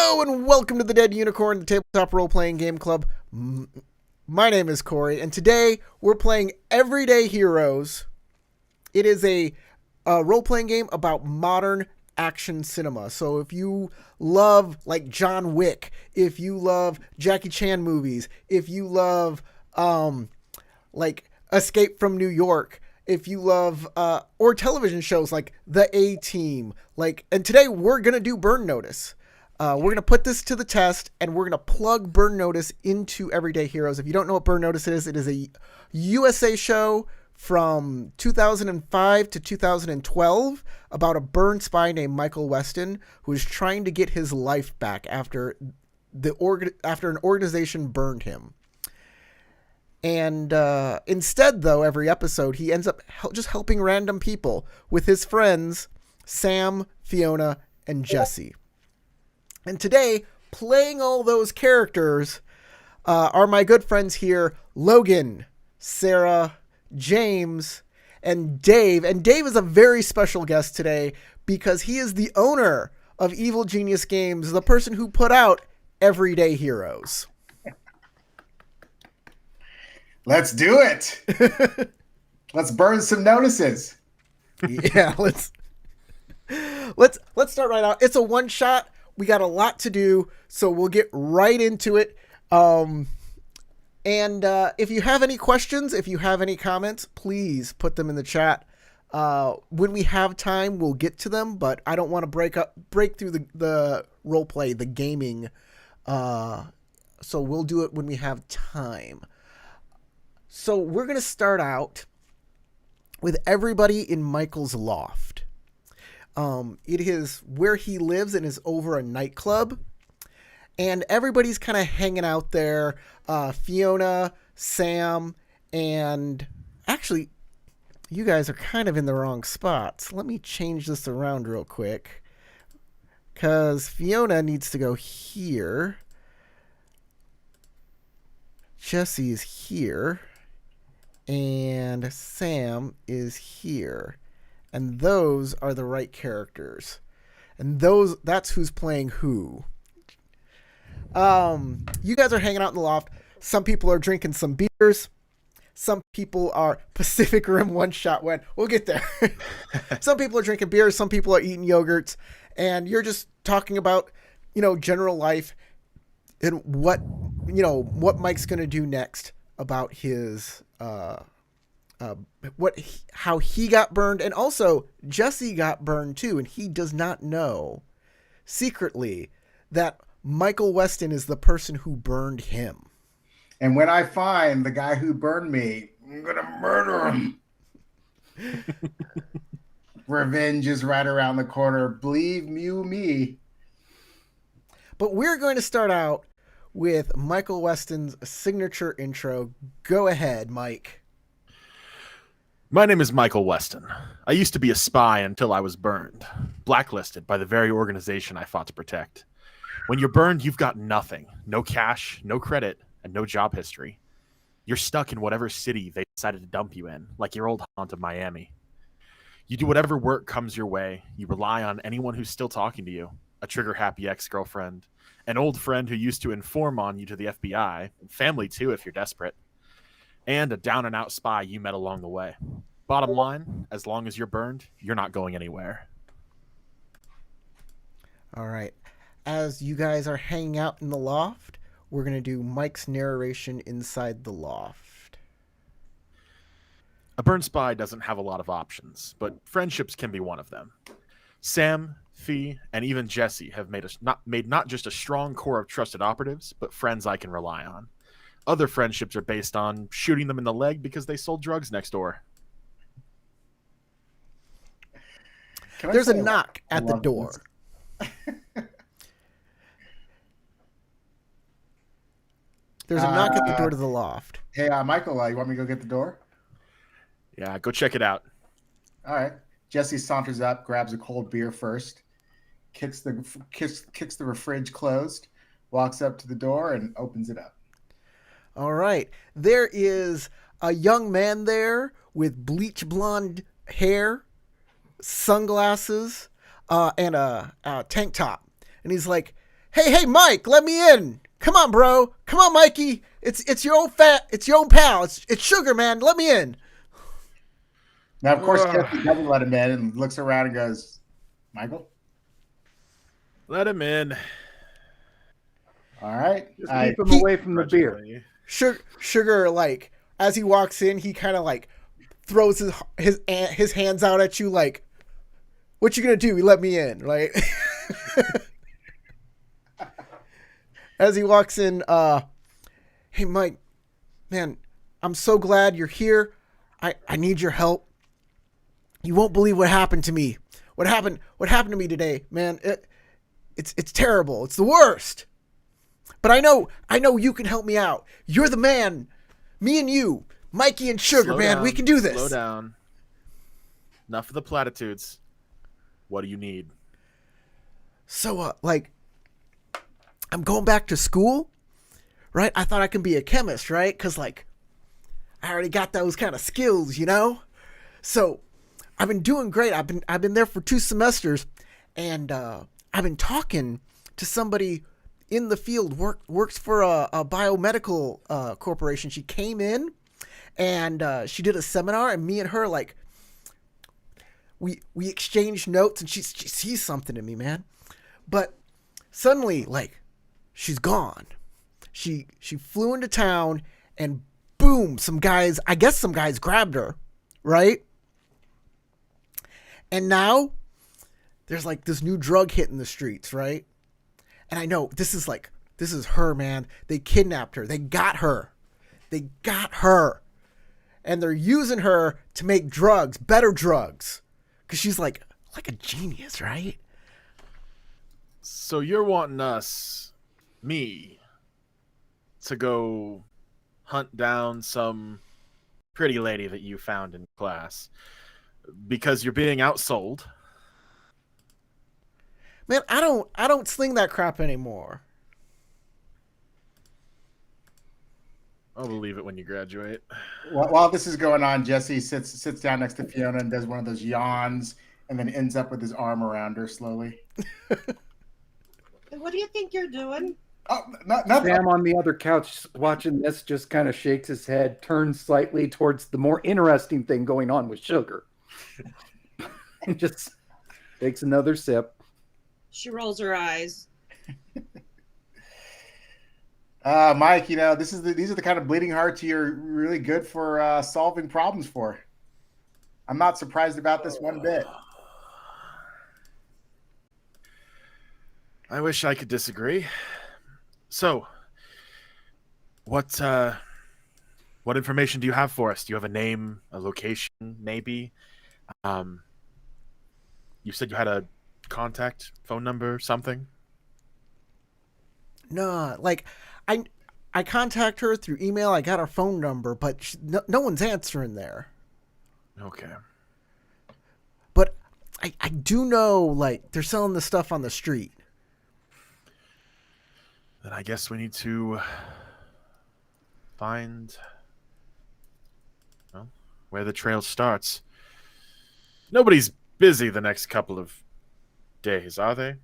Hello and welcome to the Dead Unicorn, the tabletop role-playing game club. My name is Corey, and today we're playing Everyday Heroes. It is a role-playing game about modern action cinema. So if you love like John Wick, if you love Jackie Chan movies, if you love like Escape from New York, if you love or television shows like The A-Team, and today we're gonna do Burn Notice. We're going to put this to the test, and we're going to plug Burn Notice into Everyday Heroes. If you don't know what Burn Notice is, it is a USA show from 2005 to 2012 about a burn spy named Michael Weston who is trying to get his life back after an organization burned him. And instead, though, every episode, he ends up just helping random people with his friends, Sam, Fiona, and Jesse. And today, playing all those characters are my good friends here, Logan, Sarah, James, and Dave. And Dave is a very special guest today because he is the owner of Evil Genius Games, the person who put out Everyday Heroes. Let's do it. Let's burn some notices. Yeah, let's start right out. It's a one shot. We got a lot to do, so we'll get right into it. And if you have any questions, if you have any comments, please put them in the chat. When we have time, we'll get to them, but I don't want to break through the role play, the gaming. So we'll do it when we have time. So we're going to start out with everybody in Michael's loft. It is where he lives and is over a nightclub. And everybody's kind of hanging out there. Fiona, Sam, and actually, you guys are kind of in the wrong spots. Let me change this around real quick. Because Fiona needs to go here. Jesse is here. And Sam is here. And those are the right characters. And that's who's playing who. You guys are hanging out in the loft. Some people are drinking some beers. Some people are Pacific Rim one shot when we'll get there. Some people are drinking beers, some people are eating yogurts, and you're just talking about, general life and what Mike's going to do next about his how he got burned, and also Jesse got burned too, and he does not know secretly that Michael Weston is the person who burned him. And when I find the guy who burned me, I'm gonna murder him. Revenge is right around the corner. Believe you me. But we're going to start out with Michael Weston's signature intro. Go ahead, Mike. My name is Michael Weston. I used to be a spy until I was burned, blacklisted by the very organization I fought to protect. When you're burned, you've got nothing. No cash, no credit, and no job history. You're stuck in whatever city they decided to dump you in, like your old haunt of Miami. You do whatever work comes your way. You rely on anyone who's still talking to you, a trigger-happy ex-girlfriend, an old friend who used to inform on you to the FBI, and family too if you're desperate, and a down-and-out spy you met along the way. Bottom line, as long as you're burned, you're not going anywhere. All right. As you guys are hanging out in the loft, we're going to do Mike's narration inside the loft. A burned spy doesn't have a lot of options, but friendships can be one of them. Sam, Fee, and even Jesse have made not just a strong core of trusted operatives, but friends I can rely on. Other friendships are based on shooting them in the leg because they sold drugs next door. There's a knock at the door. There's a knock at the door to the loft. Hey, Michael, you want me to go get the door? Yeah, go check it out. All right. Jesse saunters up, grabs a cold beer first, kicks the fridge closed, walks up to the door, and opens it up. All right. There is a young man there with bleach blonde hair, sunglasses, and a tank top. And he's like, Hey, Mike, let me in. Come on, bro. Come on, Mikey. It's your old pal. It's Sugar, man. Let me in. Now, of course, Ugh. Jesse doesn't let him in and looks around and goes, Michael? Let him in. All right. Just I keep him away from the beer. Grudgingly. Sugar, like as he walks in, he kind of like throws his hands out at you, like, "What you gonna do? You let me in?" Like, as he walks in, "Hey, Mike, man, I'm so glad you're here. I need your help. You won't believe what happened to me. What happened to me today, man? It's terrible. It's the worst. But I know you can help me out. You're the man. Me and you, Mikey and Sugar, Slow man, down, we can do this." Slow down. Enough of the platitudes. What do you need? So, like, I'm going back to school, right? I thought I could be a chemist, right? Because, like, I already got those kind of skills, you know? So, I've been doing great. I've been there for 2 semesters, and I've been talking to somebody in the field, works for a biomedical corporation. She came in, and she did a seminar, and me and her, like, we exchanged notes, and she sees something in me, man. But suddenly, like, she's gone. She flew into town, and boom, some guys grabbed her, right? And now there's like this new drug hitting the streets, right? And I know this is her, man. They kidnapped her. They got her. And they're using her to make drugs, better drugs. Cause she's like a genius, right? So you're wanting me, to go hunt down some pretty lady that you found in class because you're being outsold. Man, I don't sling that crap anymore. I'll believe it when you graduate. While this is going on, Jesse sits down next to Fiona and does one of those yawns, and then ends up with his arm around her slowly. What do you think you're doing? Oh, not Sam on the other couch watching this just kind of shakes his head, turns slightly towards the more interesting thing going on with Sugar. And just takes another sip. She rolls her eyes. Mike. These are the kind of bleeding hearts you're really good for solving problems for. I'm not surprised about this one bit. I wish I could disagree. So, what information do you have for us? Do you have a name, a location, maybe? You said you had a contact phone number, something? No, like I contact her through email. I got her phone number, but no one's answering there. Okay. But I do know, like, they're selling this stuff on the street. Then I guess we need to find, well, where the trail starts. Nobody's busy the next couple of days, are they?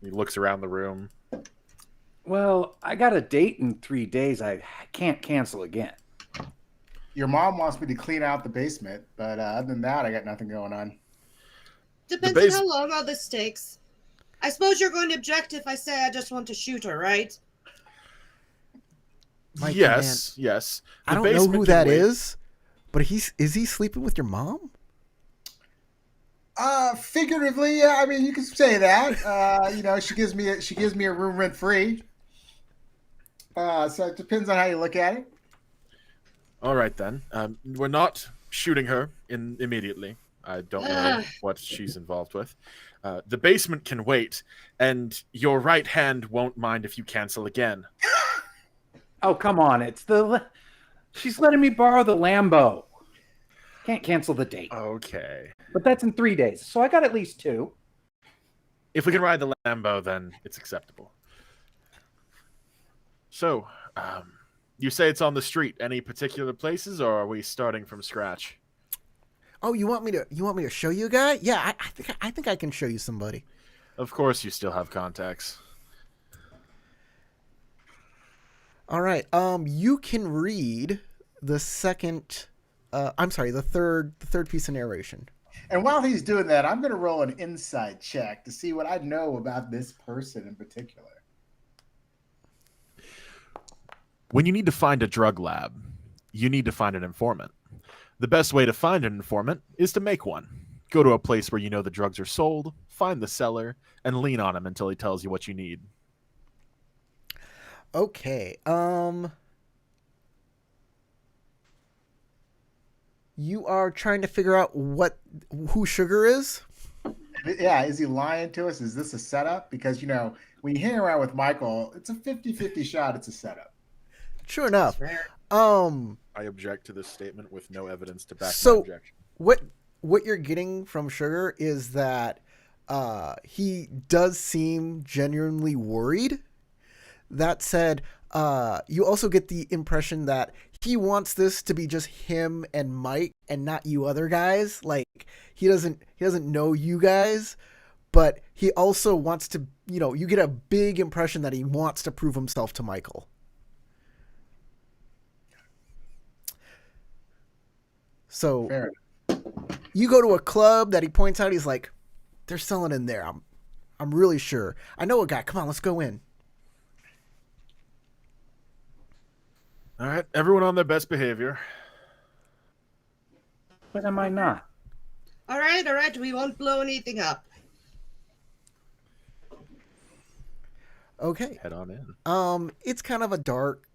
He looks around the room. Well, I got a date in 3 days. I can't cancel again. Your mom wants me to clean out the basement, but other than that, I got nothing going on. Depends on how long all this takes. I suppose you're going to object if I say I just want to shoot her, right? Mikey, yes. I The don't know basement who can that wait. is, but is he sleeping with your mom? Figuratively, yeah. I mean, you can say that. She gives me a room rent free. So it depends on how you look at it. All right, then. We're not shooting her immediately. I don't know what she's involved with. The basement can wait, and your right hand won't mind if you cancel again. Oh, come on. She's letting me borrow the Lambo. Can't cancel the date. Okay. But that's in 3 days, so I got at least 2. If we can ride the Lambo, then it's acceptable. So, you say it's on the street. Any particular places, or are we starting from scratch? Oh, you want me to show you a guy? Yeah, I think I can show you somebody. Of course you still have contacts. All right. You can read the second. I'm sorry, the third piece of narration. And while he's doing that, I'm going to roll an insight check to see what I know about this person in particular. When you need to find a drug lab, you need to find an informant. The best way to find an informant is to make one. Go to a place where you know the drugs are sold, find the seller, and lean on him until he tells you what you need. Okay. You are trying to figure out who Sugar is? Yeah, is he lying to us? Is this a setup? Because, when you hang around with Michael, it's a 50-50 shot. It's a setup. Sure enough. Fair. I object to this statement with no evidence to back my So objection. what you're getting from Sugar is that he does seem genuinely worried. That said, you also get the impression that he wants this to be just him and Mike and not you other guys. Like he doesn't know you guys, but he also wants to, you get a big impression that he wants to prove himself to Michael. So Fair. you go to a club that he points out, he's like, they're selling in there. I'm really sure. I know a guy. Come on, let's go in. All right, everyone on their best behavior. But am I not? All right. We won't blow anything up. Okay. Head on in. It's kind of a dark,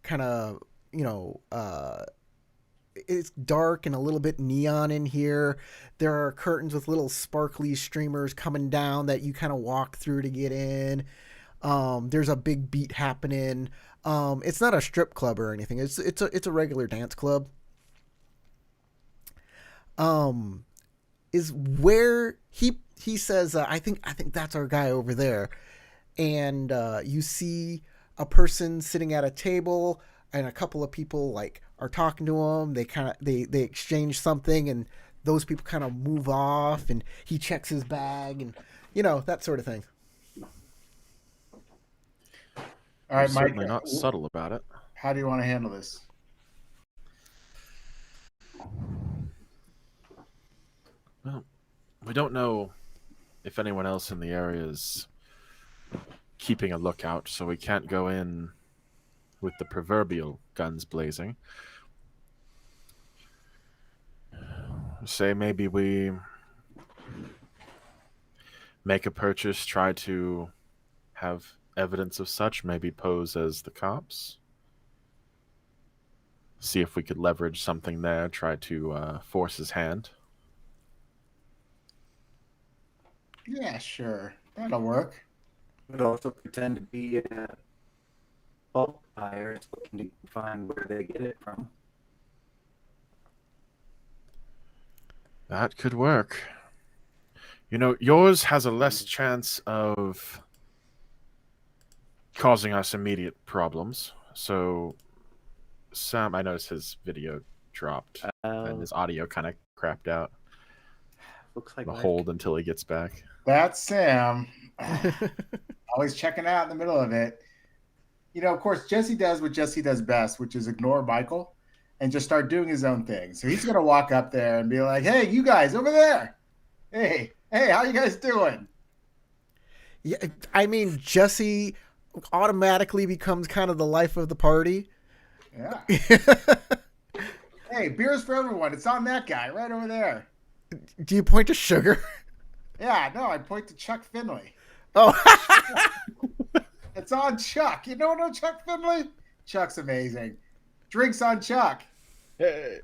it's dark and a little bit neon in here. There are curtains with little sparkly streamers coming down that you kind of walk through to get in. There's a big beat happening. It's not a strip club or anything. It's a regular dance club. Is where he says, I think that's our guy over there. And you see a person sitting at a table, and a couple of people are talking to him. They exchange something, and those people kind of move off, and he checks his bag, and that sort of thing. All right, Mike. Certainly not subtle about it. How do you want to handle this? Well, we don't know if anyone else in the area is keeping a lookout, so we can't go in with the proverbial guns blazing. Say maybe we make a purchase, try to have evidence of such, maybe pose as the cops. See if we could leverage something there, try to force his hand. Yeah, sure. That'll work. Would also pretend to be bulk buyers looking to find where they get it from. That could work. Yours has a less chance of causing us immediate problems. So, Sam, I noticed his video dropped and his audio kind of crapped out. Looks like A hold until he gets back. That's Sam. Always checking out in the middle of it. Of course, Jesse does what Jesse does best, which is ignore Michael and just start doing his own thing. So he's going to walk up there and be like, hey, you guys over there. Hey, how you guys doing? Yeah, I mean, Jesse automatically becomes kind of the life of the party. Yeah. Hey, beers for everyone. It's on that guy right over there. Do you point to Sugar? Yeah, no, I point to Chuck Finley. Oh. It's on Chuck. You don't know Chuck Finley? Chuck's amazing. Drinks on Chuck. Hey.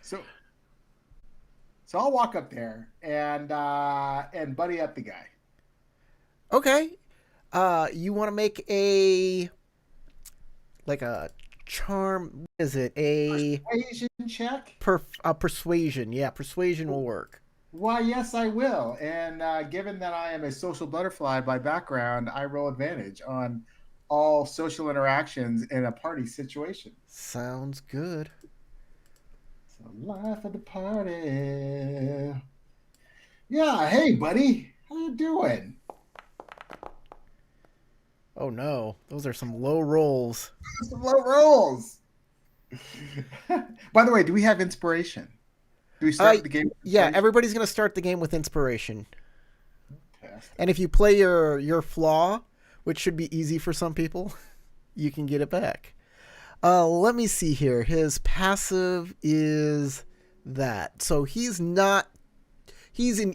So I'll walk up there and buddy up the guy. Okay. You want to make a charm? Is it a Persuasion check? Persuasion? Yeah, persuasion will work. Why, yes, I will. And given that I am a social butterfly by background, I roll advantage on all social interactions in a party situation. Sounds good. So life of the party. Yeah, hey, buddy. How you doing? Oh no, those are some low rolls. Some low rolls. By the way, do we have inspiration? Do we start the game with Yeah, inspiration? everybody's gonna start the game with inspiration. Fantastic. And if you play your flaw, which should be easy for some people, you can get it back. Let me see here. His passive is that. So he's an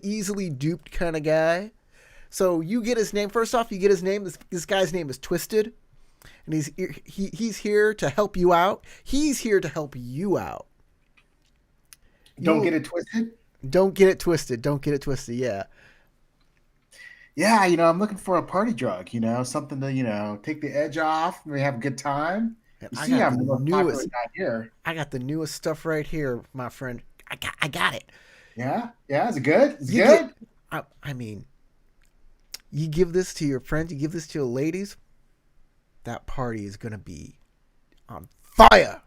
easily duped kind of guy. So you get his name. First off, you get his name. This guy's name is Twisted. And he's here to help you out. He's here to help you out. Don't get it twisted. Don't get it twisted. Don't get it twisted. Yeah. Yeah, I'm looking for a party drug. Something to take the edge off. We have a good time. And You I see, got I'm the the most popular newest. guy here. I got the newest stuff right here, my friend. I got it. Yeah, is it good? Is it You good? I mean, you give this to your friends. You give this to your ladies. That party is gonna be on fire.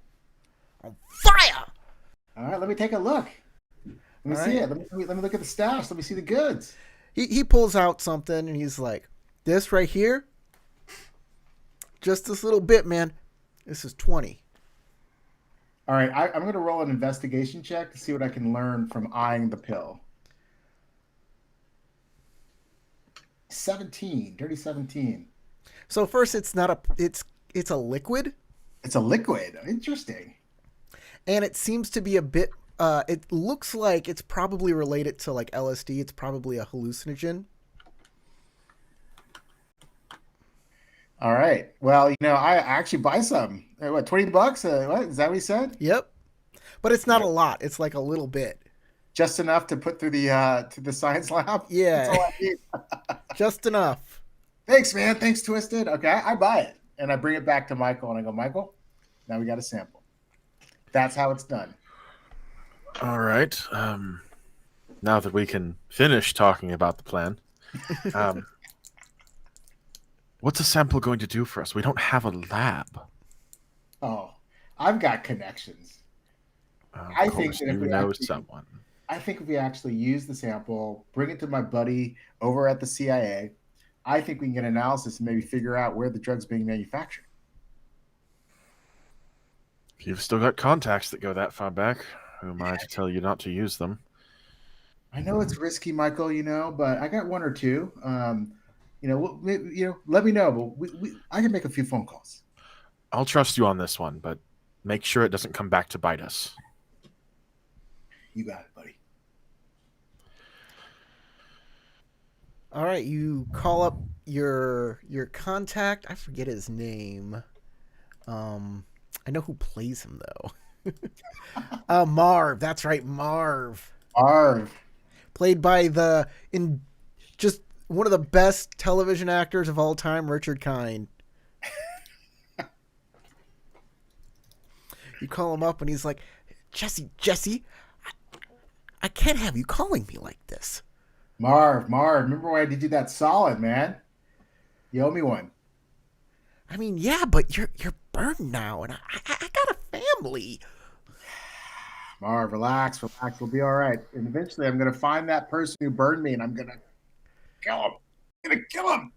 On fire. All right, let me take a look. Let me All see right. it. Let me look at the stash. Let me see the goods. He pulls out something and he's like, "This right here, just this little bit, man. This is 20." All right, I'm going to roll an investigation check to see what I can learn from eyeing the pill. 17, dirty 17. So first, it's a liquid, It's a liquid. Interesting. and it seems to be a bit. It looks like it's probably related to like LSD. It's probably a hallucinogen. All right. Well, I actually buy some. What, $20? What is that? What he said? Yep, but it's not a lot. It's like a little bit. Just enough to put through the science lab. Yeah. That's all I need. Just enough. Thanks, man. Thanks, Twisted. Okay, I buy it and I bring it back to Michael and I go, Michael, now we got a sample. That's how it's done. All right. Now that we can finish talking about the plan, what's a sample going to do for us? We don't have a lab. Oh, I've got connections. I Of think course, that if you we know actually- someone. I think if we actually use the sample, bring it to my buddy over at the CIA, I think we can get analysis and maybe figure out where the drug's being manufactured. If you've still got contacts that go that far back, who am I to tell you not to use them? I know it's risky, Michael, but I got one or two. Let me know. But I can make a few phone calls. I'll trust you on this one, but make sure it doesn't come back to bite us. You got it, buddy. All right, you call up your contact. I forget his name. I know who plays him though. Marv. That's right, Marv. Arv. Played by just one of the best television actors of all time, Richard Kind. You call him up and he's like, Jesse, I can't have you calling me like this. Marv, remember when I did you that solid, man? You owe me one. I mean, yeah, but you're burned now, and I got a family. Marv, relax. We'll be all right. And eventually I'm going to find that person who burned me and I'm going to kill him. I'm going to kill him.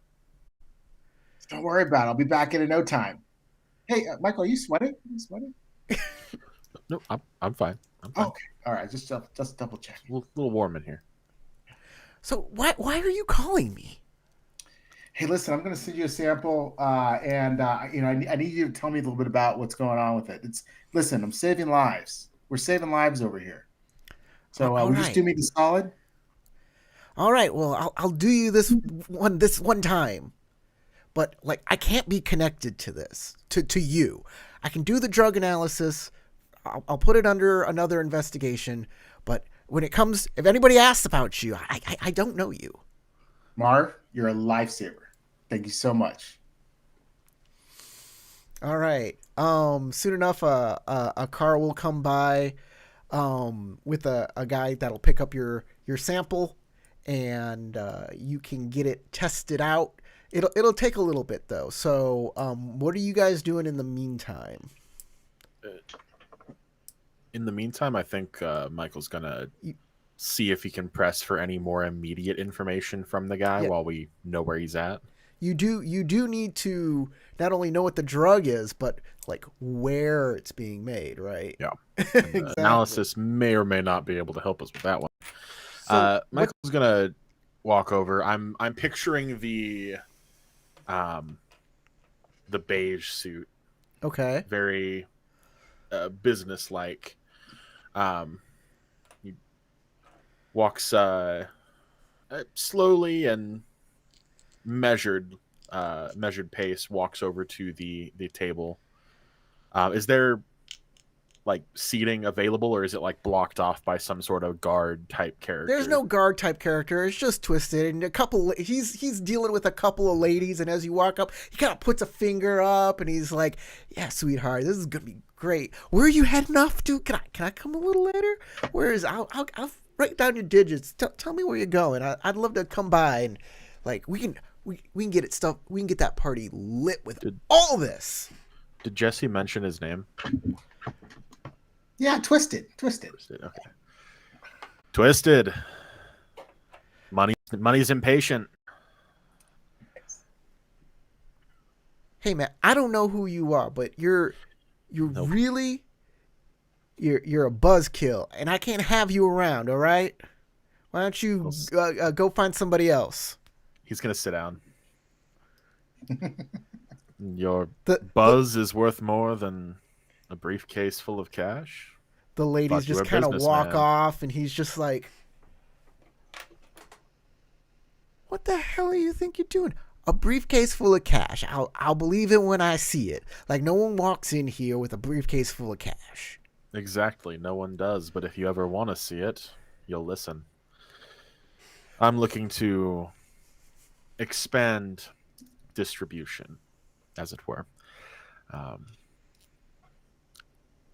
Just don't worry about it. I'll be back in no time. Hey, Michael, are you sweating? Are you sweating? No, I'm fine. I'm fine. Okay. All right. Just double check. A little warm in here. So why are you calling me? Hey, listen, I'm going to send you a sample, and I need you to tell me a little bit about what's going on with it. Listen, I'm saving lives. We're saving lives over here. So All we just right. do me the solid. All right, well, I'll do you this one time, but like I can't be connected to this to you. I can do the drug analysis. I'll put it under another investigation, but when it comes, if anybody asks about you, I don't know you. Marv, you're a lifesaver. Thank you so much. All right. Soon enough, a car will come by, with a guy that'll pick up your sample, and you can get it tested out. It'll take a little bit though. So, what are you guys doing in the meantime? In the meantime, I think Michael's gonna see if he can press for any more immediate information from the guy Yeah. while we know where he's at. you do need to not only know what the drug is, but like where it's being made, right? Yeah. Exactly. Analysis may or may not be able to help us with that one. So Michael's gonna walk over. I'm picturing the beige suit, okay. very business-like. He walks slowly and measured pace. Walks over to the table. Is there like seating available, or is it like blocked off by some sort of guard type character? There's no guard type character. It's just Twisted, and a couple. He's dealing with a couple of ladies, and as you walk up, he kind of puts a finger up, and he's like, "Yeah, sweetheart, this is gonna be great. Where are you heading off to? Can I come a little later? Where is I'll write down your digits. Tell me where you're going. I'd love to come by and like we can get it stuff. We can get that party lit with all this." Did Jesse mention his name? Yeah, Twisted. Okay. Twisted. Money's impatient. Hey man, I don't know who you are, but you're Nope. really you're a buzzkill, and I can't have you around. All right? Why don't you go find somebody else? He's gonna sit down. Your The buzz is worth more than a briefcase full of cash. the ladies Thought you were just a kind of walk businessman. off, and he's just like, "What the hell do you think you're doing? A briefcase full of cash? I'll believe it when I see it. Like no one walks in here with a briefcase full of cash." Exactly, no one does. But if you ever want to see it, you'll listen. I'm looking to expand distribution, as it were.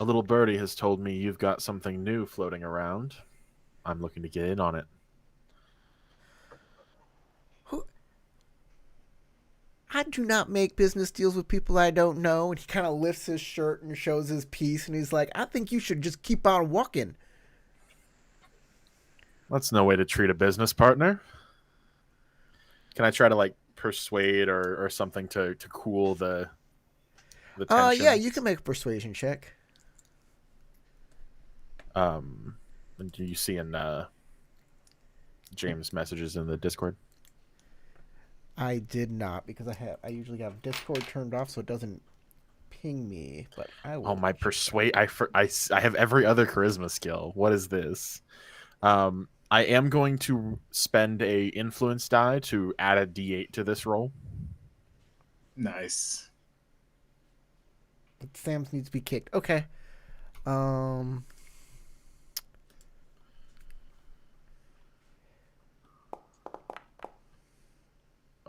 A little birdie has told me you've got something new floating around. I'm looking to get in on it. I do not make business deals with people I don't know. And he kind of lifts his shirt and shows his piece, and he's like, "I think you should just keep on walking." That's no way to treat a business partner. Can I try to like persuade or something to cool the tension? Yeah, you can make a persuasion check. And do you see in James' messages in the Discord? I did not, because I usually have Discord turned off so it doesn't ping me. But I will. Oh, my persuade! I have every other charisma skill. What is this? I am going to spend a influence die to add a D8 to this roll. Nice. But Sam's needs to be kicked. Okay.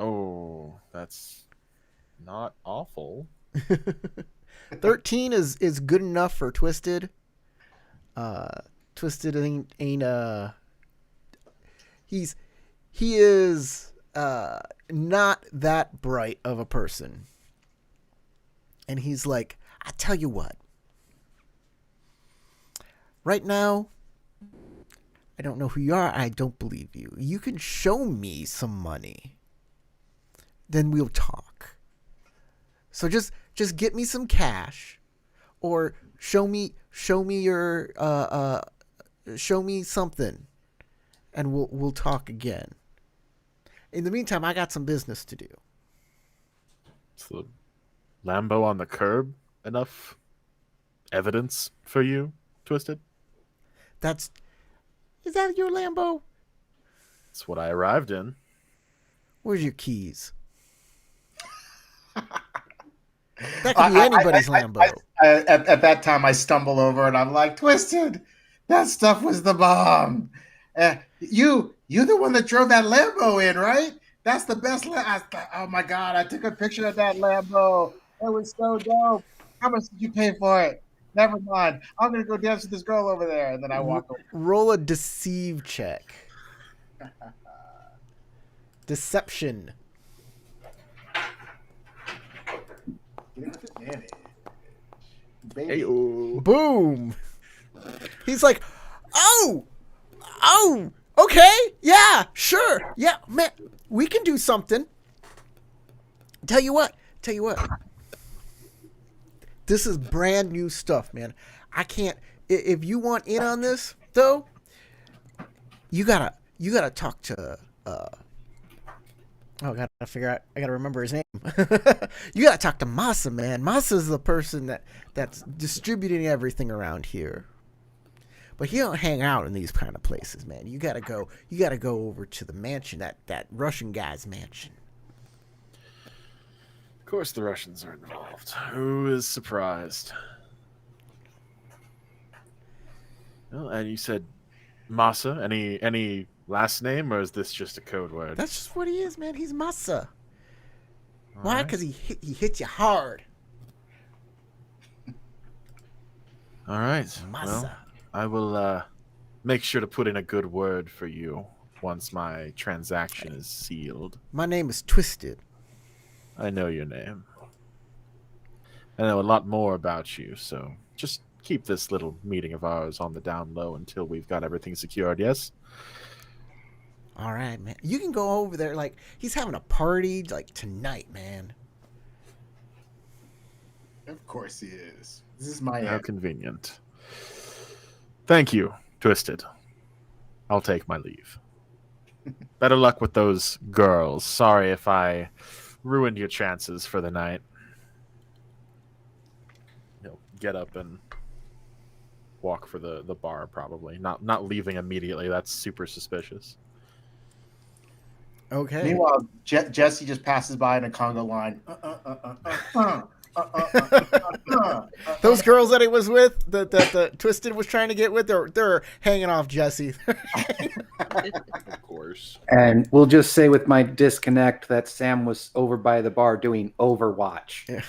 Oh, that's not awful. 13 is good enough for Twisted. Twisted ain't he is not that bright of a person. And he's like, "I tell you what. Right now, I don't know who you are. I don't believe you. You can show me some money. Then we'll talk. So just get me some cash, or show me your show me something, and we'll talk again. In the meantime, I got some business to do." Is the Lambo on the curb enough evidence for you, Twisted? Is that your Lambo? That's what I arrived in. Where's your keys? That could be anybody's Lambo. At that time, I stumble over and I'm like, "Twisted, that stuff was the bomb. You the one that drove that Lambo in, right? That's the best. Oh my God, I took a picture of that Lambo. It was so dope. How much did you pay for it? Never mind. I'm going to go dance with this girl over there." And then I walk over. Roll a deceive check. Deception. Baby. Boom. He's like, oh, okay, yeah, sure, yeah, man, we can do something. Tell you what. This is brand new stuff, man. I can't. If you want in on this, though, you gotta talk to. I gotta remember his name. You gotta talk to Masa, man. Masa's the person that's distributing everything around here. But he don't hang out in these kind of places, man. You gotta go over to the mansion, that Russian guy's mansion. Of course the Russians are involved. Who is surprised? Well, and you said Masa. Any last name, or is this just a code word? That's just what he is, man. He's Masa. All Why? right. Because he hits you hard. All right. Masa. Well, I will make sure to put in a good word for you once my transaction is sealed. My name is Twisted. I know your name. I know a lot more about you, so just keep this little meeting of ours on the down low until we've got everything secured, yes? All right, man. You can go over there. Like, he's having a party, like, tonight, man. Of course he is. This is my How end. convenient. Thank you, Twisted. I'll take my leave. Better luck with those girls. Sorry if I ruined your chances for the night. He'll get up and walk for the bar, probably. Not leaving immediately. That's super suspicious. Okay. Meanwhile, Jesse just passes by in a conga line. Those girls that he was with, that Twisted was trying to get with, they're hanging off Jesse. Of course. And we'll just say with my disconnect that Sam was over by the bar doing Overwatch. Yeah.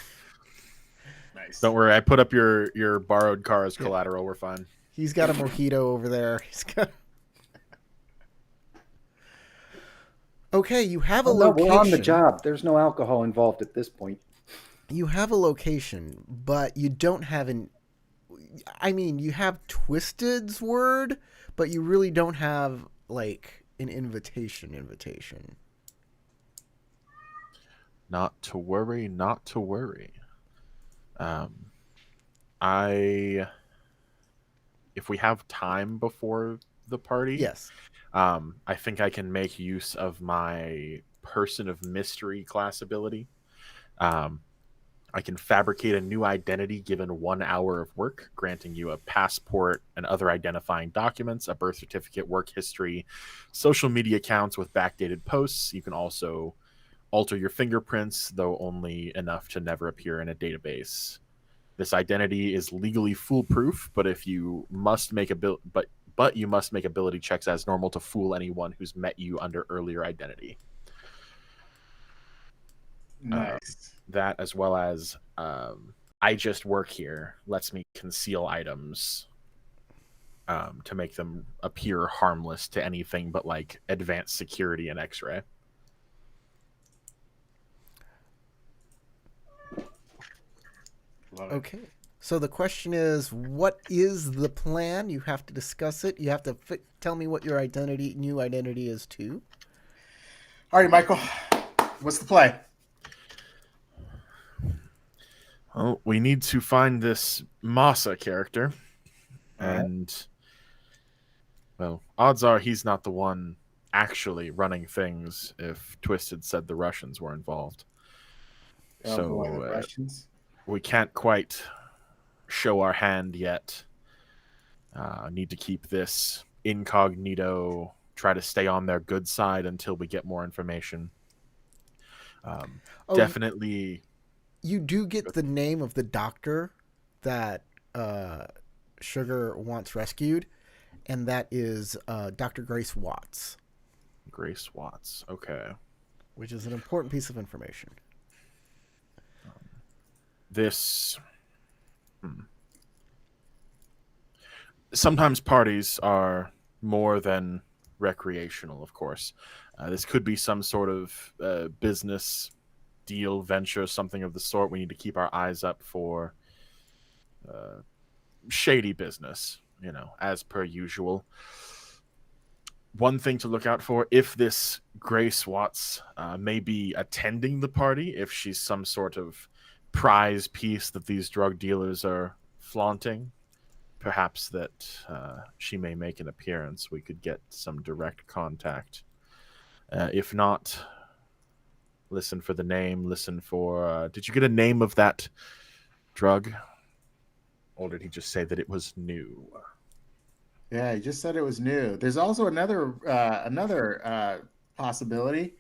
Nice. Don't worry, I put up your borrowed car as collateral. We're fine. He's got a mojito over there. Okay, you have a Oh, no, location. we're on the job. There's no alcohol involved at this point. You have a location, but you don't have you have Twisted's word, but you really don't have, like, an invitation. Not to worry. If we have time before the party, Yes. I think I can make use of my Person of Mystery class ability. I can fabricate a new identity given 1 hour of work, granting you a passport and other identifying documents, a birth certificate, work history, social media accounts with backdated posts. You can also alter your fingerprints, though only enough to never appear in a database. This identity is legally foolproof, but you must make ability checks as normal to fool anyone who's met you under earlier identity. Nice. That, as well as I just work here, lets me conceal items to make them appear harmless to anything but, like, advanced security and X-ray. Love it. Okay. So the question is, what is the plan? You have to discuss it. You have to tell me what your new identity is too. All right, Michael. What's the play? Well, we need to find this Masa character. All right. And, well, odds are he's not the one actually running things if Twisted said the Russians were involved. Oh, So boy, the Russians. we can't quite show our hand yet. Need to keep this incognito, try to stay on their good side until we get more information. Definitely. You do get the name of the doctor that Sugar wants rescued, and that is Dr. Grace Watts. Grace Watts. Okay. Which is an important piece of information. This. Sometimes parties are more than recreational, of course. This could be some sort of business deal, venture, something of the sort. We need to keep our eyes up for shady business, as per usual. one thing to look out for, if this Grace Watts may be attending the party, if she's some sort of prize piece that these drug dealers are flaunting, perhaps that she may make an appearance. We could get some direct contact. If not, listen for the name. Listen for. Did you get a name of that drug, or did he just say that it was new? Yeah, he just said it was new. There's also another possibility.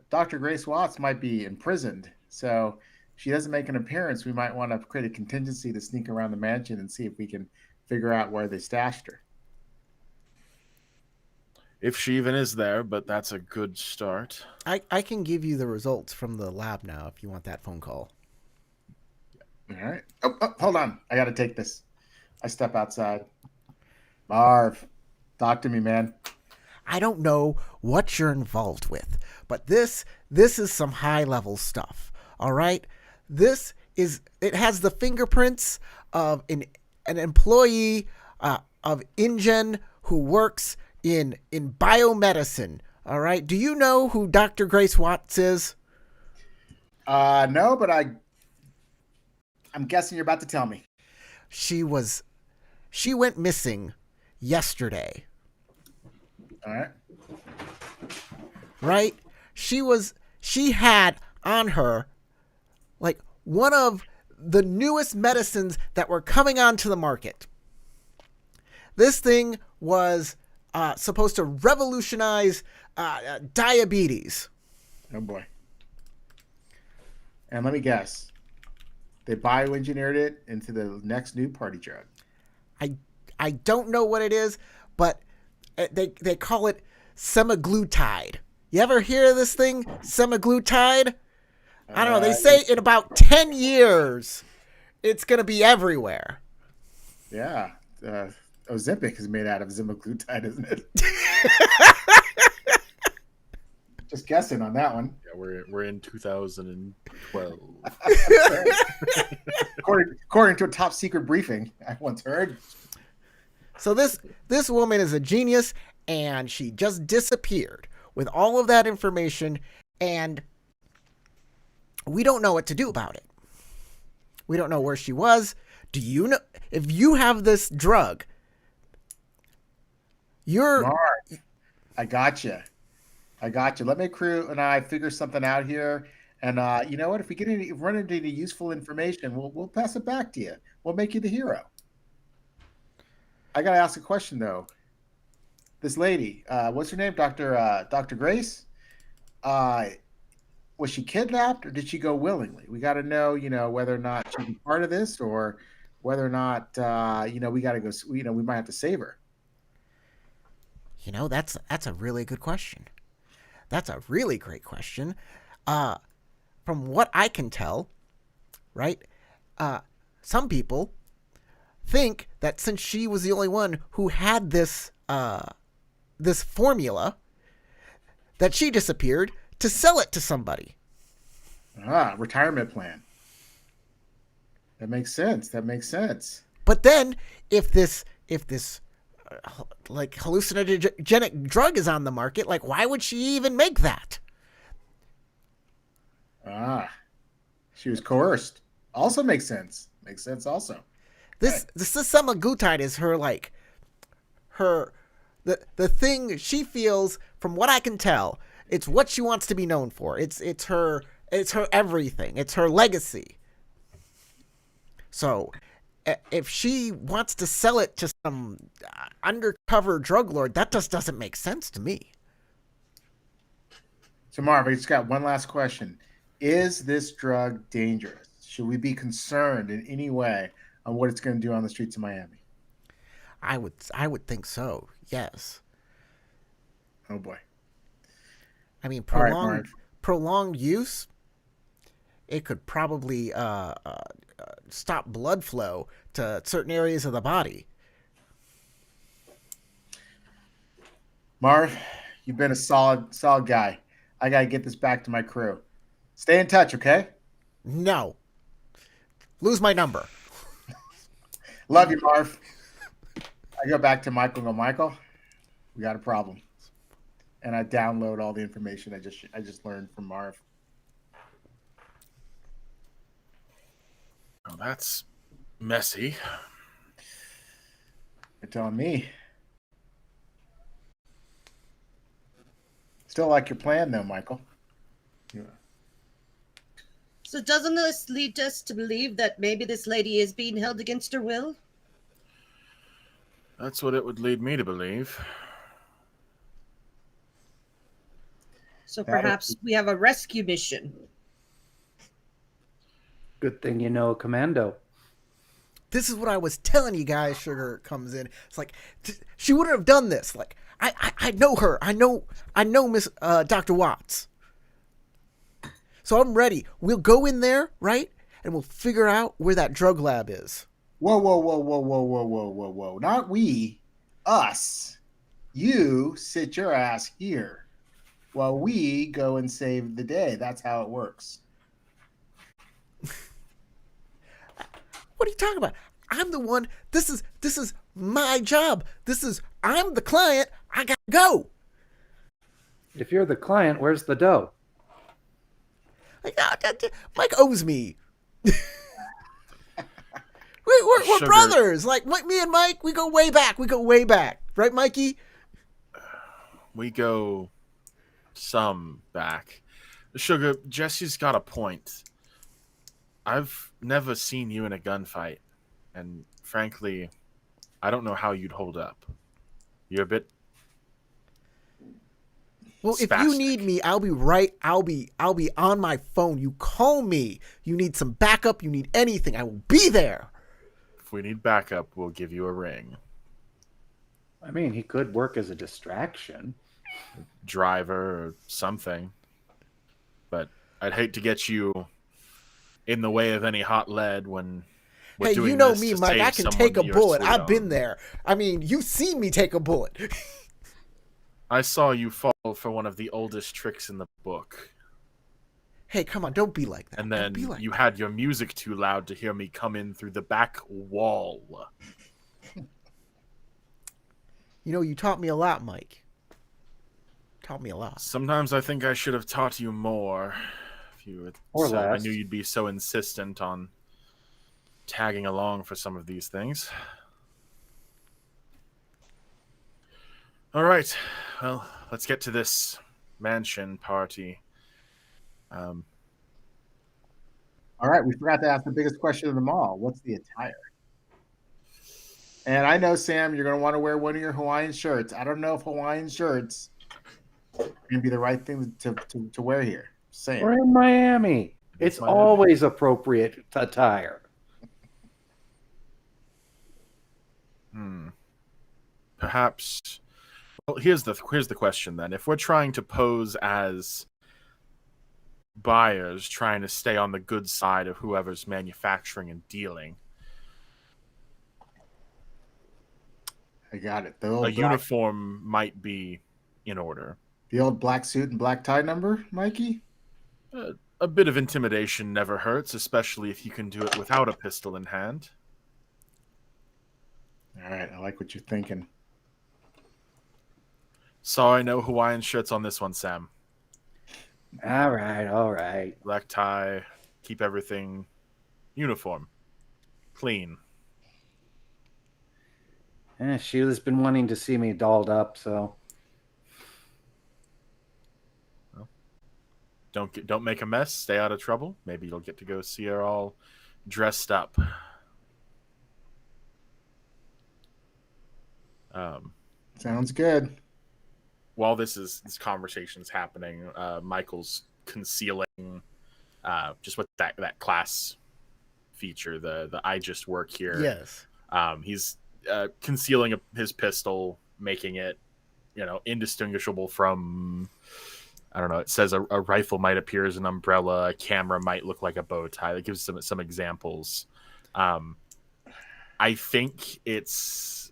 Dr. Grace Watts might be imprisoned, so if she doesn't make an appearance, we might want to create a contingency to sneak around the mansion and see if we can figure out where they stashed her. If she even is there, but that's a good start. I can give you the results from the lab now if you want that phone call. All right. Oh, hold on. I got to take this. I step outside. Marv, talk to me, man. I don't know what you're involved with, but this is some high level stuff. All right? It has the fingerprints of an employee of InGen who works in biomedicine. All right? Do you know who Dr. Grace Watts is? No, but I'm guessing you're about to tell me. She went missing yesterday. All right. Right? She had on her like one of the newest medicines that were coming onto the market. This thing was supposed to revolutionize diabetes. Oh boy. And let me guess. They bioengineered it into the next new party drug. I don't know what it is, but they call it semaglutide. You ever hear of this thing, semaglutide? I don't know. They say in about 10 years, it's going to be everywhere. Yeah. Ozempic is made out of semaglutide, isn't it? Just guessing on that one. Yeah, we're in 2012. According to a top secret briefing I once heard. So this woman is a genius, and she just disappeared with all of that information, and we don't know what to do about it. We don't know where she was. Do you know if you have this drug? Mark, I got you. Let me crew and I figure something out here. And you know what? If we run into any useful information, we'll pass it back to you. We'll make you the hero. I gotta ask a question though. This lady, what's her name? Dr. Grace? Was she kidnapped or did she go willingly? We got to know, whether or not she'd be part of this or whether or not, we got to go, we might have to save her. That's a really good question. That's a really great question. From what I can tell, right, some people think that since she was the only one who had this formula, that she disappeared to sell it to somebody. Retirement plan. That makes sense. But then, if this like hallucinogenic drug is on the market, like why would she even make that? She was coerced. Also makes sense. Also. This semaglutide is the thing she feels, from what I can tell, it's what she wants to be known for. It's her everything. It's her legacy. So if she wants to sell it to some undercover drug lord, that just doesn't make sense to me. So Marv, I just got one last question. Is this drug dangerous? Should we be concerned in any way on what it's going to do on the streets of Miami? I would think so. Yes. Oh boy. I mean, prolonged use, it could probably stop blood flow to certain areas of the body. Marv, you've been a solid guy. I got to get this back to my crew. Stay in touch, okay? No. Lose my number. Love you, Marv. I go back to Michael and go, Michael, We got a problem. And I download all the information I just learned from Marv. Oh, that's messy. You're telling me. Still like your plan, though, Michael. Yeah. So doesn't this lead us to believe that maybe this lady is being held against her will? That's what it would lead me to believe. So perhaps we have a rescue mission. Good thing you know a commando. This is what I was telling you guys. Sugar comes in. It's like she wouldn't have done this. Like I know her. I know Miss Dr. Watts. So I'm ready. We'll go in there, right? And we'll figure out where that drug lab is. Whoa, whoa, whoa, whoa, whoa, whoa, whoa, whoa, whoa. Not we, us. You sit your ass here while we go and save the day. That's how it works. What are you talking about? I'm the one. This is my job. I'm the client. I gotta go. If you're the client, where's the dough? Like, Mike owes me. We're Sugar. brothers. Like me and Mike, we go way back. Right, Mikey? We go some back. Sugar, Jesse's got a point. I've never seen you in a gunfight, and frankly, I don't know how you'd hold up. You're a bit Well, if spastic. you need me, I'll be right. I'll be on my phone. You call me. You need some backup. You need anything. I will be there. If we need backup, we'll give you a ring. I mean, he could work as a distraction. Driver or something. But I'd hate to get you in the way of any hot lead when we're Hey, doing you know this me, to Mike. save I can someone take a that you're bullet. sweet I've been on. there. I mean, you've seen me take a bullet. I saw you fall for one of the oldest tricks in the book. Hey, come on. Don't be like that. And Don't then be like you that. had your music too loud to hear me come in through the back wall. You know, you taught me a lot, Mike. Taught me a lot. Sometimes I think I should have taught you more. If you had Or I less. knew you'd be so insistent on tagging along for some of these things. All right. Well, let's get to this mansion party. All right, we forgot to ask the biggest question of them all. What's the attire? And I know, Sam, you're going to want to wear one of your Hawaiian shirts. I don't know if Hawaiian shirts are going to be the right thing to wear here. Sam. We're in Miami. It's Miami. always appropriate attire. Perhaps. Well, here's the question then. If we're trying to pose as buyers, trying to stay on the good side of whoever's manufacturing and dealing, I got it. The a old, uniform might be in order. the old black suit and black tie number, Mikey? A bit of intimidation never hurts, especially if you can do it without a pistol in hand. All right, I like what you're thinking. Sorry, no Hawaiian shirts on this one, Sam. All right. Black tie, keep everything uniform, clean. Sheila's been wanting to see me dolled up, so Don't make a mess. Stay out of trouble. Maybe you'll get to go see her all dressed up. Sounds good. While this conversation's happening, Michael's concealing just with that class feature, the I just work here. Yes. He's concealing his pistol, making it, indistinguishable from, I don't know, it says a rifle might appear as an umbrella, a camera might look like a bow tie. That gives some examples. I think it's...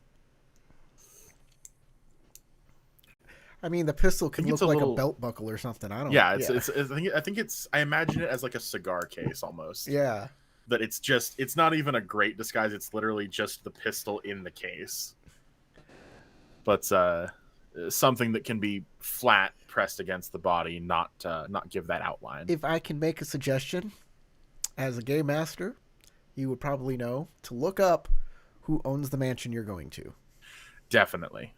I mean, the pistol can look it's a like little- a belt buckle or something. I don't. Yeah, I think it's. I imagine it as like a cigar case almost. Yeah. But it's not even a great disguise. It's literally just the pistol in the case. But something that can be flat pressed against the body, not give that outline. If I can make a suggestion, as a game master, you would probably know to look up who owns the mansion you're going to. Definitely.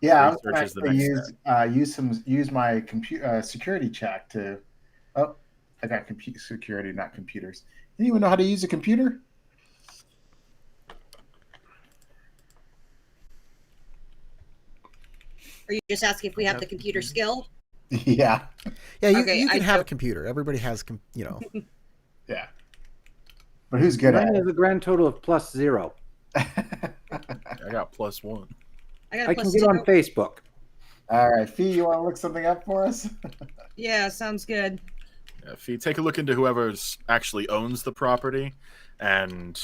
Yeah, I was Research going is the to next step. use my security check to. Oh, I got security, not computers. Anyone know how to use a computer? Are you just asking if we have the computer skill? Yeah, Yeah, you, Okay, you can I have do. a computer. Everybody has, yeah. But who's good at Mine it? has a grand total of +0. I got +1. I got a I plus can get on 2. Facebook. All right, Fee, you want to look something up for us? Yeah, sounds good. If you take a look into whoever's actually owns the property, and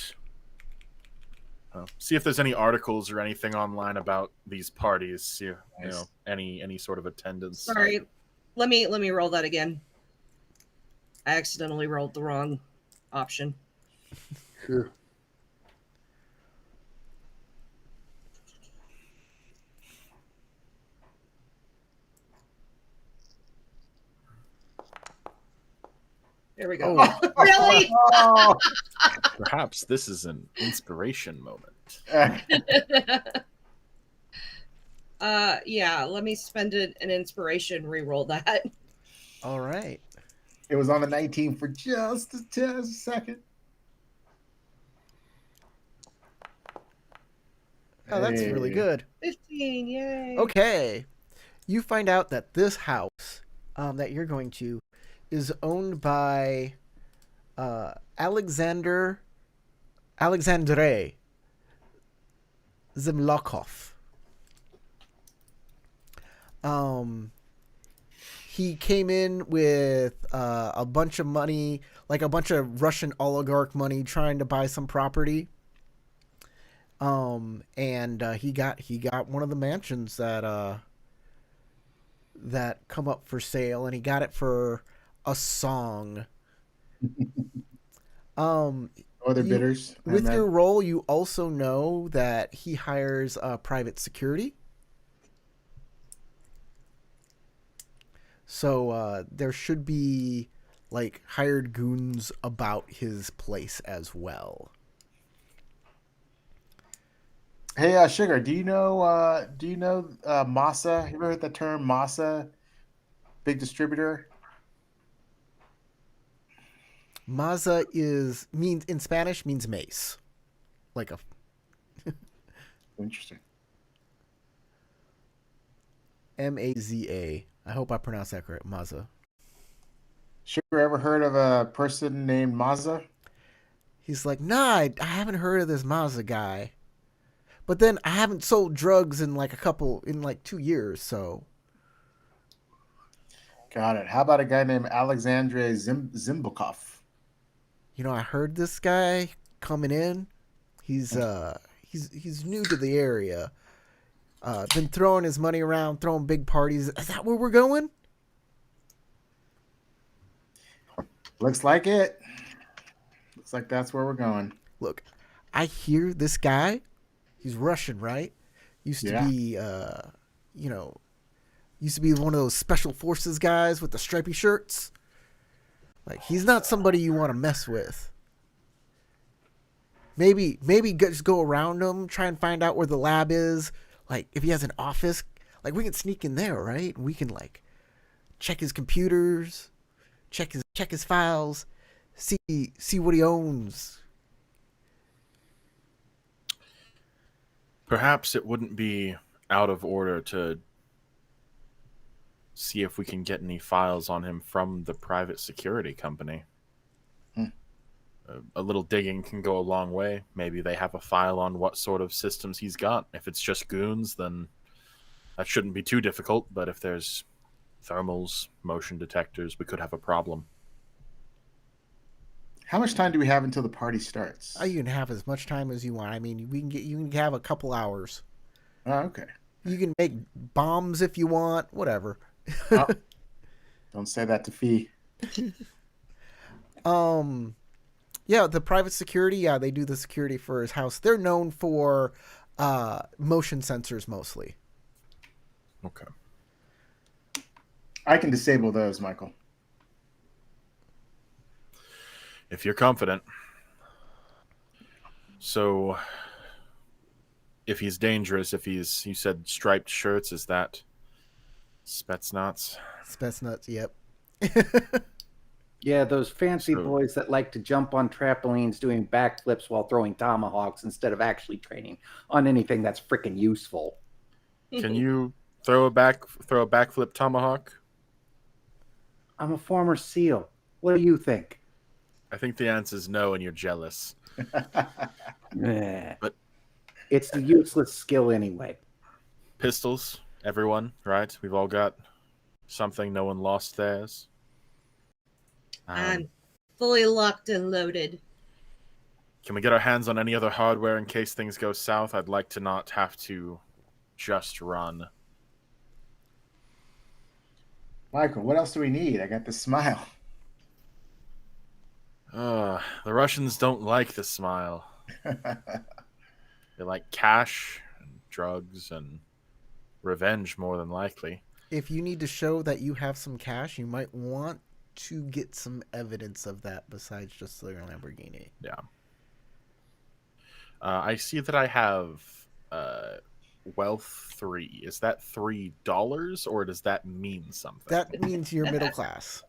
see if there's any articles or anything online about these parties. Nice. Any sort of attendance. Sorry. Let me roll that again. I accidentally rolled the wrong option. Sure. There we go. Oh. Really? Oh. Perhaps this is an inspiration moment. Yeah, let me spend an inspiration, re-roll that. all right. It was on the 19 for just a second. Oh, that's really Hey. good. 15, yay. Okay. You find out that this house that you're going to is owned by Alexandre Zimlokov. He came in with a bunch of money, like a bunch of Russian oligarch money, trying to buy some property. And he got one of the mansions that come up for sale, and he got it for a song. Other bidders. I With imagine. your role, you also know that he hires private security. So there should be like hired goons about his place as well. Hey, Sugar, do you know Masa? Have you ever heard the term Masa? Big distributor. Maza means in Spanish means mace, like a Interesting. Maza. I hope I pronounced that correct. Maza. Sugar, ever heard of a person named Maza? He's like, nah, I haven't heard of this Maza guy. But then I haven't sold drugs in like 2 years, so. Got it. How about a guy named Alexandre Zimbukov? You know, I heard this guy coming in. He's new to the area. Been throwing his money around, throwing big parties. Is that where we're going? Looks like it. Looks like that's where we're going. Look, I hear this guy. He's Russian, right? Used to be, used to be one of those special forces guys with the stripy shirts. Like, he's not somebody you want to mess with. Maybe just go around him, try and find out where the lab is. Like, if he has an office, like, we can sneak in there, right? We can, like, check his computers, check his files, see what he owns. Perhaps it wouldn't be out of order to see if we can get any files on him from the private security company. A little digging can go a long way. Maybe they have a file on what sort of systems he's got. If it's just goons, then that shouldn't be too difficult. But if there's thermals, motion detectors, we could have a problem. How much time do we have until the party starts? You can have as much time as you want. I mean, you can have a couple hours. Oh, okay. You can make bombs if you want, whatever. Oh, don't say that to Fee. Yeah, the private security, yeah, they do the security for his house. They're known for motion sensors mostly. Okay. I can disable those, Michael. If you're confident. So, if he's dangerous, you said striped shirts, is that Spetsnaz? Spetsnuts, yep. Yeah, those fancy So- boys that like to jump on trampolines doing backflips while throwing tomahawks instead of actually training on anything that's freaking useful. Can you throw a backflip tomahawk? I'm a former SEAL. What do you think? I think the answer is no, and you're jealous. Meh. But- It's a useless skill anyway. Pistols, everyone, right? We've all got something. No one lost theirs. I'm fully locked and loaded. Can we get our hands on any other hardware in case things go south? I'd like to not have to just run. Michael, what else do we need? I got the smile. The Russians don't like the smile. They like cash and drugs and revenge more than likely. If you need to show that you have some cash, you might want to get some evidence of that besides just the Lamborghini. Yeah. I see that I have wealth 3. Is that $3 or does that mean something? That means you're middle class.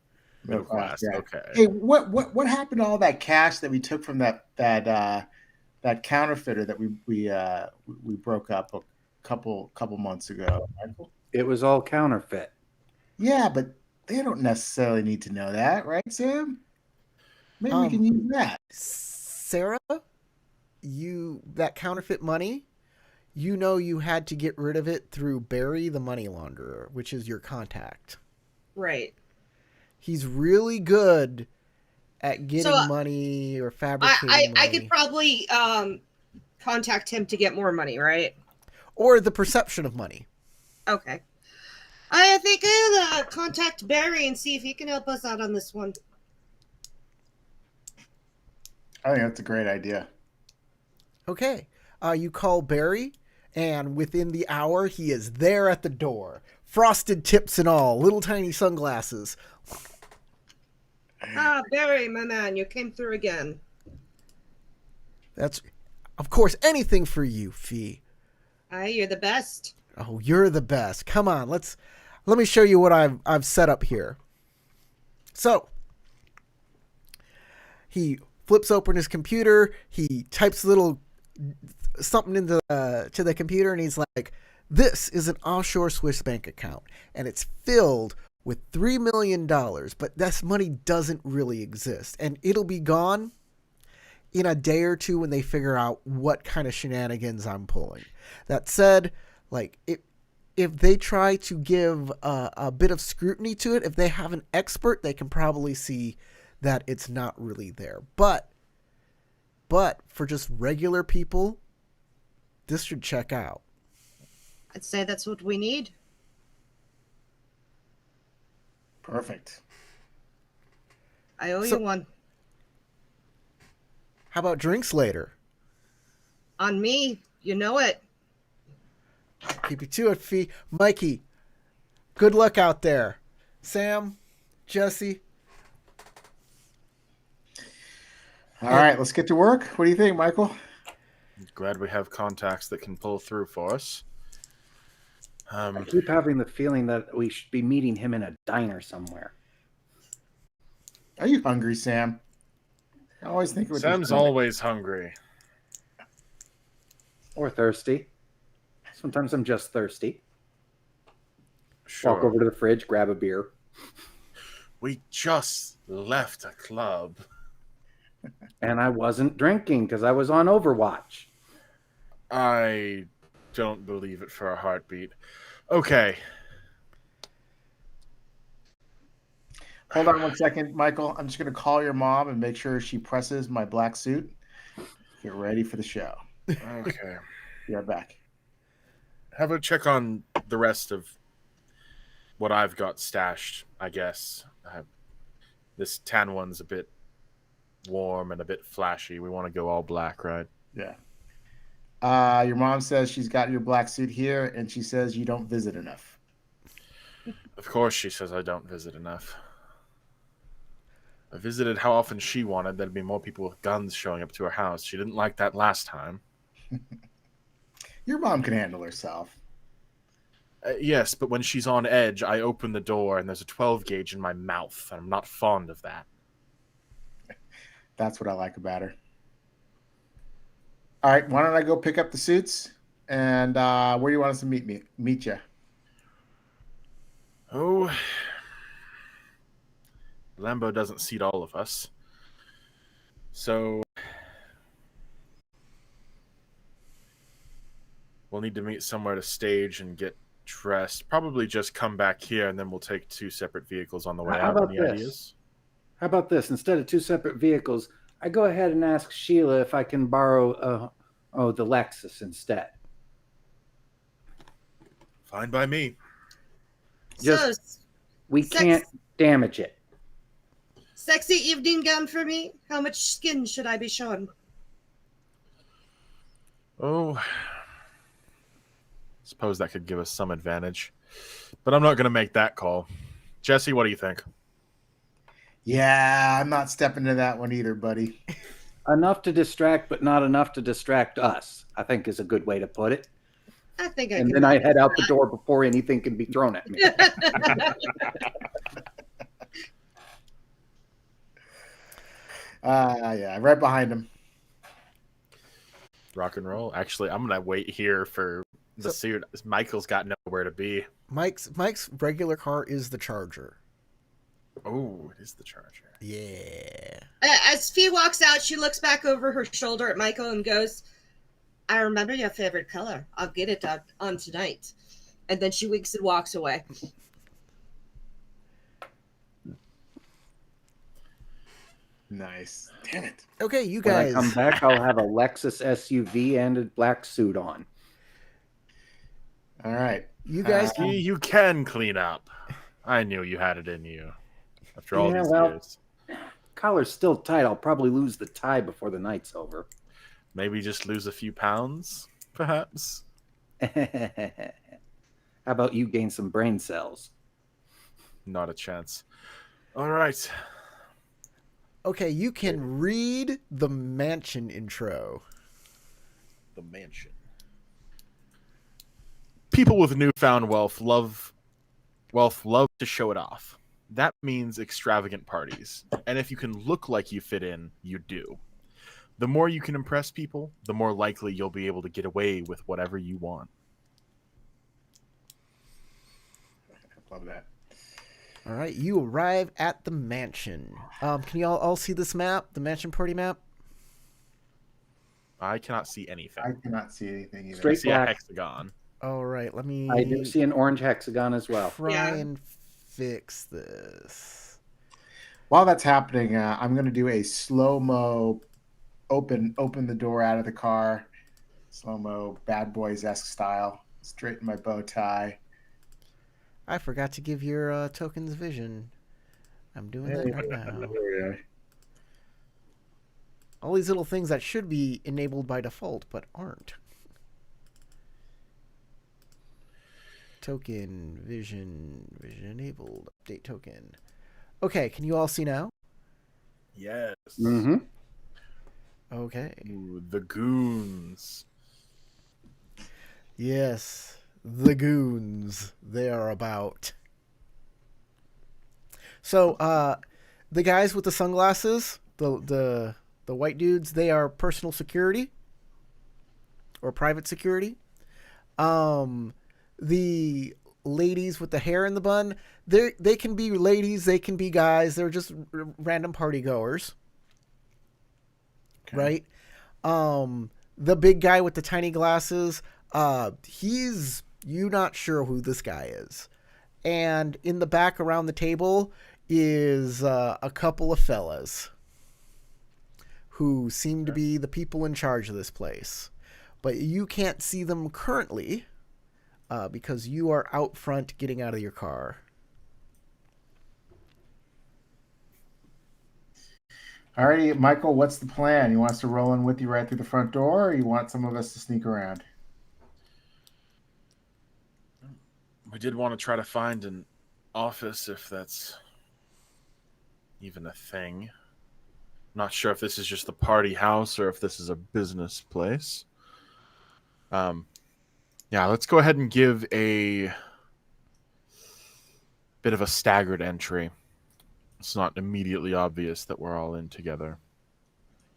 Middle class. Yeah. Okay. Hey, what happened to all that cash that we took from that counterfeiter that we broke up a couple months ago, Michael? It was all counterfeit. Yeah, but they don't necessarily need to know that, right, Sam? Maybe we can use that. Sarah, that counterfeit money, you had to get rid of it through Barry the money launderer, which is your contact. Right. He's really good at getting money or fabricating money. I could probably contact him to get more money, right? Or the perception of money. Okay. I think I'll contact Barry and see if he can help us out on this one. I think that's a great idea. Okay. You call Barry, and within the hour, he is there at the door. Frosted tips and all, little tiny sunglasses. Ah, Barry, my man, you came through again. That's, of course, anything for you, Fee. You're the best. Oh, you're the best. Come on, let me show you what I've set up here. So, he flips open his computer, he types a little something into to the computer, and he's like, "This is an offshore Swiss bank account, and it's filled with $3 million, but this money doesn't really exist, and it'll be gone in a day or two when they figure out what kind of shenanigans I'm pulling." That said, like, if they try to give a bit of scrutiny to it, if they have an expert, they can probably see that it's not really there. But for just regular people, this should check out. I'd say that's what we need. Perfect. I owe you one. How about drinks later? On me, you know it. Keep you to it, Fee. Mikey, good luck out there. Sam, Jesse. All right, let's get to work. What do you think, Michael? Glad we have contacts that can pull through for us. I keep having the feeling that we should be meeting him in a diner somewhere. Are you hungry, Sam? I always think it would Sam's always hungry. Or thirsty. Sometimes I'm just thirsty. Sure. Walk over to the fridge, grab a beer. We just left a club. And I wasn't drinking because I was on Overwatch. I don't believe it for a heartbeat. Okay. Hold on one second, Michael. I'm just going to call your mom and make sure she presses my black suit. Get ready for the show. Okay. Be right back. Have a check on the rest of what I've got stashed, I guess. This tan one's a bit warm and a bit flashy. We want to go all black, right? Yeah. Your mom says she's got your black suit here, and she says you don't visit enough. Of course, she says I don't visit enough. I visited how often she wanted. There'd be more people with guns showing up to her house. She didn't like that last time. Your mom can handle herself. Yes, but when she's on edge, I open the door and there's a 12 gauge in my mouth, and I'm not fond of that. That's what I like about her. All right, why don't I go pick up the suits? And where do you want us to meet you? Oh, Lambo doesn't seat all of us. So we'll need to meet somewhere to stage and get dressed. Probably just come back here, and then we'll take 2 separate vehicles on the way How out. about Any this? ideas? How about this? Instead of 2 separate vehicles, I go ahead and ask Sheila if I can borrow the Lexus instead. Fine by me. Just- We sex- can't damage it. Sexy evening gown for me? How much skin should I be showing? Oh, suppose that could give us some advantage. But I'm not going to make that call. Jesse, what do you think? Yeah, I'm not stepping to that one either, buddy. Enough to distract, but not enough to distract us, I think is a good way to put it. I think I And can. then I manage head out the that. door before anything can be thrown at me. Yeah, right behind him. Rock and roll. Actually, I'm going to wait here for the suit. Michael's got nowhere to be. Mike's regular car is the Charger. Oh, it is the Charger. Yeah. As Fee walks out, she looks back over her shoulder at Michael and goes, I remember your favorite color. I'll get it on tonight. And then she winks and walks away. Nice. Damn it. Okay, you When I guys. come back, I'll have a Lexus SUV and a black suit on. All right. You guys. You can clean up. I knew you had it in you. After all Yeah, these well- years. Collar's still tight. I'll probably lose the tie before the night's over. Maybe just lose a few pounds, perhaps. How about you gain some brain cells? Not a chance. All right. Okay, you can read the mansion intro. The mansion. People with newfound wealth love to show it off. That means extravagant parties. And if you can look like you fit in, you do. The more you can impress people, the more likely you'll be able to get away with whatever you want. Love that. All right, you arrive at the mansion. Can you all see this map, the mansion party map? I cannot see anything. I cannot see anything either. I Straight see a black. hexagon. All right, let me I do see an orange hexagon as well. try Yeah. and fix this. While that's happening, I'm going to do a slow-mo open the door out of the car. Slow-mo Bad Boys-esque style. Straighten my bow tie. I forgot to give your tokens vision. I'm doing that right now. Yeah. All these little things that should be enabled by default, but aren't. Token, vision enabled, update token. Okay, can you all see now? Yes. Mm-hmm. Okay. Ooh, the goons. Yes, the goons. They are about. So, the guys with the sunglasses, the white dudes, they are personal security or private security. The ladies with the hair in the bun, they can be ladies, they can be guys. They're just random party goers, right? The big guy with the tiny glasses, he's you not sure who this guy is. And in the back around the table is a couple of fellas who seem to be the people in charge of this place. But you can't see them currently because you are out front getting out of your car. Alrighty, Michael, what's the plan? You want us to roll in with you right through the front door, or you want some of us to sneak around? We did want to try to find an office, if that's even a thing. Not sure if this is just a party house or if this is a business place. Yeah, let's go ahead and give a bit of a staggered entry. It's not immediately obvious that we're all in together.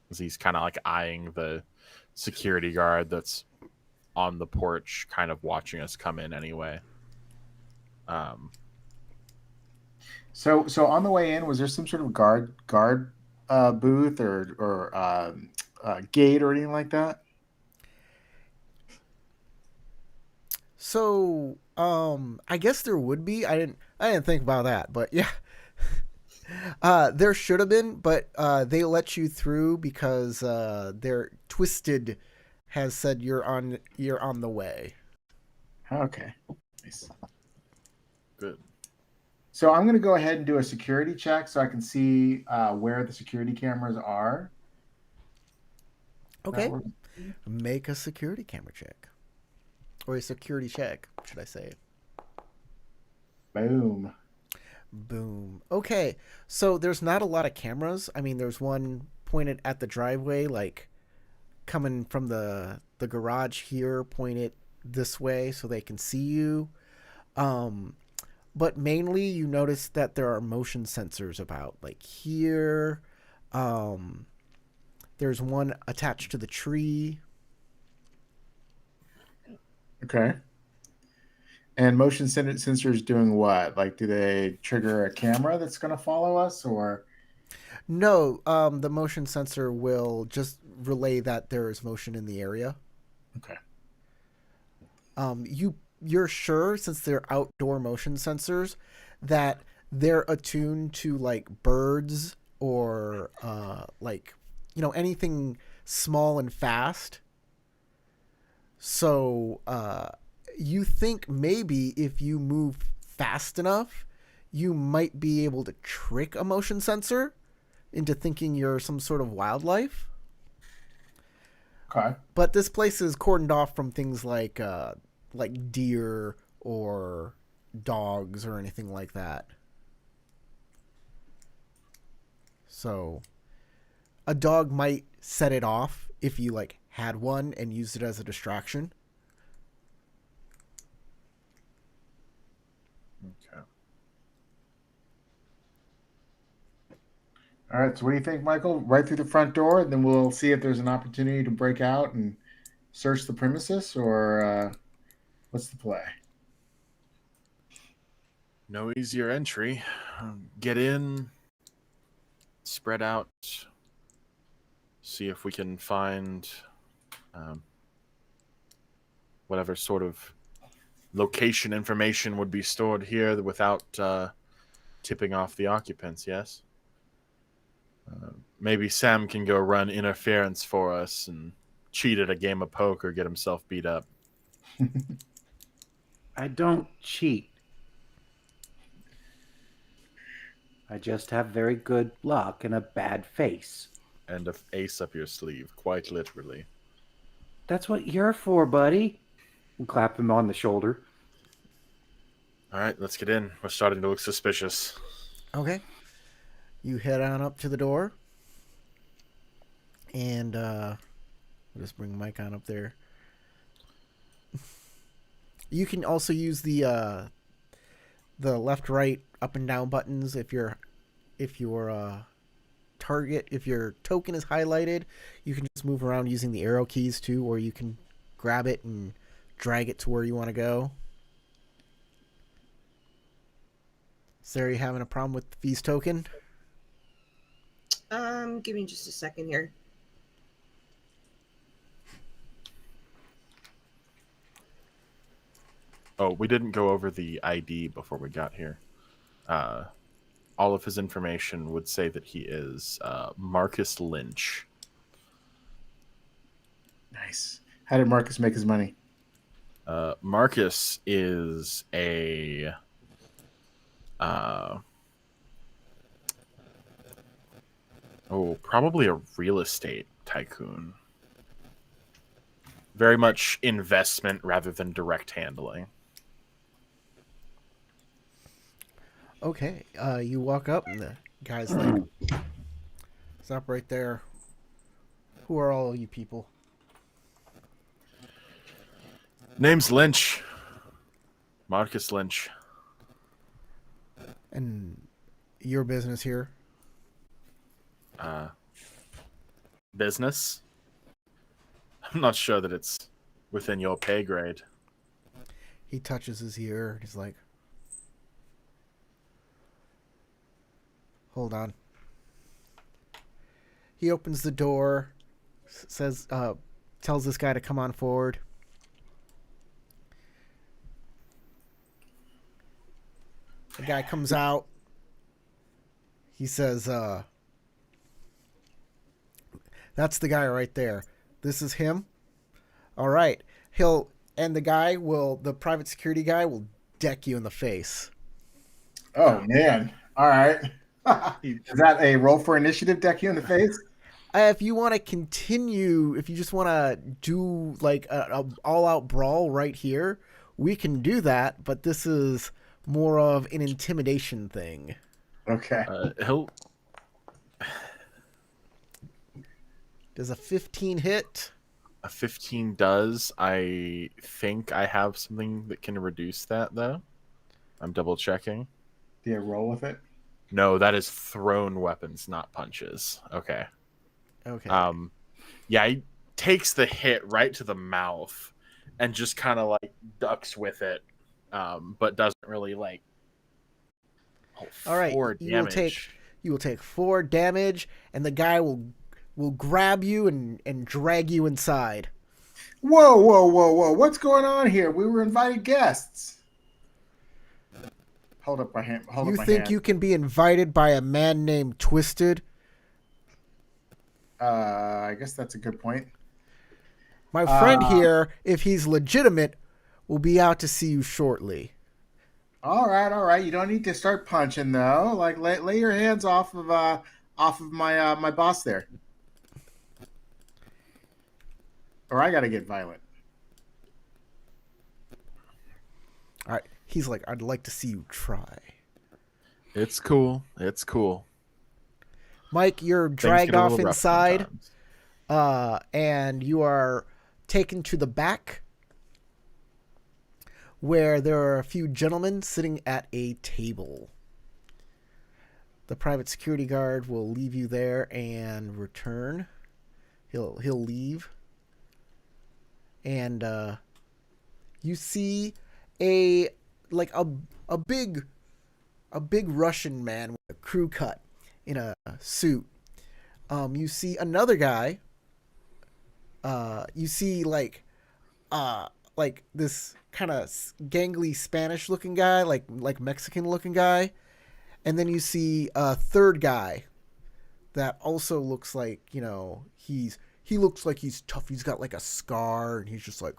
As he's kind of like eyeing the security guard that's on the porch, kind of watching us come in anyway. So on the way in, was there some sort of guard booth or gate or anything like that? So, I guess there would be. I didn't think about that, but yeah. There should have been, but they let you through because their Twisted has said you're on the way. Okay. Nice. Good. So I'm going to go ahead and do a security check so I can see where the security cameras are. Okay. That works. Make a security camera check. Or a security check, should I say. Boom. Boom. Okay. So there's not a lot of cameras. I mean, there's one pointed at the driveway, like coming from the garage here, pointed this way so they can see you. But mainly you notice that there are motion sensors about, like here. There's one attached to the tree. Okay. And motion sensors doing what? Like, do they trigger a camera that's going to follow us, or? No, the motion sensor will just relay that there is motion in the area. Okay. You're sure, since they're outdoor motion sensors, that they're attuned to like birds or like anything small and fast. So you think maybe if you move fast enough, you might be able to trick a motion sensor into thinking you're some sort of wildlife. Okay. But this place is cordoned off from things like deer or dogs or anything like that. So a dog might set it off if you like had one and used it as a distraction. Okay. All right. So what do you think, Michael? Right through the front door, and then we'll see if there's an opportunity to break out and search the premises, or what's the play? No easier entry. Get in, spread out, see if we can find whatever sort of location information would be stored here without tipping off the occupants, yes? Maybe Sam can go run interference for us and cheat at a game of poker, get himself beat up. I don't cheat. I just have very good luck and a bad face. And an ace up your sleeve, quite literally. That's what you're for, buddy. And clap him on the shoulder. All right, let's get in. We're starting to look suspicious. Okay. You head on up to the door. And we'll just bring Mike on up there. You can also use the left, right, up and down buttons if your target, if your token is highlighted. You can just move around using the arrow keys too, or you can grab it and drag it to where you want to go. Sarah, you having a problem with V's token? Give me just a second here. Oh, we didn't go over the ID before we got here. All of his information would say that he is Marcus Lynch. Nice. How did Marcus make his money? Marcus is probably a real estate tycoon. Very much investment rather than direct handling. Okay. You walk up, and the guy's like, "Stop right there. Who are all you people?" Name's Lynch. Marcus Lynch. And your business here? Business? I'm not sure that it's within your pay grade. He touches his ear. He's like, "Hold on." He opens the door, says, tells this guy to come on forward. The guy comes out. He says, "That's the guy right there. This is him. All right." The private security guy will deck you in the face. Oh man! All right. Is that a roll for initiative? Deck you in the face. If you want to continue, if you just want to do like a all-out brawl right here, we can do that. But this is more of an intimidation thing. Okay. He'll. Does a 15 hit? A 15 does. I think I have something that can reduce that, though. I'm double checking. Do you roll with it? No, that is thrown weapons, not punches. Okay. Okay. Yeah, he takes the hit right to the mouth and just kind of like ducks with it, but doesn't really like. Oh, All right. 4 damage. You will take 4 damage, and the guy will grab you and drag you inside. Whoa, whoa, whoa, whoa! What's going on here? We were invited guests. Hold up my hand. You think you can be invited by a man named Twisted? I guess that's a good point. My friend here, if he's legitimate, will be out to see you shortly. All right. You don't need to start punching though. Like lay your hands off of my my boss there. Or I gotta get violent. All right. He's like, "I'd like to see you try." It's cool. It's cool. Mike, you're Things dragged get a off little rough inside, sometimes. and you are taken to the back, where there are a few gentlemen sitting at a table. The private security guard will leave you there and return. He'll leave, and you see a big Russian man with a crew cut in a suit. You see another guy. You see like this kind of gangly Spanish looking guy, like Mexican looking guy, and then you see a third guy that also looks like, he looks like he's tough. He's got like a scar, and he's just like,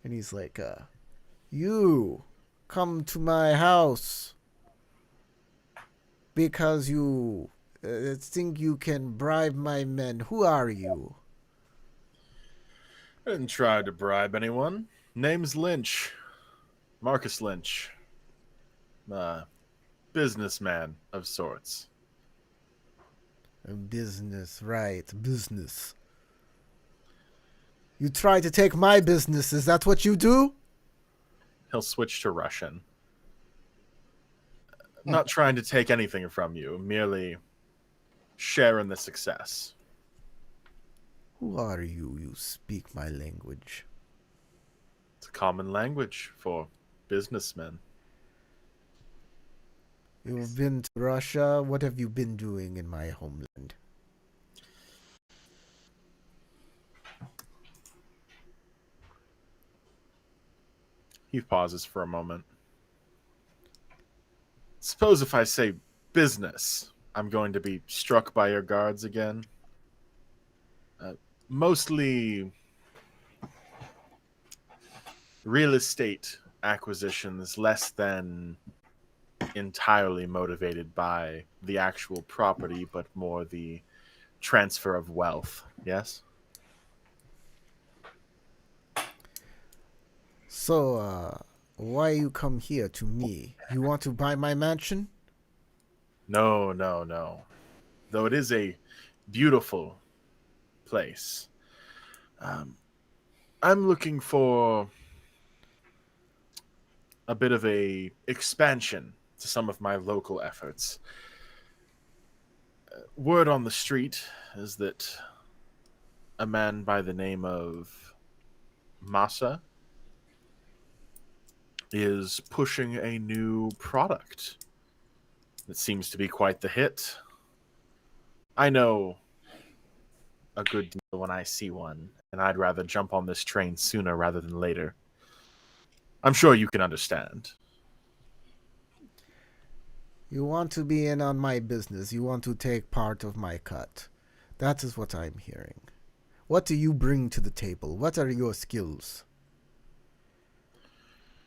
and he's like, "You come to my house because you think you can bribe my men. Who are you?" I didn't try to bribe anyone. Name's Lynch. Marcus Lynch. Businessman of sorts. Business, right. Business. You try to take my business. Is that what you do? He'll switch to Russian. I'm not trying to take anything from you, merely sharing the success. Who are you? You speak my language. It's a common language for businessmen. You've been to Russia. What have you been doing in my homeland? He pauses for a moment. Suppose if I say business, I'm going to be struck by your guards again. Mostly real estate acquisitions, less than entirely motivated by the actual property, but more the transfer of wealth. Yes? So, Why you come here to me? You want to buy my mansion? No, no, no. Though it is a beautiful place. Um, I'm looking for a bit of a expansion to some of my local efforts. Word on the street is that a man by the name of Masa is pushing a new product that seems to be quite the hit. I know a good deal when I see one, and I'd rather jump on this train sooner rather than later. I'm sure you can understand. You want to be in on my business. You want to take part of my cut. That is what I'm hearing. What do you bring to the table? What are your skills?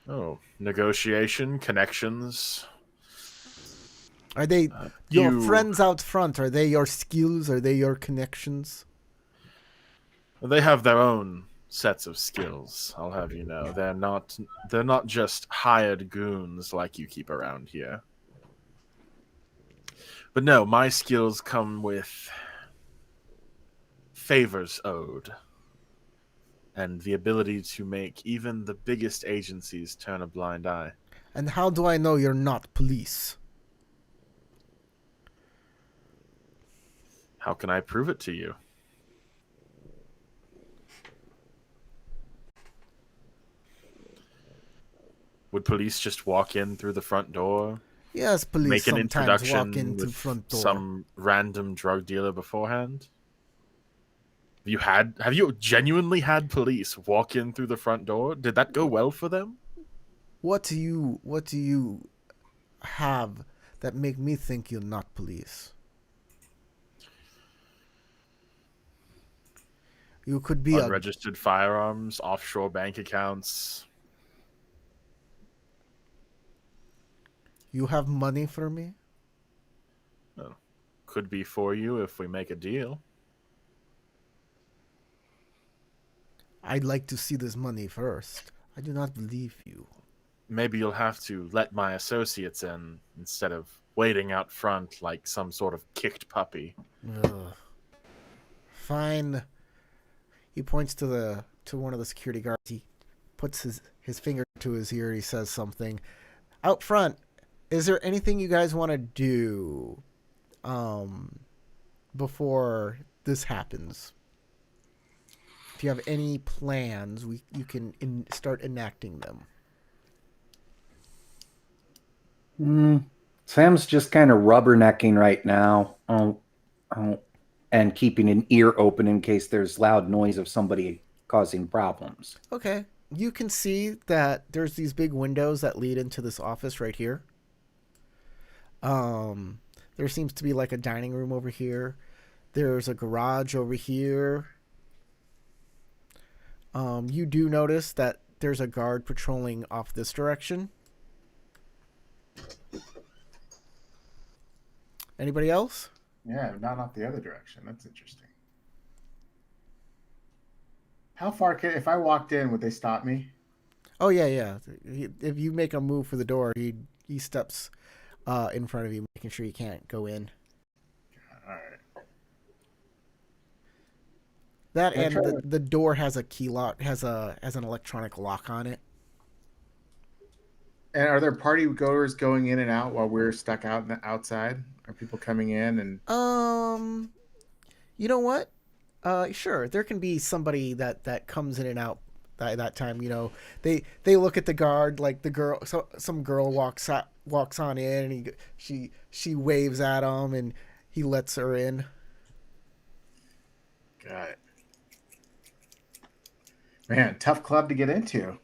Oh, negotiation, connections. Are they your You, friends out front? Are they your skills? Are they your connections? they have their own sets of skills. I'll have you know, they're not just hired goons like you keep around here. But no, my skills come with favors owed and the ability to make even the biggest agencies turn a blind eye. And how do I know you're not police? How can I prove it to you? Would police just walk in through the front door, Yes, police make an sometimes walk introduction into with front door. some random drug dealer beforehand? Have you genuinely had police walk in through the front door? Did that go well for them? What do you have that make me think you're not police? You could be a Unregistered firearms, offshore bank accounts. you have money for me? Oh, could be for you if we make a deal. I'd like to see this money first. I do not believe you. Maybe you'll have to let my associates in instead of waiting out front like some sort of kicked puppy. Ugh. Fine. He points to one of the security guards. He puts his finger to his ear. He says something. Out front, is there anything you guys want to do before this happens? If you have any plans, you can start enacting them. Sam's just kind of rubbernecking right now, and keeping an ear open in case there's loud noise of somebody causing problems. Okay. You can see that there's these big windows that lead into this office right here. There seems to be like a dining room over here. There's a garage over here. You do notice that there's a guard patrolling off this direction. Anybody else? Yeah, not off the other direction. That's interesting. How far if I walked in, would they stop me? Oh yeah. If you make a move for the door, he steps in front of you, making sure you can't go in. All right. That and the door has a key lock, has an electronic lock on it. And are there party goers going in and out while we're stuck out in the outside? Are people coming in and? You know what? Sure. There can be somebody that comes in and out at that time. You know, they look at the guard, like the girl. So some girl walks on in, and she waves at him, and he lets her in. Got it. Man, tough club to get into.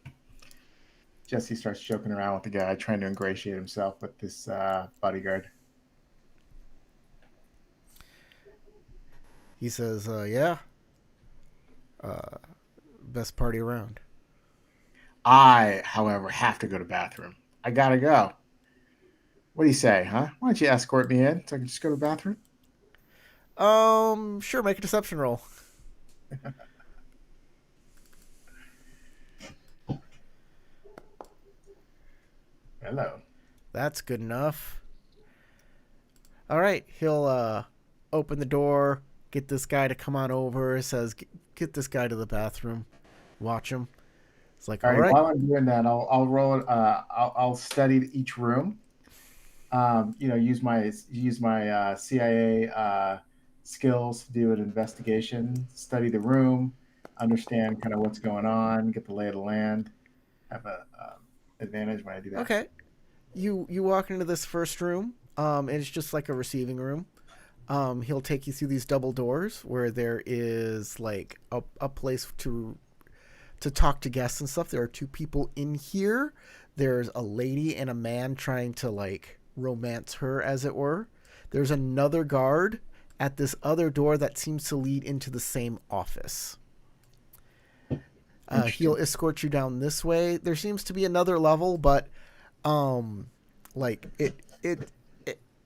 Jesse starts joking around with the guy, trying to ingratiate himself with this bodyguard. He says, "Yeah, best party around." I, however, have to go to the bathroom. I gotta go. What do you say, huh? Why don't you escort me in so I can just go to the bathroom? Sure. Make a deception roll. Hello. That's good enough. All right, he'll open the door, get this guy to come on over. Says, "Get this guy to the bathroom. Watch him." It's like, All all right. right, While I'm doing that, I'll roll it. I'll study each room. Use my CIA skills to do an investigation, study the room, understand kind of what's going on, get the lay of the land. Have a advantage when I do that. okay. You walk into this first room. And it's just like a receiving room. He'll take you through these double doors where there is like a place to talk to guests and stuff. There are two people in here. There's a lady and a man trying to like romance her, as it were. There's another guard at this other door that seems to lead into the same office. He'll escort you down this way. There seems to be another level, but like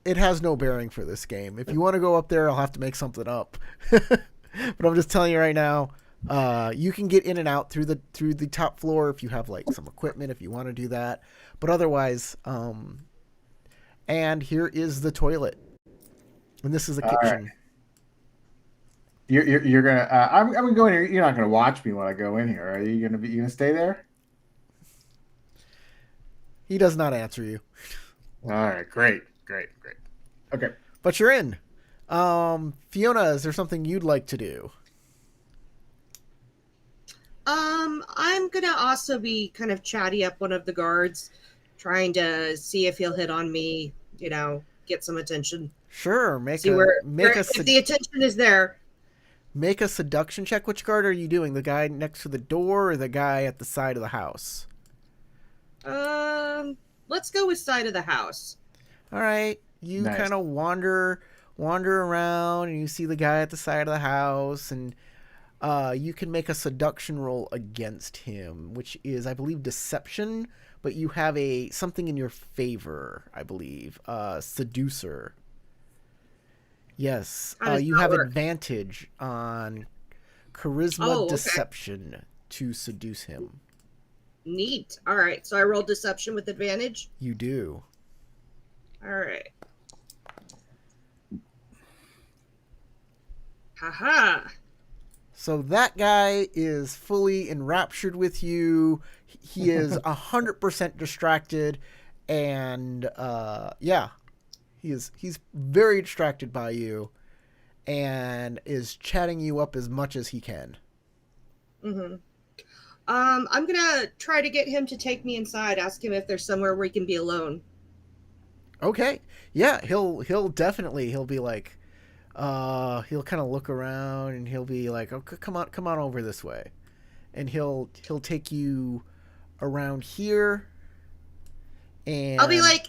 it has no bearing for this game. If you want to go up there, I'll have to make something up. But I'm just telling you right now, you can get in and out through the top floor if you have like some equipment, if you want to do that. But otherwise, and here is the toilet, and this is the kitchen. Right. You're gonna. I'm gonna go in here. You're not gonna watch me when I go in here. Are you gonna stay there? He does not answer you. All right. Great. Okay. But you're in. Fiona, is there something you'd like to do? I'm gonna also be kind of chatty up one of the guards, trying to see if he'll hit on me. Get some attention. Sure. If the attention is there. Make a seduction check. Which guard are you doing? The guy next to the door or the guy at the side of the house? Let's go with side of the house. All right. You Nice. kind of wander around and you see the guy at the side of the house, and you can make a seduction roll against him, which is, I believe, deception, but you have something in your favor, I believe. Seducer. Yes. You have advantage on charisma deception to seduce him. Neat. All right. So I rolled deception with advantage. You do. All right. Haha. So that guy is fully enraptured with you. He is 100% distracted, and he's very distracted by you, and is chatting you up as much as he can. Mm-hmm. I'm gonna try to get him to take me inside. Ask him if there's somewhere where he can be alone. Okay. Yeah, he'll be like, he'll kind of look around and he'll be like, "Oh, come on over this way," and he'll take you around here. And I'll be like,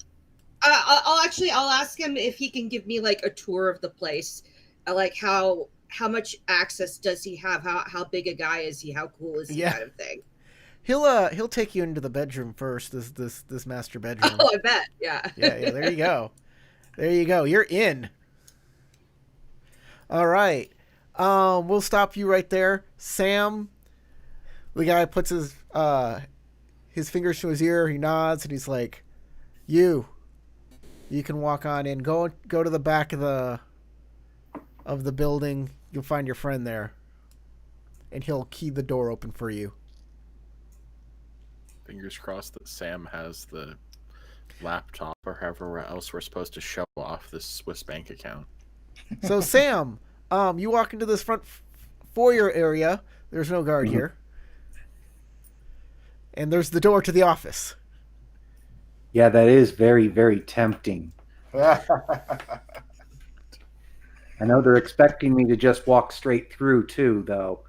I'll ask him if he can give me like a tour of the place. Like how much access does he have? How big a guy is he? How cool is he? Yeah. Kind of thing. He'll take you into the bedroom first. This master bedroom. Oh, I bet. Yeah. Yeah. There you go. There you go. You're in. All right. We'll stop you right there, Sam. The guy puts his fingers to his ear. He nods and he's like, "You can walk on in. Go to the back of the building. You'll find your friend there." And he'll key the door open for you. Fingers crossed that Sam has the laptop or however else we're supposed to show off this Swiss bank account. So Sam, you walk into this front foyer area. There's no guard here. And there's the door to the office. Yeah, that is very, very tempting. I know they're expecting me to just walk straight through too, though.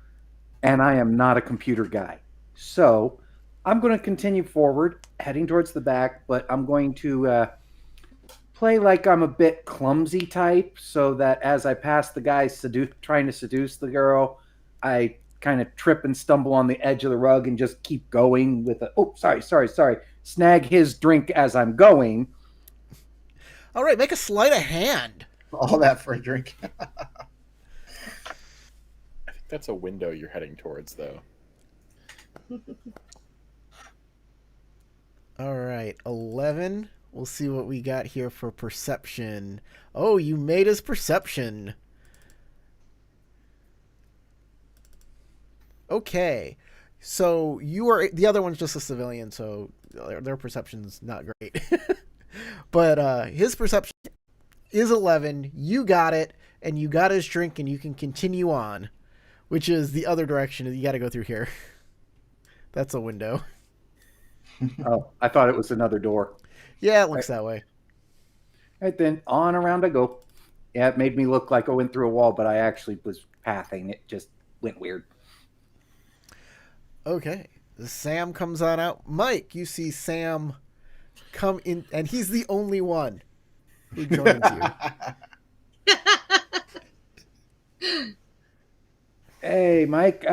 And I am not a computer guy. So I'm going to continue forward, heading towards the back, but I'm going to play like I'm a bit clumsy type, so that as I pass the guy trying to seduce the girl, I kind of trip and stumble on the edge of the rug and just keep going with snag his drink as I'm going. All right, make a sleight of hand. All that for a drink. I think that's a window you're heading towards, though. All right, 11. We'll see what we got here for perception. Oh, you made his perception. Okay. So you are the other one's just a civilian, so their perception's not great. But his perception is 11. You got it, and you got his drink, and you can continue on, which is the other direction. You got to go through here. That's a window. Oh, I thought it was another door. Yeah, it looks that way. Right then, on around I go. Yeah, it made me look like I went through a wall, but I actually was pathing. It just went weird. Okay. Sam comes on out. Mike, you see Sam come in, and he's the only one who joins you. Hey, Mike.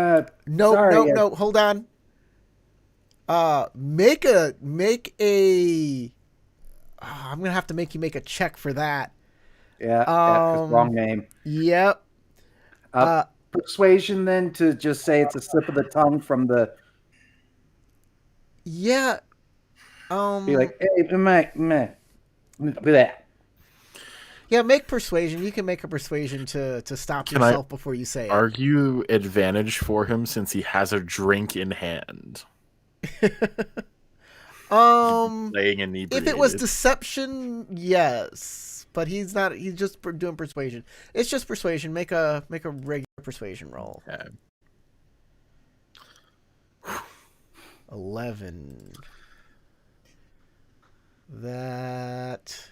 No, sorry, no, hold on. Make a. I'm gonna have to make you make a check for that. Yeah, 'cause wrong name. Yep. Persuasion, then, to just say it's a slip of the tongue from the. Yeah. Be like, hey, Mike, that. Yeah, make persuasion. You can make a persuasion to stop Can I yourself before you say it. Argue advantage for him since he has a drink in hand. Playing inebriated. If it was deception, yes, but he's not. He's just doing persuasion. It's just persuasion. Make a regular persuasion roll. Okay. 11. That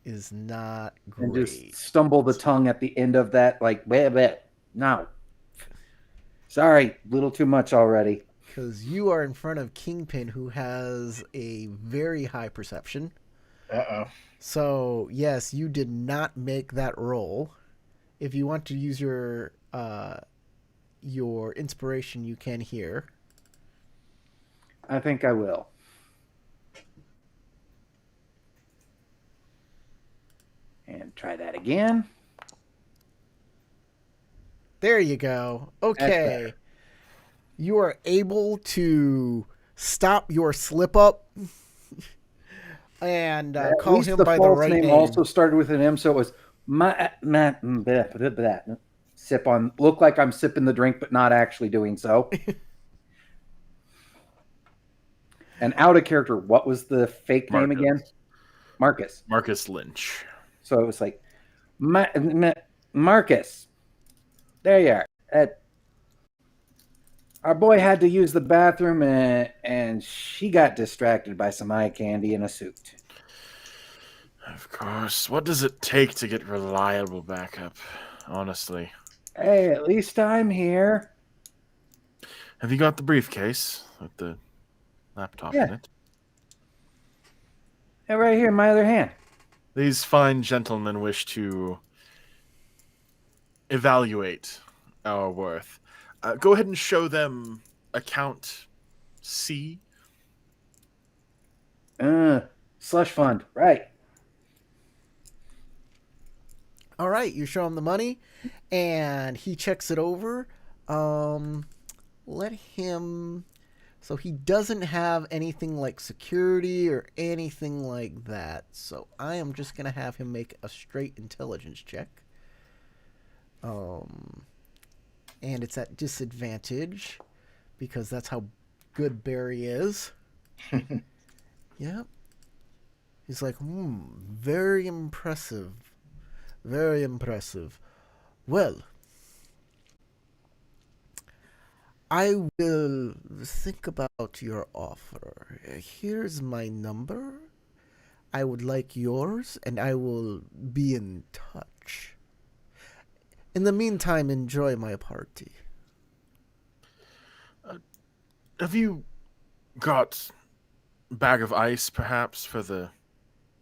is not And great. just stumble the tongue at the end of that, like, bleh, bleh. No. Sorry, little too much already. Because you are in front of Kingpin, who has a very high perception. Uh-oh. So, yes, you did not make that roll. If you want to use your inspiration, you can here. I think I will. And try that again. There you go. Okay. You are able to stop your slip up and call him by the right name. Also started with an M, so it was sip on. Look like I'm sipping the drink, but not actually doing so. And out of character, what was the fake name again? Marcus. Marcus Lynch. So it was like, Marcus. There you are. Our boy had to use the bathroom, and she got distracted by some eye candy in a suit. Of course. What does it take to get reliable backup? Honestly. Hey, at least I'm here. Have you got the briefcase with the laptop in it? Yeah, right here in my other hand. These fine gentlemen wish to evaluate our worth. Go ahead and show them account C. Slush fund, right. All right, you show him the money, and he checks it over. Let him... So he doesn't have anything like security or anything like that. So I am just going to have him make a straight intelligence check. And it's at disadvantage because that's how good Barry is. Yep. He's like, very impressive. Very impressive. Well, I will think about your offer. Here's my number. I would like yours, and I will be in touch. In the meantime, enjoy my party. Have you got a bag of ice, perhaps, for the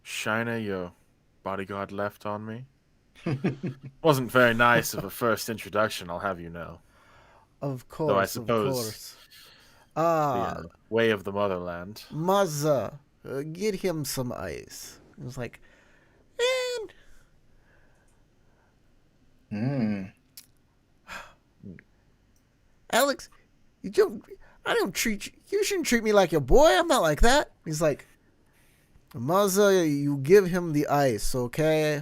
shiner your bodyguard left on me? Wasn't very nice of a first introduction, I'll have you know. Of course, Though I suppose the way of the motherland. Mazza, get him some ice. It was like, man. Alex, I don't treat you. You shouldn't treat me like your boy. I'm not like that. He's like, Maza, you give him the ice, okay?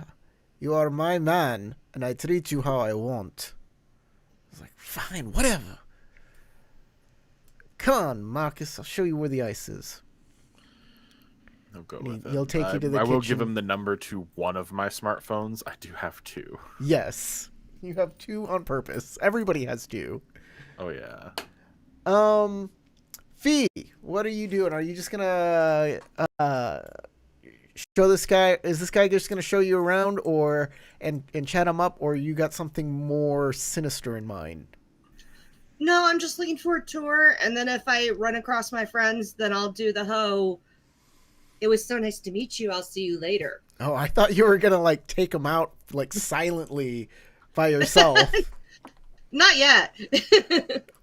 You are my man, and I treat you how I want. I was like, fine, whatever. Come on, Marcus. I'll show you where the ice is. I'll go And with it. he'll take you to the I will give kitchen. him the number to one of my smartphones. I do have two. Yes. You have two on purpose. Everybody has two. Oh, yeah. Fee, what are you doing? Are you just gonna show this guy? Is this guy just gonna show you around, or and chat him up, or you got something more sinister in mind? No, I'm just looking for a tour, and then if I run across my friends, then I'll do the it was so nice to meet you. I'll see you later. Oh, I thought you were gonna like take him out like silently by yourself. Not yet.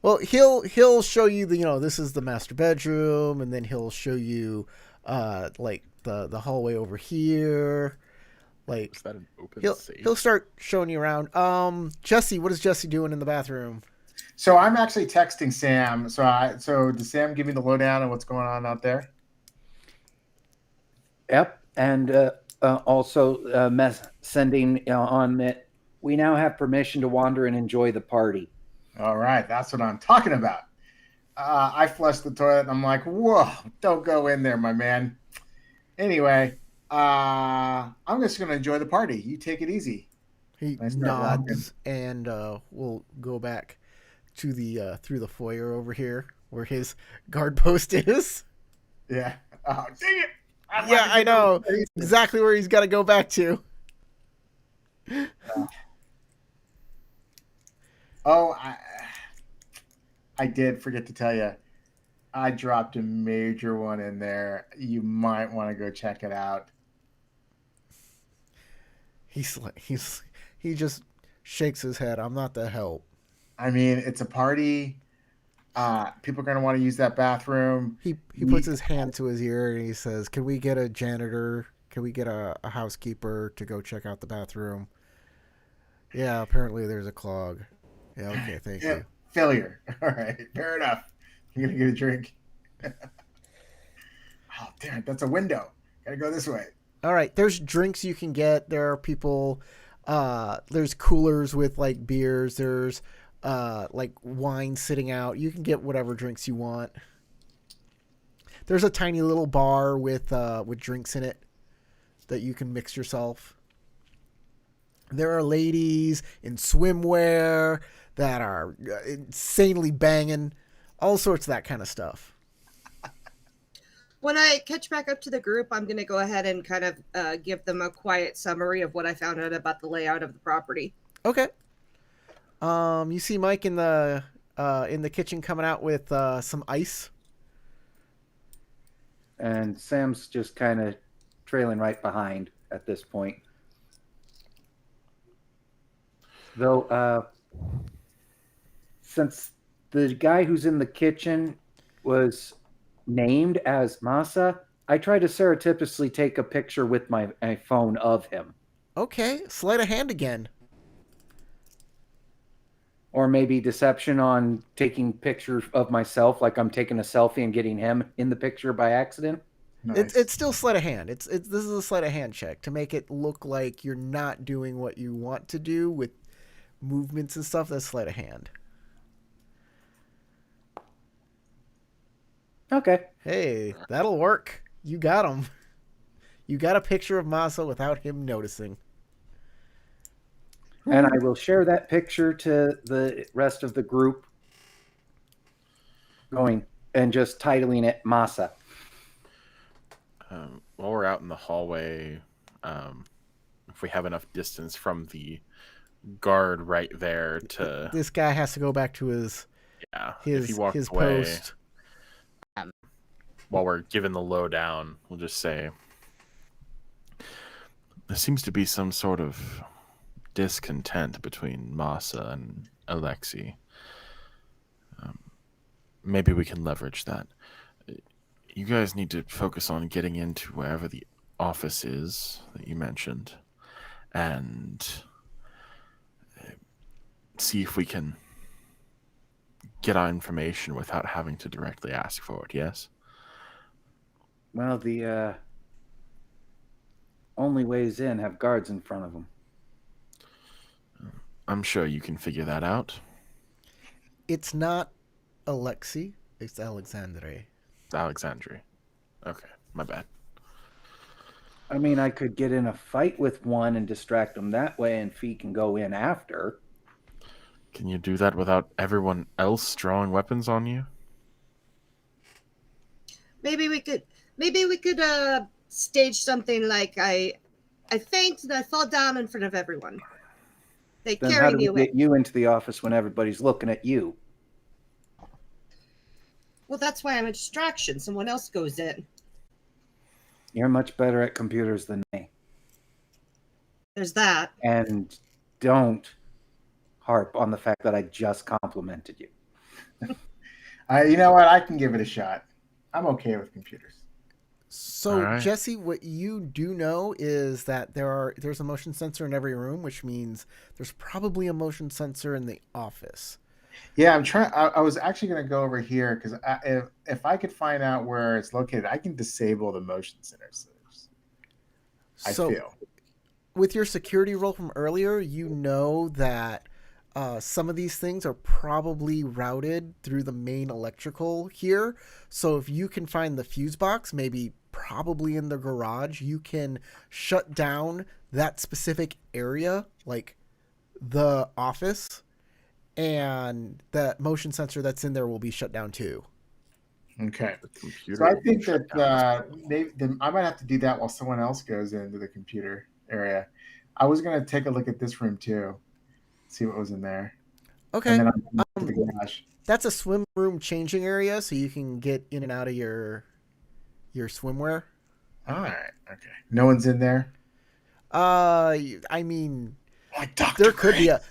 Well, he'll show you this is the master bedroom, and then he'll show you like the hallway over here. Like Is that an open he'll safe? he'll start showing you around. Jesse, what is Jesse doing in the bathroom? So I'm actually texting Sam. So does Sam give me the lowdown on what's going on out there? Yep, and also sending on that we now have permission to wander and enjoy the party. All right, that's what I'm talking about. I flushed the toilet and I'm like, whoa, don't go in there, my man. Anyway, I'm just going to enjoy the party. You take it easy. He I start nods, and we'll go back to the through the foyer over here where his guard post is. Yeah. Oh, dang it. Yeah, I know exactly where he's got to go back to. Oh, I did forget to tell you. I dropped a major one in there. You might want to go check it out. He just shakes his head. I'm not the help. I mean, it's a party. People are going to want to use that bathroom. He puts his hand to his ear and he says, "Can we get a janitor? Can we get a housekeeper to go check out the bathroom?" Yeah, apparently there's a clog. Yeah, okay, thank you. Failure. All right, fair enough. I'm going to get a drink. Oh, damn it. That's a window. Got to go this way. All right, there's drinks you can get. There are people. There's coolers with like beers. There's like wine sitting out. You can get whatever drinks you want. There's a tiny little bar with drinks in it that you can mix yourself. There are ladies in swimwear that are insanely banging, all sorts of that kind of stuff. When I catch back up to the group, I'm going to go ahead and kind of give them a quiet summary of what I found out about the layout of the property. Okay. You see Mike in the kitchen coming out with some ice. And Sam's just kind of trailing right behind at this point. Though, since the guy who's in the kitchen was named as Masa, I try to surreptitiously take a picture with my phone of him. Okay, sleight of hand again. Or maybe deception on taking pictures of myself, like I'm taking a selfie and getting him in the picture by accident. Nice. It's still sleight of hand. This is a sleight of hand check to make it look like you're not doing what you want to do with movements and stuff. That's sleight of hand. Okay. Hey, that'll work. You got him. You got a picture of Masa without him noticing. And I will share that picture to the rest of the group. Going and just titling it Masa. While we're out in the hallway, if we have enough distance from the guard right there to... This guy has to go back to his if he walks his away, post. while we're given the lowdown, we'll just say, there seems to be some sort of discontent between Masa and Alexei. Maybe we can leverage that. You guys need to focus on getting into wherever the office is that you mentioned and see if we can get our information without having to directly ask for it, yes? Well, the only ways in have guards in front of them. I'm sure you can figure that out. It's not Alexei, it's Alexandre. Alexandria. Okay, my bad. I mean, I could get in a fight with one and distract them that way, and Fee can go in after. Can you do that without everyone else drawing weapons on you? Maybe we could stage something like I faint and I fall down in front of everyone. They Then how carry do me we away. get you into the office when everybody's looking at you? Well, that's why I'm a distraction. Someone else goes in. You're much better at computers than me. There's that. And don't harp on the fact that I just complimented you. You know what? I can give it a shot. I'm okay with computers. So, All right. Jesse, what you do know is that there's a motion sensor in every room, which means there's probably a motion sensor in the office. Yeah, I'm trying. I was actually going to go over here because if I could find out where it's located, I can disable the motion sensors. I So, feel. with your security roll from earlier, you know that some of these things are probably routed through the main electrical here. So if you can find the fuse box, maybe probably in the garage, you can shut down that specific area, like the office, and that motion sensor that's in there will be shut down too. Okay. The computer So I will be think shut that down. maybe I might have to do that while someone else goes into the computer area. I was going to take a look at this room too, see what was in there, and Okay. then I'm going to the garage. That's a swim room changing area, so you can get in and out of your swimwear. All right. Okay. No one's in there. I mean, Like Dr.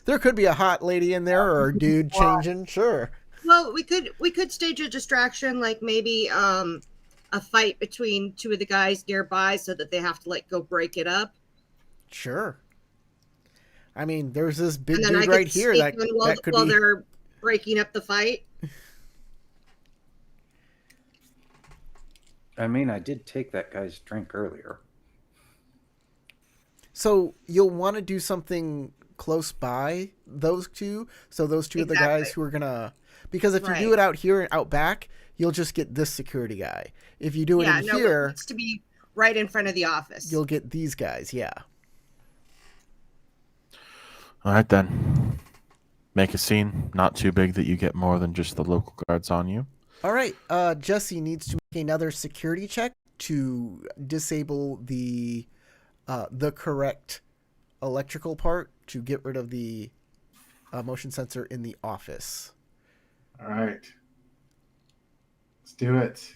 there could be a hot lady in there or a dude changing. Sure. Well, we could stage a distraction, like maybe a fight between two of the guys nearby, so that they have to like go break it up. Sure. I mean, there's this big And then I dude could right here sneak that in while could be. they're breaking up the fight. I mean, I did take that guy's drink earlier. So you'll want to do something close by those two. So those two are the guys Exactly. who are gonna. Because if you do Right. it out here and out back, you'll just get this security guy. If you do it Yeah, in no, it here, needs to be right in front of the office. you'll get these guys. Yeah. All right, then. Make a scene, not too big that you get more than just the local guards on you. All right. Jesse needs to make another security check to disable the correct electrical part to get rid of the motion sensor in the office. All right. Let's do it.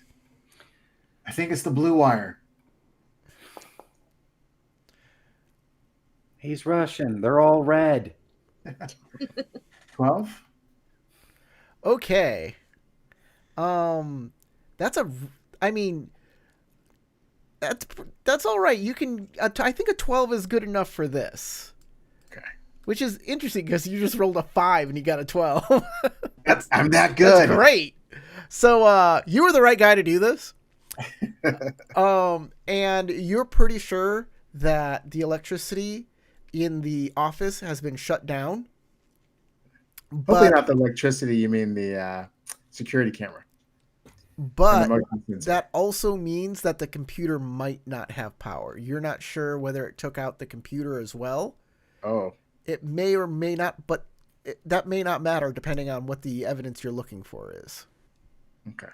I think it's the blue wire. He's Russian. They're all red. 12? Okay. That's a. I mean, that's all right. You can. I think a 12 is good enough for this. Okay. Which is interesting because you just rolled a 5 and you got a 12. I'm that good. That's great. So you were the right guy to do this. And you're pretty sure that the electricity in the office has been shut down. Hopefully But not the electricity, you mean the security camera. And the but motion sensor. that also means that the computer might not have power. You're not sure whether it took out the computer as well. Oh, It may or may not, but that may not matter depending on what the evidence you're looking for is. okay.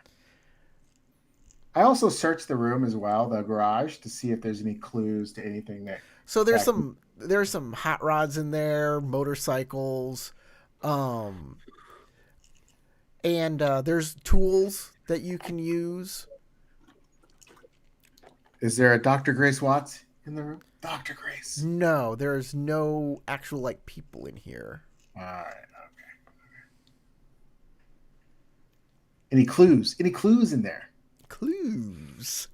I also searched the room as well, the garage, to see if there's any clues to anything that. So there's some hot rods in there, motorcycles, and there's tools that you can use. Is there a Dr. Grace Watts in the room? Dr. Grace. No, there's no actual like people in here. All right. Okay. Any clues? Any clues in there? Clues.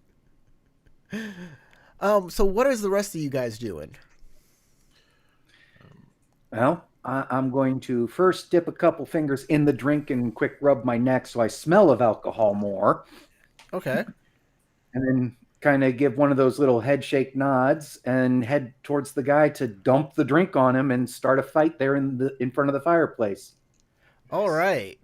So what is the rest of you guys doing? Well, I'm going to first dip a couple fingers in the drink and quick rub my neck so I smell of alcohol more, Okay. and then kind of give one of those little head shake nods and head towards the guy to dump the drink on him and start a fight there in front of the fireplace. All right.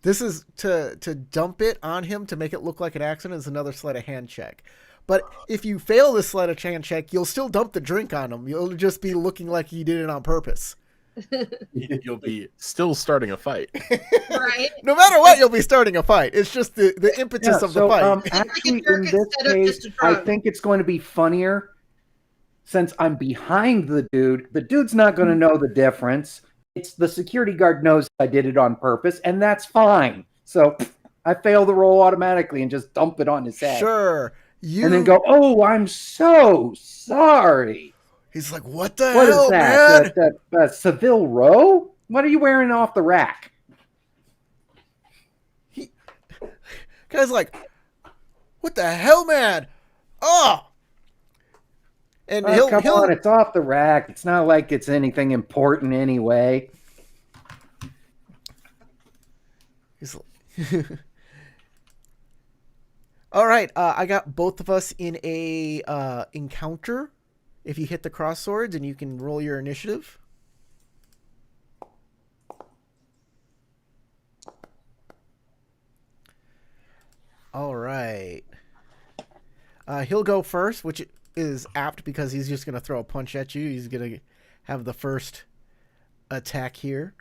This is to dump it on him to make it look like an accident is another sleight of hand check. But if you fail the sleight of hand check, you'll still dump the drink on him. You'll just be looking like you did it on purpose. You'll be still starting a fight. Right. No matter what, you'll be starting a fight. It's just the impetus of the fight. Actually, in this case, I think it's going to be funnier since I'm behind the dude. The dude's not going to know the difference. It's the security guard knows I did it on purpose, and that's fine. So I fail the roll automatically and just dump it on his head. Sure. And then go, oh, I'm so sorry. He's like, what the What hell, is that? man? That Seville Row? What are you wearing off the rack? Guy's like, what the hell, man? Oh! And Come on, it's off the rack. It's not like it's anything important anyway. He's like, all right, I got both of us in a encounter. If you hit the cross swords, and you can roll your initiative. All right. He'll go first, which is apt because he's just going to throw a punch at you. He's going to have the first attack here.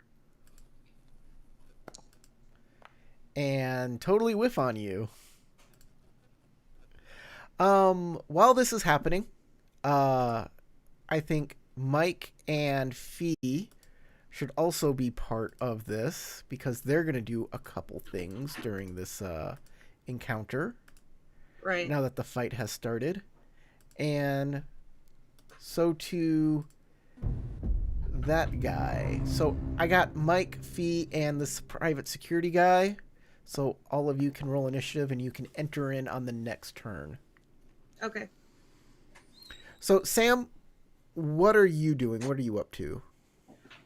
And totally whiff on you. While this is happening, I think Mike and Fee should also be part of this because they're going to do a couple things during this encounter. Right. Now that the fight has started. And so too that guy. So I got Mike, Fee, and this private security guy. So all of you can roll initiative and you can enter in on the next turn. Okay. So Sam, what are you doing? What are you up to?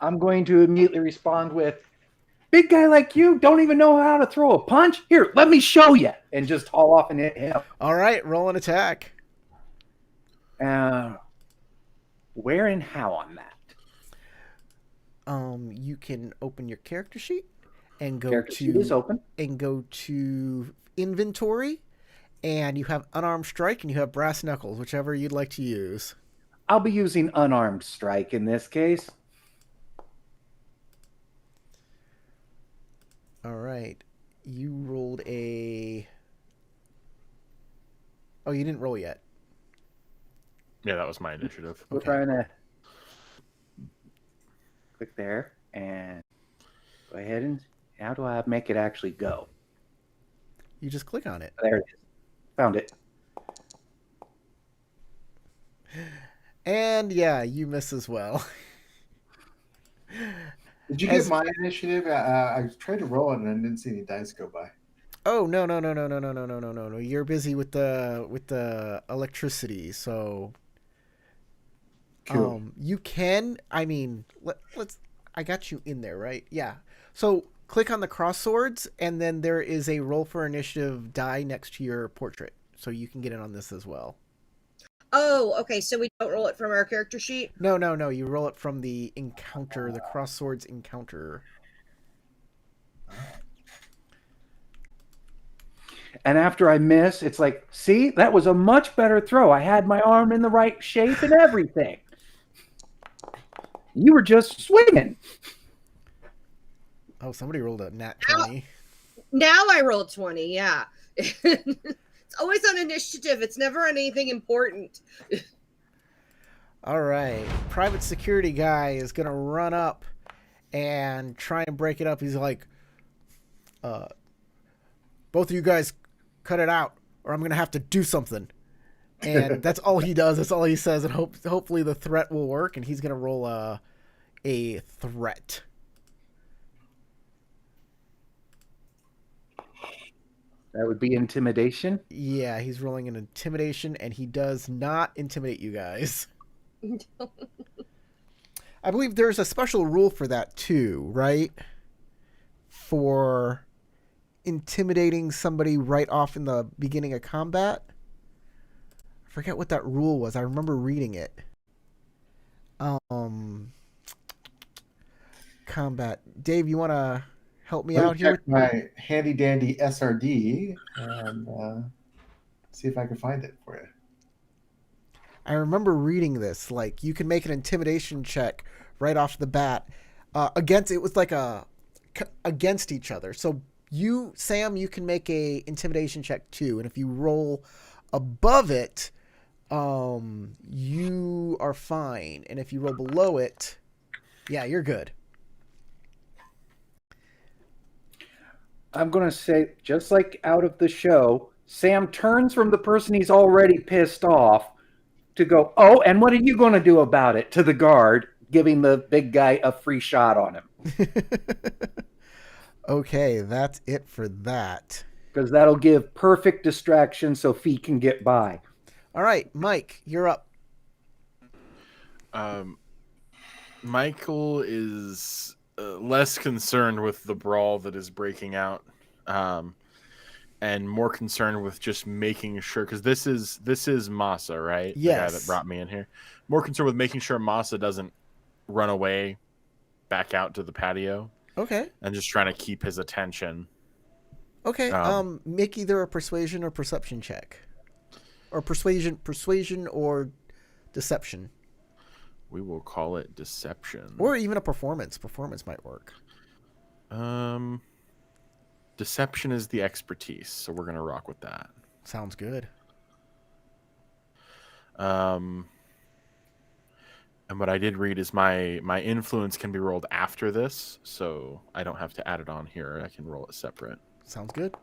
I'm going to immediately respond with, big guy like you don't even know how to throw a punch? Here, let me show you. And just haul off and hit him. All right, roll an attack. Where and how on that? You can open your character sheet and go Character sheet is open. And go to inventory, and you have unarmed strike and you have brass knuckles, whichever you'd like to use. I'll be using unarmed strike in this case. All right. You rolled a... Oh, you didn't roll yet. Yeah, that was my initiative. We're trying to click there and go ahead and how do I make it actually go? You just click on it. There it is. Found it. And yeah, you miss as well. Did you get my initiative? I tried to roll it and I didn't see any dice go by. Oh no. You're busy with the electricity, so Cool. you can. I mean, let's. I got you in there, right? Yeah. So click on the cross swords, and then there is a roll for initiative die next to your portrait, so you can get in on this as well. Oh, okay. So we don't roll it from our character sheet? No. You roll it from the encounter, the cross swords encounter. And after I miss, it's like, see, that was a much better throw. I had my arm in the right shape and everything. You were just swinging. Oh, somebody rolled a nat 20. Now I rolled 20, yeah. It's always on initiative. It's never on anything important. All right. Private security guy is going to run up and try and break it up. He's like, both of you guys cut it out or I'm going to have to do something. And that's all he does. That's all he says. And hopefully the threat will work. And he's going to roll a threat. That would be intimidation. Yeah, he's rolling an intimidation, and he does not intimidate you guys. I believe there's a special rule for that too, right? For intimidating somebody right off in the beginning of combat. I forget what that rule was. I remember reading it. Combat. Dave, you want to help me Let out me here? check my handy dandy SRD and see if I can find it for you. I remember reading this. Like, you can make an intimidation check right off the bat. It was like against each other. So you, Sam, you can make a intimidation check too, and if you roll above it, you are fine, and if you roll below it, yeah, you're good. I'm going to say, just like out of the show, Sam turns from the person he's already pissed off to go, oh, and what are you going to do about it, to the guard, giving the big guy a free shot on him. Okay, that's it for that. Because that'll give perfect distraction so Fee can get by. All right, Mike, you're up. Michael is less concerned with the brawl that is breaking out, and more concerned with just making sure, because this is Masa, right? Yes. The guy that brought me in here. More concerned with making sure Masa doesn't run away back out to the patio. Okay. And just trying to keep his attention. Okay. Make either a persuasion or perception check, or persuasion or deception, We will call it deception. or even a performance. Performance might work. Deception is the expertise, so we're gonna rock with that. Sounds good. And what I did read is my influence can be rolled after this, so I don't have to add it on here. I can roll it separate, Sounds good.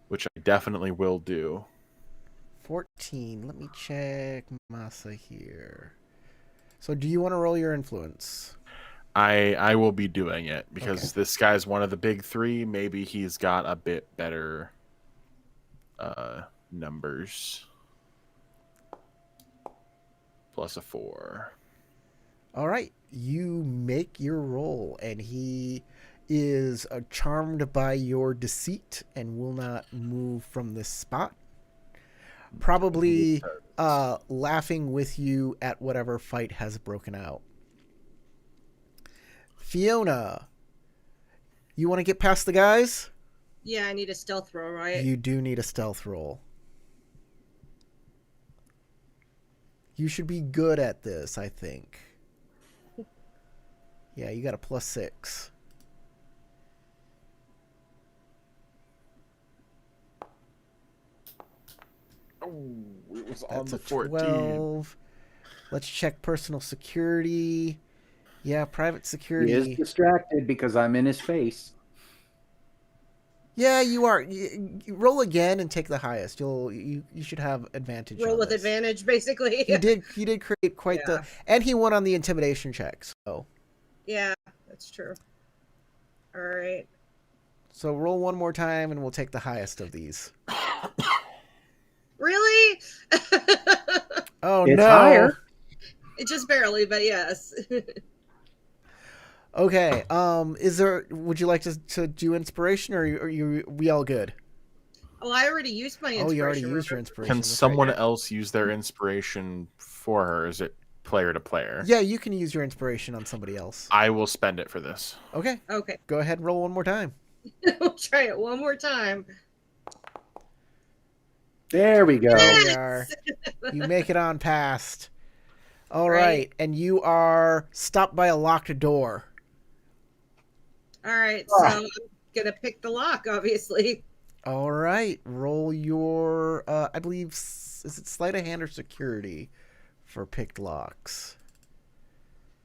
which I definitely will do. 14. Let me check Masa here. So do you want to roll your influence? I will be doing it because Okay. this guy's one of the big three. Maybe he's got a bit better numbers. Plus a 4. All right. You make your roll, and he is charmed by your deceit and will not move from this spot. Probably laughing with you at whatever fight has broken out. Fiona, you want to get past the guys? Yeah, I need a stealth roll, right? You do need a stealth roll. You should be good at this, I think. Yeah, you got a +6. Oh, it was on That's the a 14. 12. Let's check personal security. Yeah, private He security. is distracted because I'm in his face. Yeah, you are. You roll again and take the highest. You should have advantage. Roll on with this. advantage, basically. He did create quite the, and he won on the intimidation check. Yeah, that's true. All right. So roll one more time, and we'll take the highest of these. Really? Oh It's no! higher. It just barely, but yes. Okay. Would you like to do inspiration, or are we all good? Oh, I already used my inspiration. Oh, you already used your remember? inspiration. Can That's right. someone else use their inspiration for her? Is it player to player? Yeah, you can use your inspiration on somebody else. I will spend it for this. Okay. Okay. Go ahead and roll one more time. We'll try it one more time. There we go. There we are. You make it on past. All right. And you are stopped by a locked door. All right, so I'm gonna pick the lock, obviously. All right. Roll your, I believe, is it sleight of hand or security for picked locks?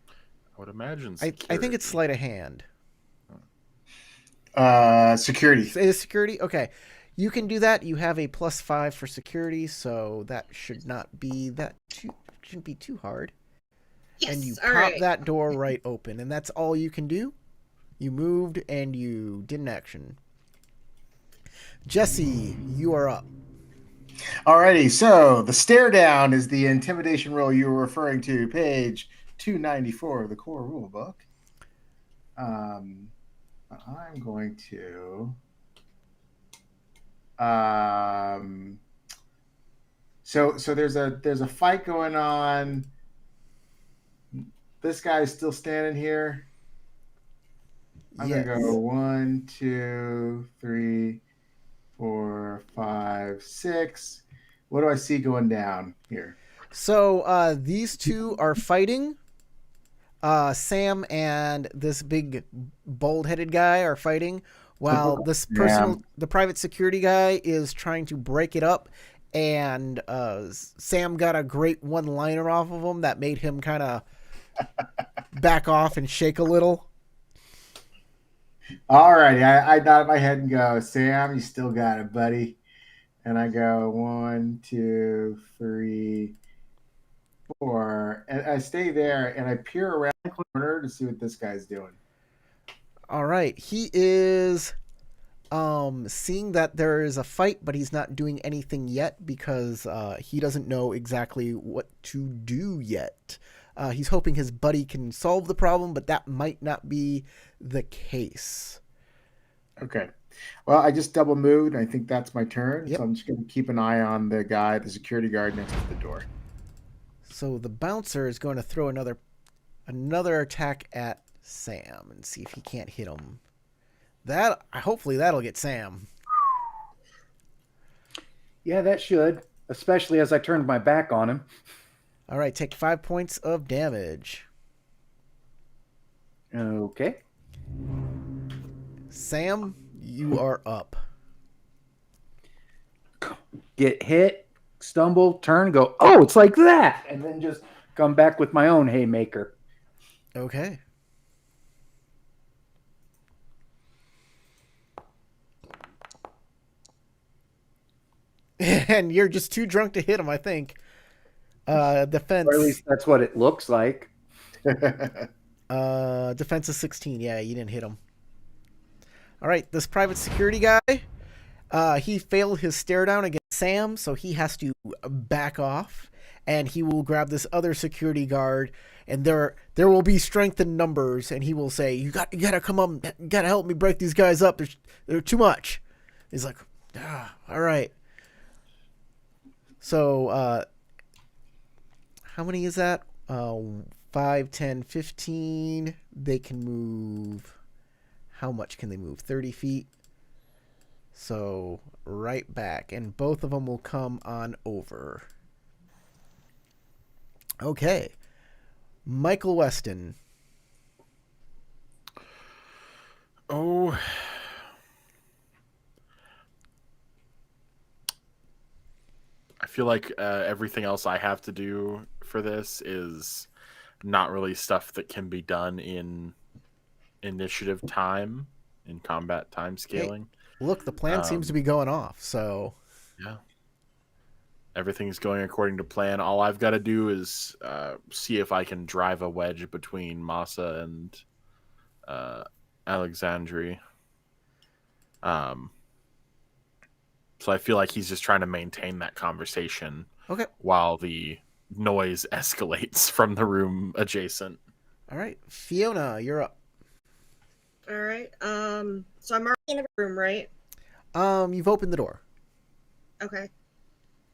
I would imagine. I think it's sleight of hand. Security. It is security? Okay. You can do that. You have a +5 for security, so that shouldn't be too hard. Yes. And you all pop right. that door right open, and that's all you can do. You moved and you did an action. Jesse, you are up. Alrighty, so the stare down is the intimidation roll you were referring to, page 294 of the core rule book. I'm going to. So there's a fight going on. This guy's still standing here. I'm Yes. gonna go 1, 2, 3, 4, 5, 6. What do I see going down here? So these two are fighting. Sam and this big bald-headed guy are fighting, while this Yeah. the private security guy is trying to break it up. And Sam got a great one-liner off of him that made him kind of back off and shake a little. All righty. I nod my head and go, Sam, you still got it, buddy. And I go 1, 2, 3, 4. And I stay there and I peer around the corner to see what this guy's doing. All right, he is seeing that there is a fight, but he's not doing anything yet because he doesn't know exactly what to do yet. He's hoping his buddy can solve the problem, but that might not be the case. Okay. Well, I just double moved. I think that's my turn. Yep. So I'm just going to keep an eye on the guy, the security guard next to the door. So the bouncer is going to throw another attack at Sam and see if he can't hit him. Hopefully that'll get Sam. Yeah, that should, especially as I turned my back on him. All right, take 5 points of damage. Okay. Sam, you are up. Get hit, stumble, turn, go, oh, it's like that. And then just come back with my own haymaker. Okay. And you're just too drunk to hit him, I think. Defense. Or at least that's what it looks like. Defense is 16. Yeah, you didn't hit him. All right, this private security guy, he failed his stare down against Sam, so he has to back off, and he will grab this other security guard, and there will be strength in numbers, and he will say, "You gotta come up, you gotta help me break these guys up. They're too much." He's like, all right. So, how many is that? 5, 10, 15. They can move. How much can they move? 30 feet. So right back. And both of them will come on over. Okay. Michael Weston. Oh. I feel like everything else I have to do for this is not really stuff that can be done in initiative time, in combat time scaling. Hey, look, the plan seems to be going off, so... Yeah. Everything's going according to plan. All I've got to do is see if I can drive a wedge between Massa and Alexandri. So I feel like he's just trying to maintain that conversation while the noise escalates from the room adjacent. All right. Fiona, you're up. All right. So I'm already in the room, right? You've opened the door. Okay.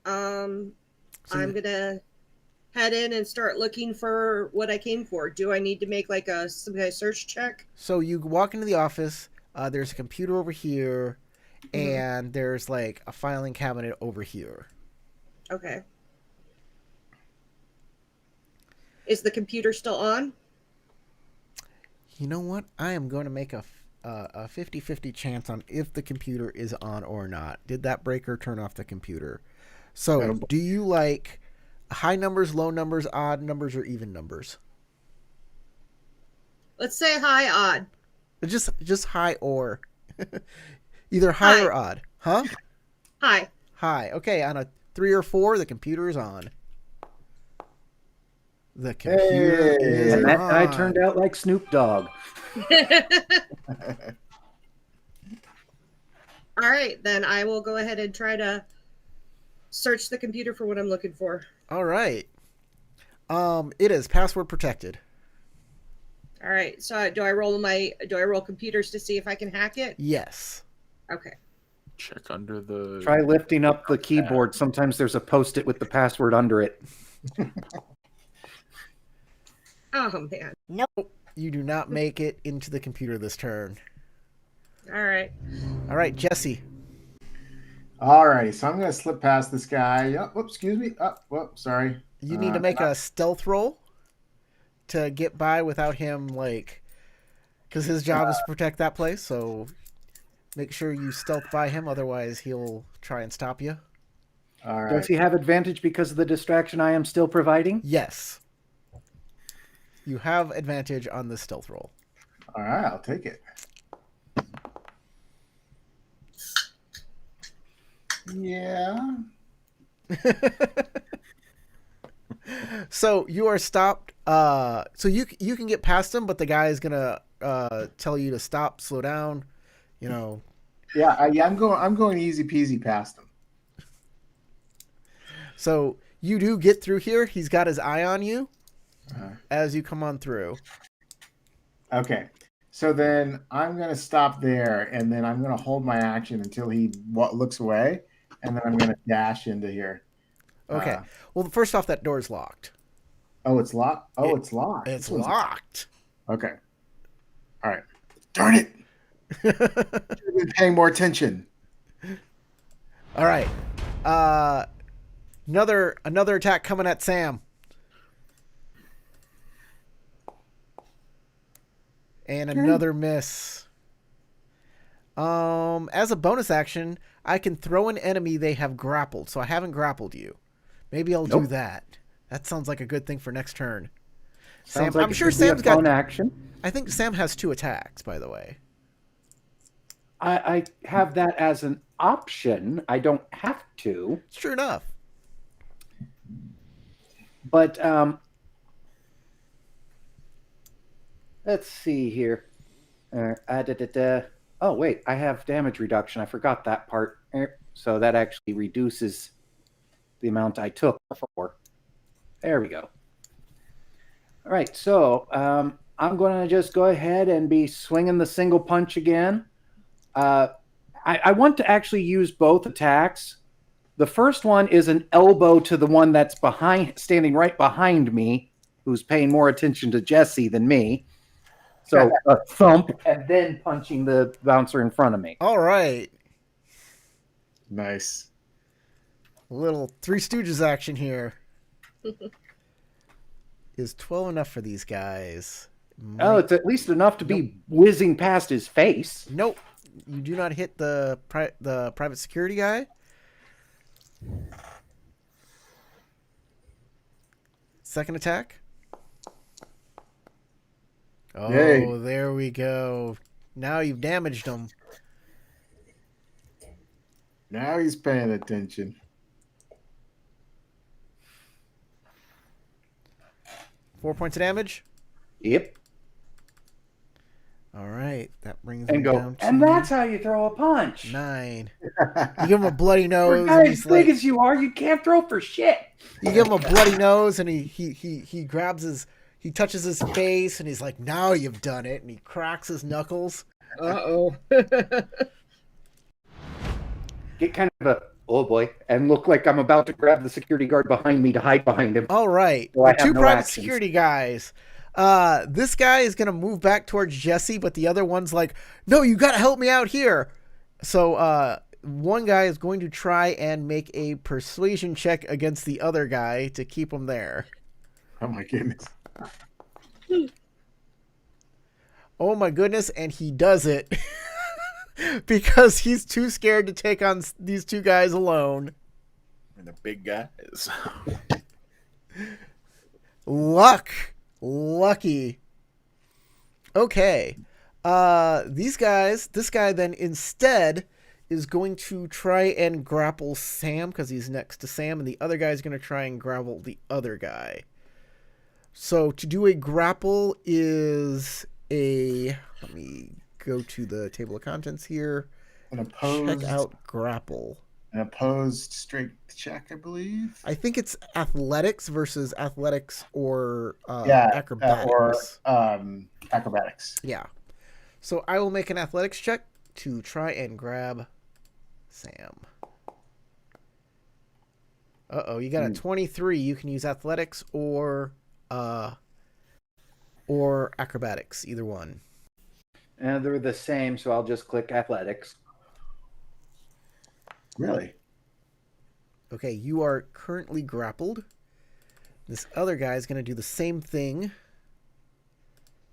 I'm gonna head in and start looking for what I came for. Do I need to make like some kind of search check? So you walk into the office. There's a computer over here, and there's like a filing cabinet over here. Okay. Is the computer still on? You know what? I am going to make a 50-50 chance on if the computer is on or not. Did that breaker turn off the computer? So, do you like high numbers, low numbers, odd numbers, or even numbers? Let's say high, odd. Just high or either high or odd. Huh? High. High. Okay, on a 3 or 4, the computer is on. The computer is and that on. guy turned out like Snoop Dogg. All right, then I will go ahead and try to search the computer for what I'm looking for. All right. It is password protected. All right. So do I roll computers to see if I can hack it? Yes. Okay. Check under the. Try lifting up the keyboard. Sometimes there's a post-it with the password under it. Oh man. Nope. You do not make it into the computer this turn. All right. All right, Jesse. Alrighty, so I'm going to slip past this guy. Oh, whoops, excuse me. Oh, whoops, sorry. You need to make a stealth roll to get by without him, like, because his job is to protect that place. So make sure you stealth by him, otherwise he'll try and stop you. All right. Does he have advantage because of the distraction I am still providing? Yes. You have advantage on this stealth roll. All right, I'll take it. Yeah. So you are stopped. So you can get past him, but the guy is gonna tell you to stop, slow down. You know. Yeah, I'm going easy peasy past him. So you do get through here. He's got his eye on you as you come on through. Okay. So then I'm going to stop there, and then I'm going to hold my action until he looks away, and then I'm going to dash into here. Okay. Well, first off, that door's locked. Oh, it's locked? Oh, it's locked. It's locked. Okay. All right. Darn it. Should have been paying more attention. All right. Another attack coming at Sam. And another miss. As a bonus action, I can throw an enemy they have grappled. So I haven't grappled you. Maybe I'll do that. That sounds like a good thing for next turn. Sounds Sam, like I'm it sure could be a Sam's got fun action. I think Sam has 2 attacks, by the way. I have that as an option. I don't have to. It's true enough. But let's see here. Oh, wait, I have damage reduction. I forgot that part. So that actually reduces the amount I took before. There we go. All right, so I'm going to just go ahead and be swinging the single punch again. I want to actually use both attacks. The first one is an elbow to the one that's standing right behind me, who's paying more attention to Jesse than me. So a thump, and then punching the bouncer in front of me. All right. Nice. A little Three Stooges action here. Is 12 enough for these guys? Oh, it's at least enough to be whizzing past his face. Nope. You do not hit the private security guy. Second attack. Oh, Yay. There we go. Now you've damaged him. Now he's paying attention. Four points of damage. Yep. All right, that brings And him go. down to And that's how you throw a punch. 9. You give him a bloody For a nose. guy And as he's big like, as you are, you can't throw for shit. you give him a bloody nose, and he grabs his, he touches his face, and he's like, "Now you've done it," and he cracks his knuckles. Uh-oh. Get kind of a, oh boy, and look like I'm about to grab the security guard behind me to hide behind him. All right, So I the have 2 no private actions. security guys. This guy is gonna move back towards Jesse, but the other one's like, "No, you gotta help me out here." So one guy is going to try and make a persuasion check against the other guy to keep him there. Oh my goodness. Oh my goodness, and he does it. Because he's too scared to take on these 2 guys alone. And the big guys. Lucky. Okay. This guy then instead is going to try and grapple Sam because he's next to Sam, and the other guy is going to try and grapple the other guy. So to do a grapple is let me go to the table of contents here. An opposed. Check out grapple. An opposed strength check, I believe. I think it's athletics versus athletics or Yeah, acrobatics. Acrobatics. Yeah. So I will make an athletics check to try and grab Sam. You got a 23. You can use athletics or acrobatics, either one. And they're the same, so I'll just click athletics. Really? Okay, you are currently grappled. This other guy is going to do the same thing.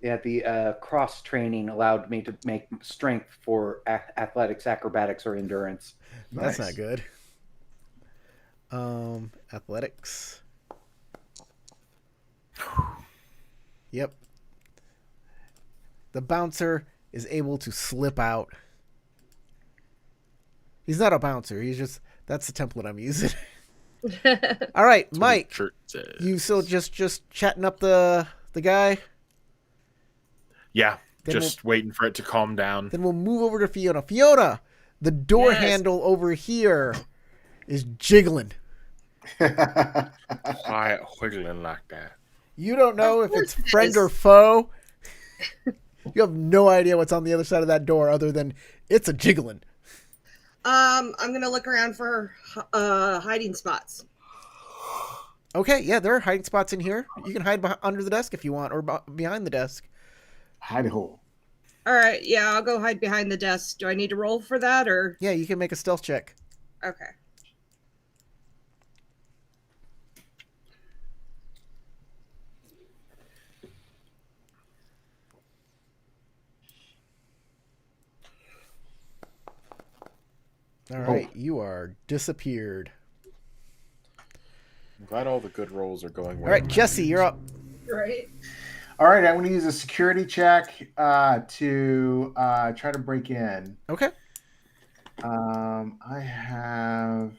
Yeah, the cross training allowed me to make strength for athletics, acrobatics, or endurance. That's Nice. not good. Athletics. Yep. The bouncer is able to slip out. He's not a bouncer. He's just, that's the template I'm using. All right, That's what his Mike. shirt says. You still just chatting up the guy? Yeah, Then just waiting for it to calm down. Then we'll move over to Fiona. Fiona, the door Yes. handle over here is jiggling. Quiet wiggling like that. You don't know Of if it's course it friend is. or foe. You have no idea what's on the other side of that door other than it's a jiggling. I'm gonna look around for hiding spots. Okay, yeah, there are hiding spots in here. You can hide under the desk if you want, or behind the desk. Hide hole. All right, yeah, I'll go hide behind the desk. Do I need to roll for that, or Yeah, you can make a stealth check. okay? All right, you are disappeared. I'm glad all the good rolls are going well. All right, Jesse, you're up. Right. All right, I'm going to use a security check to try to break in. Okay. I have.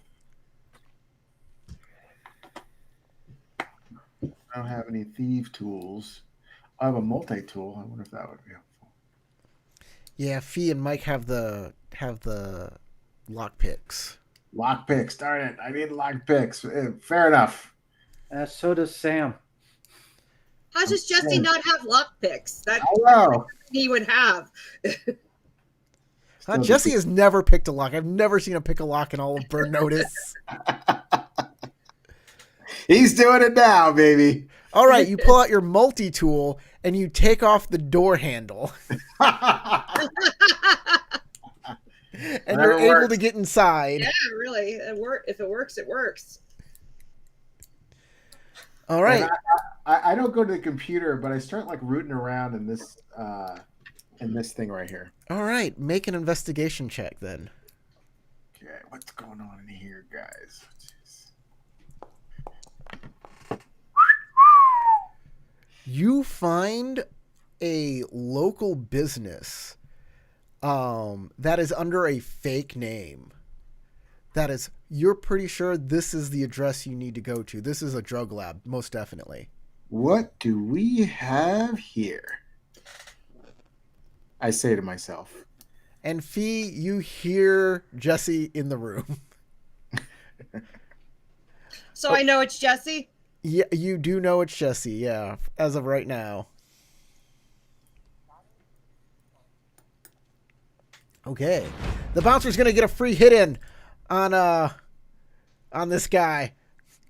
I don't have any thief tools. I have a multi-tool. I wonder if that would be helpful. Yeah, Fee and Mike have the lock picks. Lock picks. Darn it! I need lock picks. Fair enough. So does Sam. How does Jesse not have lockpicks? That Hello. he would have. Jesse has never picked a lock. I've never seen him pick a lock in all of Burn Notice. He's doing it now, baby. All right, you pull out your multi-tool and you take off the door handle. And Whatever you're able works. to get inside. Yeah, really. If it works, it works. All right. I don't go to the computer, but I start like rooting around in this thing right here. All right. Make an investigation check then. Okay, what's going on in here, guys? Jeez. You find a local business that is under a fake name. That is, you're pretty sure this is the address you need to go to. This is a drug lab, most definitely. What do we have here? I say to myself. And Fee, you hear Jesse in the room. So I know it's Jesse. Yeah, you do know it's Jesse, yeah, as of right now. Okay. The bouncer's going to get a free hit in on this guy.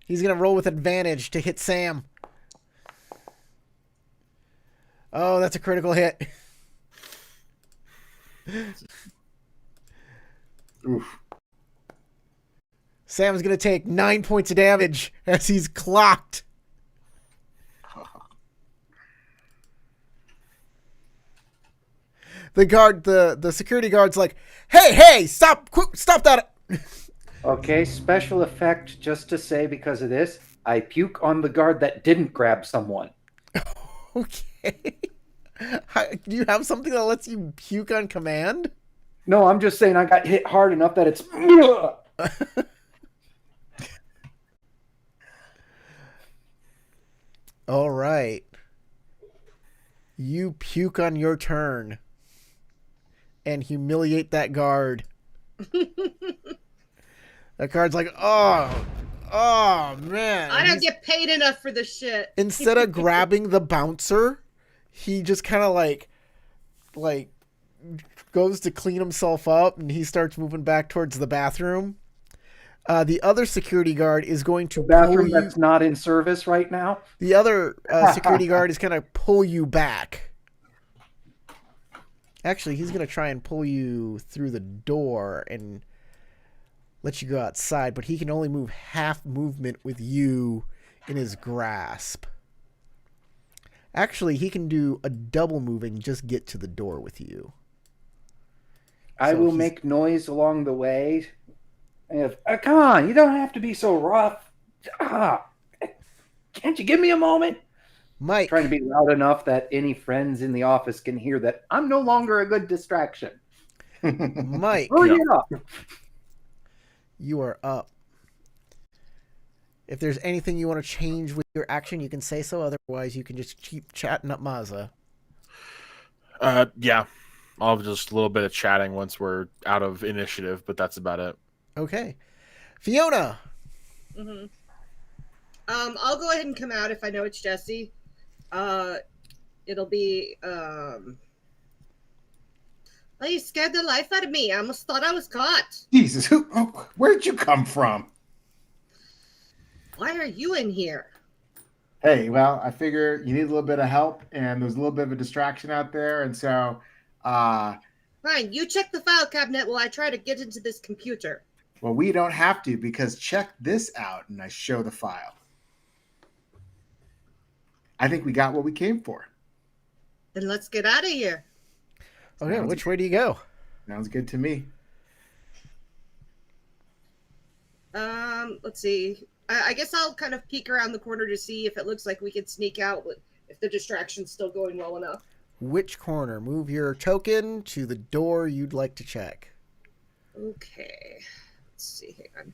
He's going to roll with advantage to hit Sam. Oh, that's a critical hit. Oof. Sam's going to take 9 points of damage as he's clocked. The security guard's like, hey, stop that. Okay, special effect just to say because of this, I puke on the guard that didn't grab someone. Okay. Do you have something that lets you puke on command? No, I'm just saying I got hit hard enough that it's... All right. You puke on your turn and humiliate that guard. That card's like, man. I don't get paid enough for this shit. Instead of grabbing the bouncer, he just kind of like goes to clean himself up, and he starts moving back towards the bathroom. The other security guard is going to Bathroom that's not in service right now. The other security guard is going to pull you back. Actually, he's going to try and pull you through the door and let you go outside, but he can only move half movement with you in his grasp. Actually, he can do a double move and just get to the door with you. I will make noise along the way. Come on, you don't have to be so rough. Can't you give me a moment? Mike. Trying to be loud enough that any friends in the office can hear that I'm no longer a good distraction. Mike. Hurry up. You are up. If there's anything you want to change with your action, you can say so. Otherwise, you can just keep chatting up Mazza. Yeah. I'll have just a little bit of chatting once we're out of initiative, but that's about it. Okay. Fiona. Mm-hmm. I'll go ahead and come out if I know it's Jesse. It'll be, well, you scared the life out of me. I almost thought I was caught. Jesus, where'd you come from? Why are you in here? Hey, well, I figure you need a little bit of help, and there's a little bit of a distraction out there, and so, Fine, you check the file cabinet while I try to get into this computer. Well, we don't have to, because check this out, and I show the file. I think we got what we came for. Then let's get out of here. Okay, which way do you go? Sounds good to me. Let's see. I guess I'll kind of peek around the corner to see if it looks like we can sneak out, if the distraction's still going well enough. Which corner? Move your token to the door you'd like to check. Okay. Let's see. Hang on.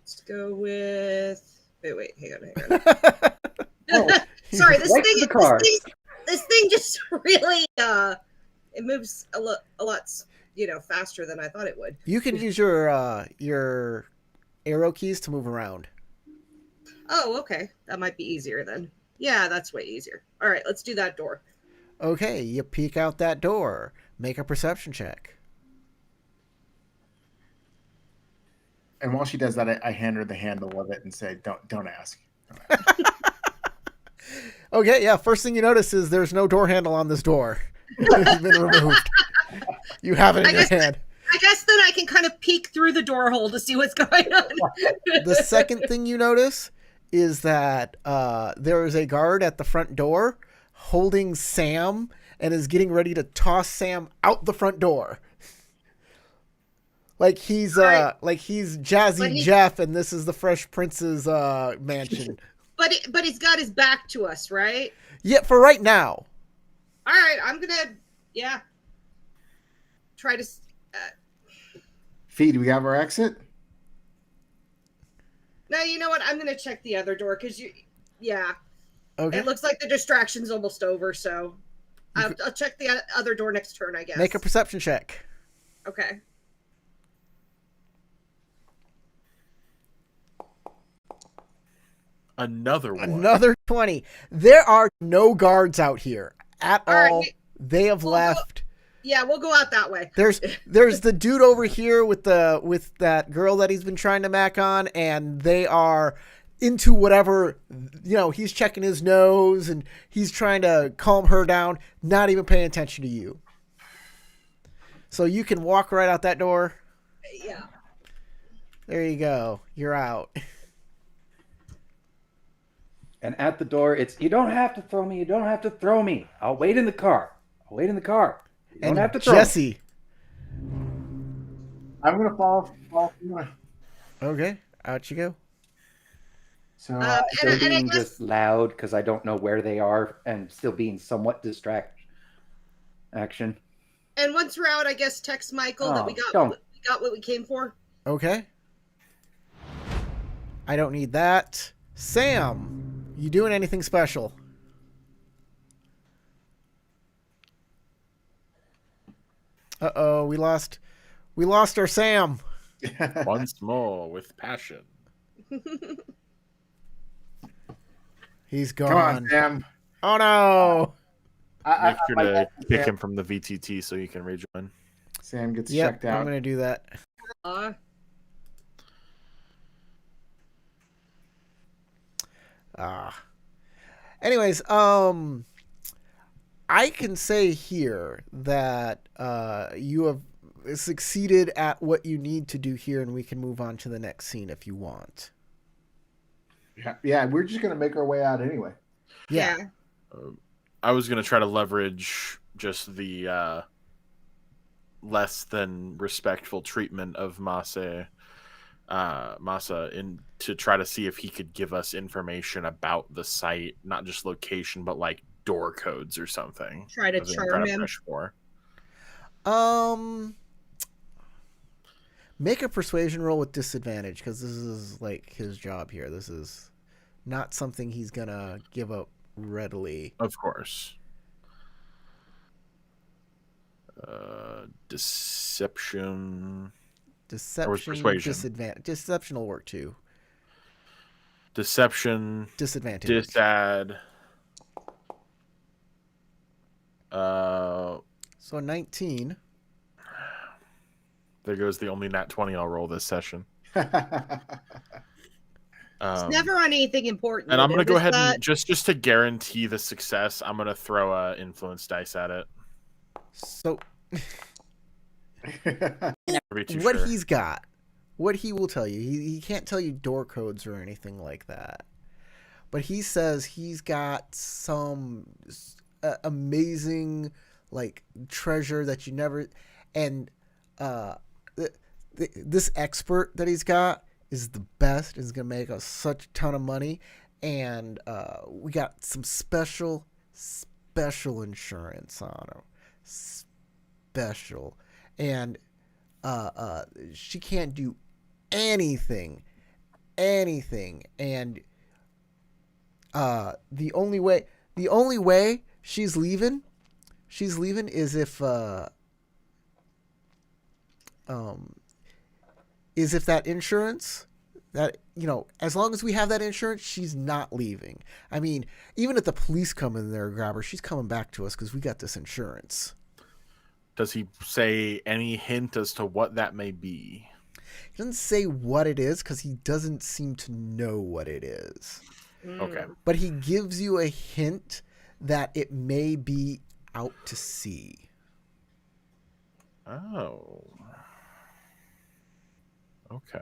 Let's go with. Wait. Hang on. Oh, Sorry, Right to the card. this thing just really it moves a lot faster than I thought it would. You can use your arrow keys to move around. Oh, okay. That might be easier then. Yeah, that's way easier. All right, let's do that door. Okay, you peek out that door. Make a perception check. And while she does that, I hand her the handle of it and say, "Don't ask." Okay, yeah. First thing you notice is there's no door handle on this door. It's been removed. You have it in your hand. I guess then I can kind of peek through the door hole to see what's going on. The second thing you notice is that there is a guard at the front door holding Sam and is getting ready to toss Sam out the front door. Like he's Jazzy Jeff, and this is the Fresh Prince's mansion. But he's got his back to us, right? Yeah, for right now. All right, I'm gonna try to. Fee, do we have our exit? No, you know what? I'm gonna check the other door because Okay. it looks like the distraction's almost over. So I'll check the other door next turn, I guess. Make a perception check. Okay. Another one. Another 20. There are no guards out here at all. Right. They have left. Yeah, we'll go out that way. There's the dude over here with that girl that he's been trying to mac on, and they are into whatever, he's checking his nose and he's trying to calm her down, not even paying attention to you. So you can walk right out that door. Yeah. There you go. You're out. And at the door, it's, you don't have to throw me. You don't have to throw me. I'll wait in the car. You don't have to throw Jesse. me. I'm gonna follow. Okay, out you go. So Still being just loud because I don't know where they are and still being somewhat action. And once we're out, I guess text Michael that we got what we came for. Okay. I don't need that. Sam, you doing anything special? Uh-oh, we lost our Sam. Once more with passion. He's Come on, gone. Sam. Oh no. Make sure my to guess is kick Sam, him from the VTT so you can rejoin. Sam gets Yep, checked out. I'm gonna do that. Uh, Anyways, I can say here that you have succeeded at what you need to do here, and we can move on to the next scene if you want. Yeah, we're just gonna make our way out anyway. Yeah. I was going to try to leverage just the less than respectful treatment of Masa in to try to see if he could give us information about the site, not just location, but like door codes or something. Try to That's what I'm charm trying to him. push for. Make a persuasion roll with disadvantage because this is like his job here. This is not something he's gonna give up readily. Of course. Deception. Deception, persuasion? disadvantage. Deception will work too. Deception. Disadvantage. Disad. So 19. There goes the only nat 20 I'll roll this session. It's never on anything important. And I'm going to go Notice ahead that? and just to guarantee the success, I'm going to throw a influence dice at it. So Never be too what sure. he's got, what he will tell you, he can't tell you door codes or anything like that. But he says he's got some amazing like treasure that you never, and this expert that he's got is the best, is going to make us such a ton of money, and we got some special insurance on him. Special. And she can't do anything, and the only way she's leaving is if that insurance, that, you know, as long as we have that insurance, she's not leaving. I mean, even if the police come in there and grab her, she's coming back to us because we got this insurance. Does he say any hint as to what that may be? He doesn't say what it is because he doesn't seem to know what it is. Okay. But he gives you a hint that it may be out to sea. Oh. Okay.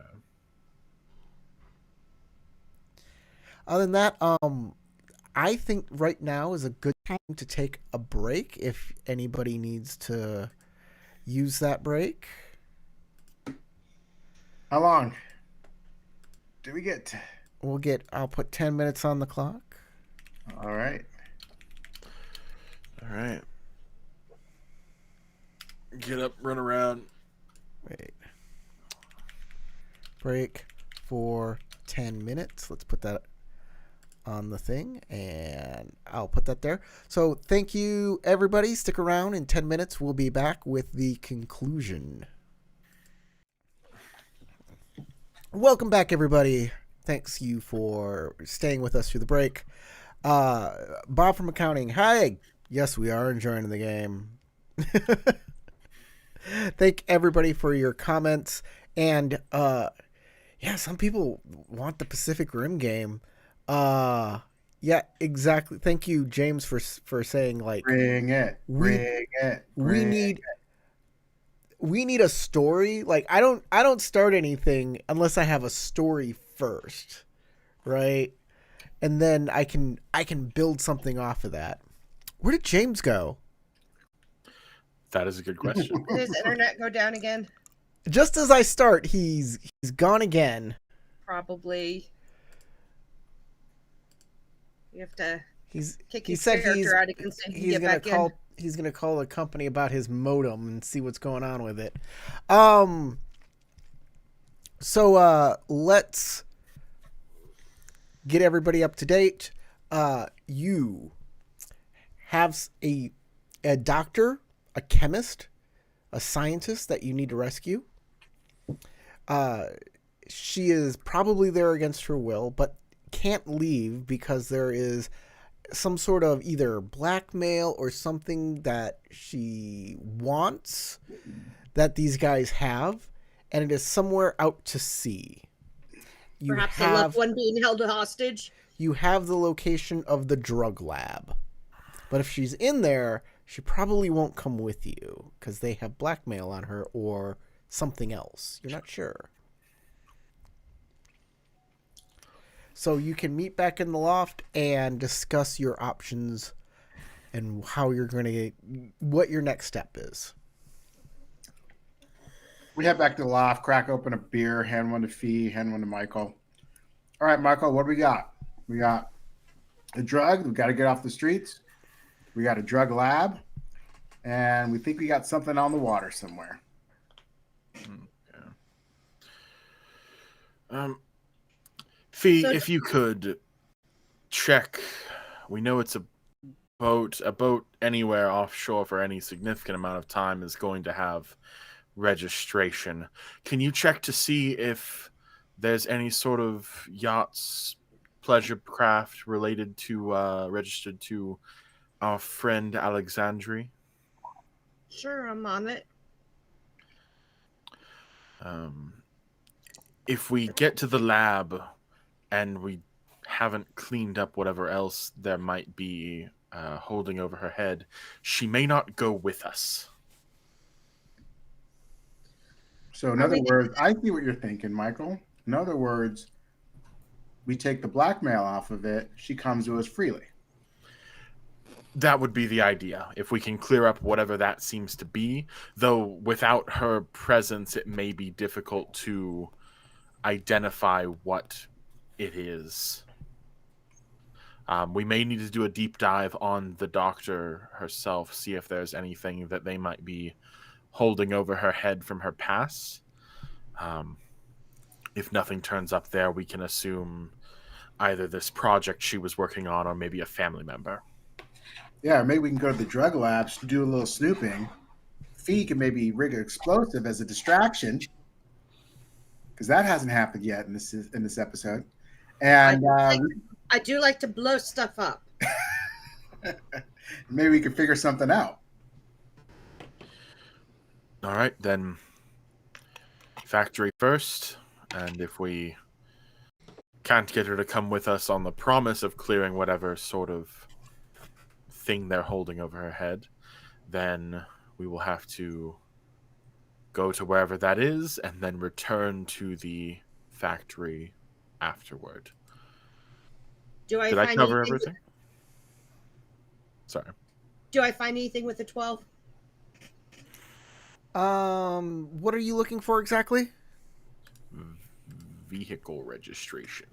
Other than that, I think right now is a good time to take a break if anybody needs to use that break. How long do we get? I'll put 10 minutes on the clock. All right. All right. Get up, run around. Wait. Break for 10 minutes. Let's put that on the thing, and I'll put that there. So thank you, everybody. Stick around. In 10 minutes, we'll be back with the conclusion. Welcome back, everybody. Thanks you for staying with us through the break. Bob from accounting. Hi. Yes, we are enjoying the game. Thank everybody for your comments. And yeah, some people want the Pacific Rim game. Yeah, exactly. Thank you, James, for saying, like, Bring it. we need a story. Like, I don't start anything unless I have a story first, right? And then I can build something off of that. Where did James go? That is a good question. Did his internet go down again? Just as I start, he's gone again. Probably. You have to He kick his said character out again so he can get back in. He's gonna call the company about his modem and see what's going on with it. So let's get everybody up to date. You have a doctor, a chemist, a scientist that you need to rescue. She is probably there against her will, but can't leave because there is some sort of either blackmail or something that she wants that these guys have, and it is somewhere out to sea. You Perhaps a loved one being held hostage. You have the location of the drug lab. But if she's in there, she probably won't come with you because they have blackmail on her or something else. You're not sure. So you can meet back in the loft and discuss your options and how you're going to, what your next step is. We head back to the loft, crack open a beer, hand one to Fee, hand one to Michael. All right, Michael, what do we got? We got a drug. We got to get off the streets. We got a drug lab. And we think we got something on the water somewhere. Fee, So- if you could check, we know it's a boat anywhere offshore for any significant amount of time is going to have registration. Can you check to see if there's any sort of yachts, pleasure craft related to, registered to our friend Alexandri? Sure, I'm on it. If we get to the lab and we haven't cleaned up whatever else there might be holding over her head, she may not go with us. So in other words, I see what you're thinking, Michael. In other words, we take the blackmail off of it. She comes to us freely. That would be the idea. If we can clear up whatever that seems to be, though without her presence, it may be difficult to identify what it is. We may need to do a deep dive on the doctor herself, see if there's anything that they might be holding over her head from her past. If nothing turns up there, we can assume either this project she was working on or maybe a family member. Yeah, maybe we can go to the drug labs to do a little snooping. Fee can maybe rig an explosive as a distraction, because that hasn't happened yet in this episode. And I do like to blow stuff up. maybe we can figure something out. All right, then factory first, and if we can't get her to come with us on the promise of clearing whatever sort of thing they're holding over her head, then we will have to go to wherever that is and then return to the factory afterward. Did I cover everything? Sorry. Do I find anything with the 12? What are you looking for exactly? Vehicle registration.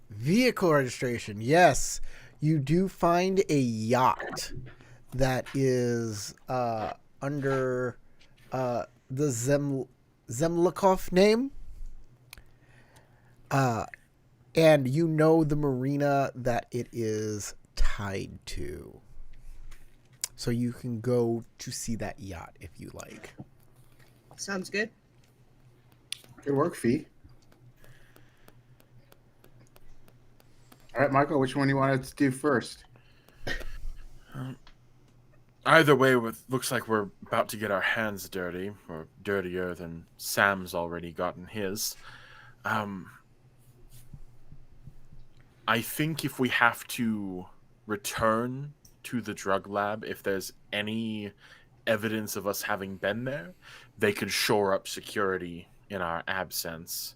Vehicle registration, yes. You do find a yacht that is under the Zemlikov name. And you know the marina that it is tied to. So you can go to see that yacht if you like. Sounds good. Good work, Fee. All right, Michael, which one you wanted to do first? Either way, looks like we're about to get our hands dirty, or dirtier than Sam's already gotten his. I think if we have to return to the drug lab, if there's any evidence of us having been there, they could shore up security in our absence.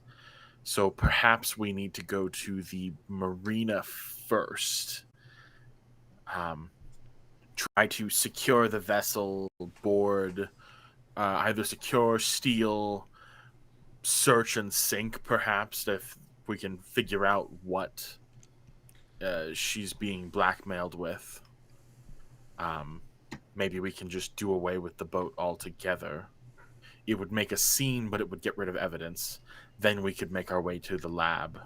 So perhaps we need to go to the marina first. Try to secure the vessel, board, either secure, steal, search and sink, perhaps, if we can figure out what she's being blackmailed with. Maybe we can just do away with the boat altogether. It would make a scene, but it would get rid of evidence. Then we could make our way to the lab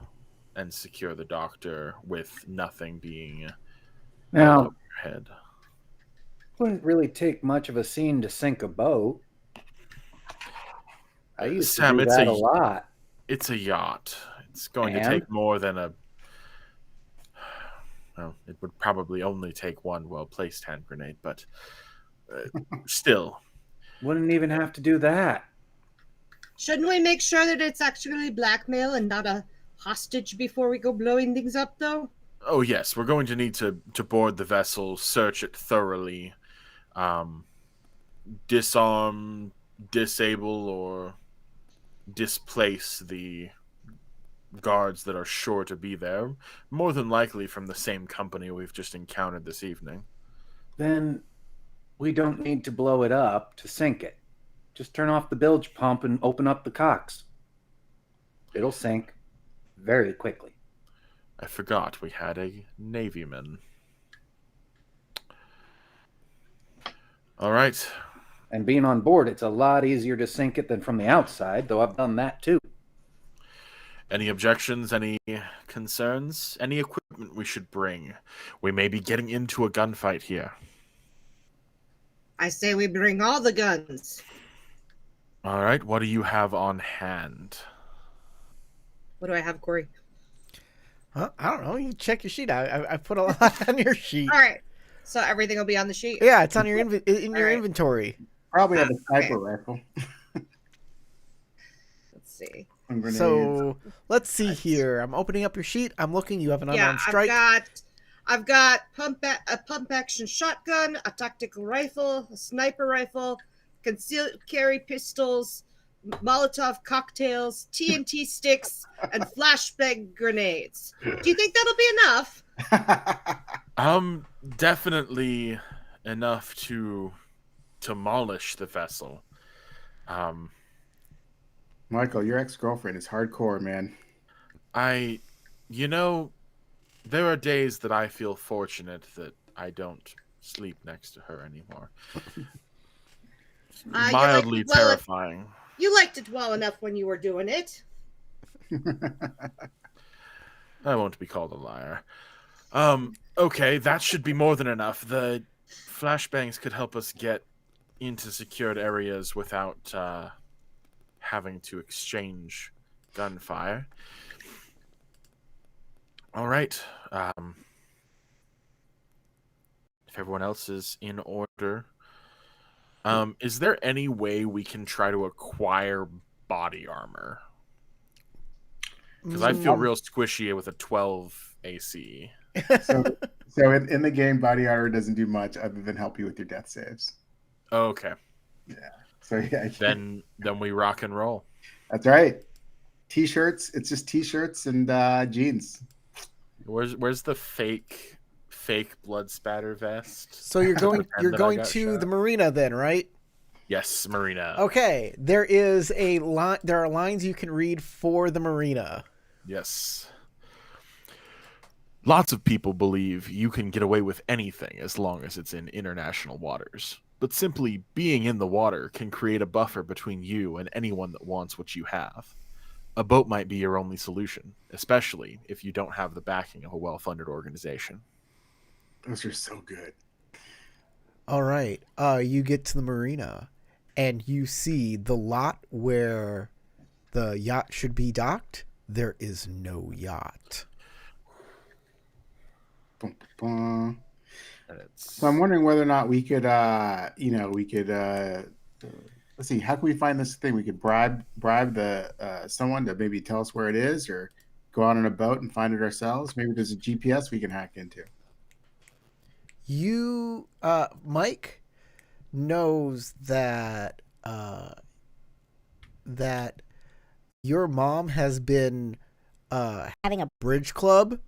and secure the doctor with nothing being Now, head. wouldn't really take much of a scene to sink a boat. I used Sam, to do that a lot. it's a yacht. It's going to And? take more than a. Well, it would probably only take one well-placed hand grenade, but still. Wouldn't even have to do that. Shouldn't we make sure that it's actually blackmail and not a hostage before we go blowing things up, though? Oh yes, we're going to need to board the vessel, search it thoroughly, disarm, disable, or displace the guards that are sure to be there, more than likely from the same company we've just encountered this evening. Then we don't need to blow it up to sink it. Just turn off the bilge pump and open up the cocks. It'll sink very quickly. I forgot we had a navyman. All right. And being on board, it's a lot easier to sink it than from the outside, though I've done that too. Any objections? Any concerns? Any equipment we should bring? We may be getting into a gunfight here. I say we bring all the guns. All right. What do you have on hand? What do I have, Corey? I don't know. You check your sheet. I put a lot on your sheet. All right. So everything will be on the sheet. Yeah, it's on your in your right. inventory. Probably have a sniper rifle. Let's see. And grenades. So let's see here. I'm opening up your sheet. I'm looking. You have an unarmed strike. I've got a pump action shotgun, a tactical rifle, a sniper rifle, concealed carry pistols, Molotov cocktails, TNT sticks, and flashbang grenades. Do you think that'll be enough? Definitely enough to demolish the vessel. Michael, your ex-girlfriend is hardcore, man. There are days that I feel fortunate that I don't sleep next to her anymore. Mildly terrifying. You liked it well enough when you were doing it. I won't be called a liar. Okay, that should be more than enough. The flashbangs could help us get into secured areas without having to exchange gunfire. All right. If everyone else is in order, is there any way we can try to acquire body armor? Because I feel real squishy with a 12 AC. So in the game, body armor doesn't do much other than help you with your death saves. Okay. Yeah. So yeah. Then we rock and roll. That's right. T-shirts. It's just T-shirts and jeans. Where's the fake blood spatter vest? So you're going to the marina then, right? Yes, marina. Okay. There is a line. There are lines you can read for the marina. Yes. Lots of people believe you can get away with anything as long as it's in international waters. But simply being in the water can create a buffer between you and anyone that wants what you have. A boat might be your only solution, especially if you don't have the backing of a well-funded organization. Those are so good. All right. You get to the marina, and you see the lot where the yacht should be docked. There is no yacht. Bum, bum, bum. So I'm wondering whether or not we could, let's see, how can we find this thing? We could bribe the someone to maybe tell us where it is, or go out on a boat and find it ourselves. Maybe there's a GPS we can hack into. You, Mike, knows that that your mom has been having a bridge club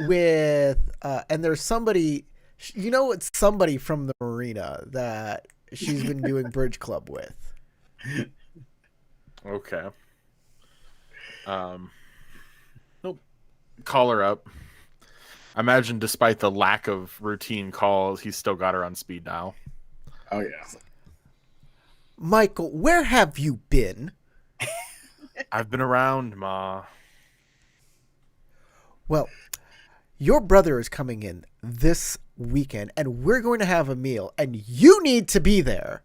with, and there's somebody, it's somebody from the marina that she's been doing bridge club with. Okay. Nope. Call her up. I imagine despite the lack of routine calls, he's still got her on speed dial. Oh, yeah. Michael, where have you been? I've been around, Ma. Well, your brother is coming in this weekend, and we're going to have a meal, and you need to be there.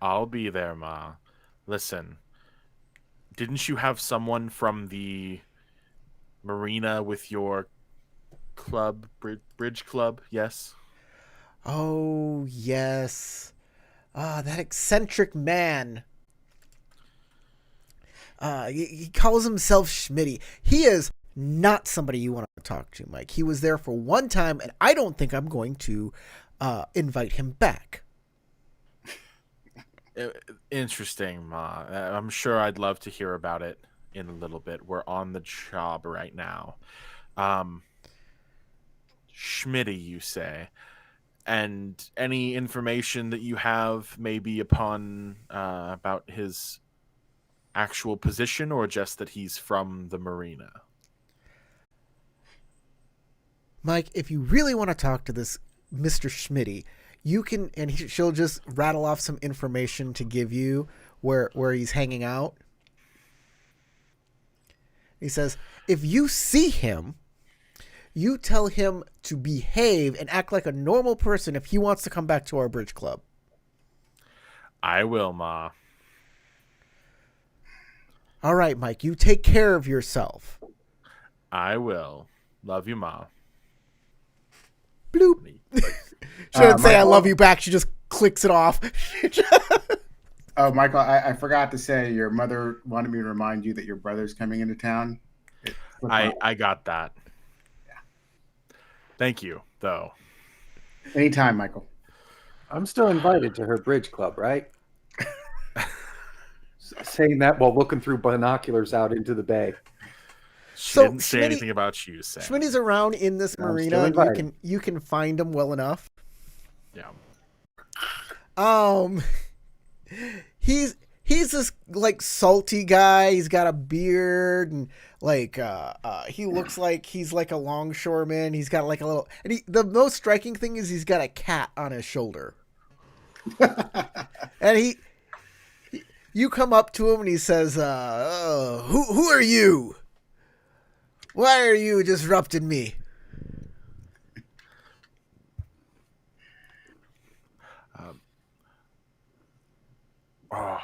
I'll be there, Ma. Listen, didn't you have someone from the marina with your club, bridge club? Yes. Oh, yes. That eccentric man. He calls himself Schmitty. He is not somebody you want to talk to, Mike. He was there for one time, and I don't think I'm going to invite him back. Interesting, Ma. I'm sure I'd love to hear about it in a little bit. We're on the job right now. Um, Schmitty, you say, and any information that you have, maybe upon about his actual position, or just that he's from the marina. Mike, if you really want to talk to this Mr. Schmitty, you can, and she'll just rattle off some information to give you where he's hanging out. He says, if you see him, you tell him to behave and act like a normal person if he wants to come back to our bridge club. I will, Ma. All right, Mike, you take care of yourself. I will. Love you, Ma. Bloop. She doesn't say I Michael? love you back. She just clicks it off. Oh, Michael, I forgot to say your mother wanted me to remind you that your brother's coming into town. I got that. Thank you, though. Anytime, Michael. I'm still invited to her bridge club, right? Saying that while looking through binoculars out into the bay. She So, didn't say Schmitty- anything about you, Sam. Schmitty's around in this I'm marina, still and invited. you can find him well enough. Yeah. He's this like salty guy. He's got a beard and like he looks like he's like a longshoreman. He's got like a little, and the most striking thing is he's got a cat on his shoulder. And you come up to him and he says, who are you? Why are you disrupting me? Oh,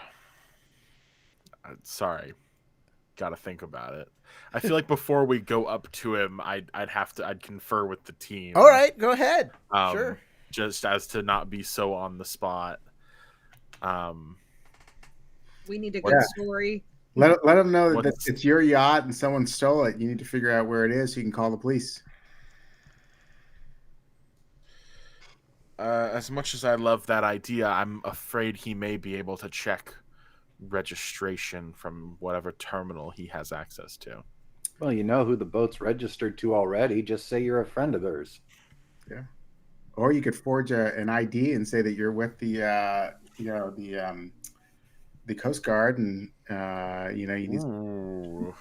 sorry. Got to think about it. I feel like before we go up to him, I'd confer with the team. All right, go ahead. Sure. Just as to not be so on the spot. We need a good Yeah. story. Let them know that What's- it's your yacht and someone stole it. You need to figure out where it is so you can call the police. As much as I love that idea, I'm afraid he may be able to check registration from whatever terminal he has access to. Well, you know who the boat's registered to already. Just say you're a friend of theirs. Or you could forge an ID and say that you're with the Coast Guard, and you need. Ooh.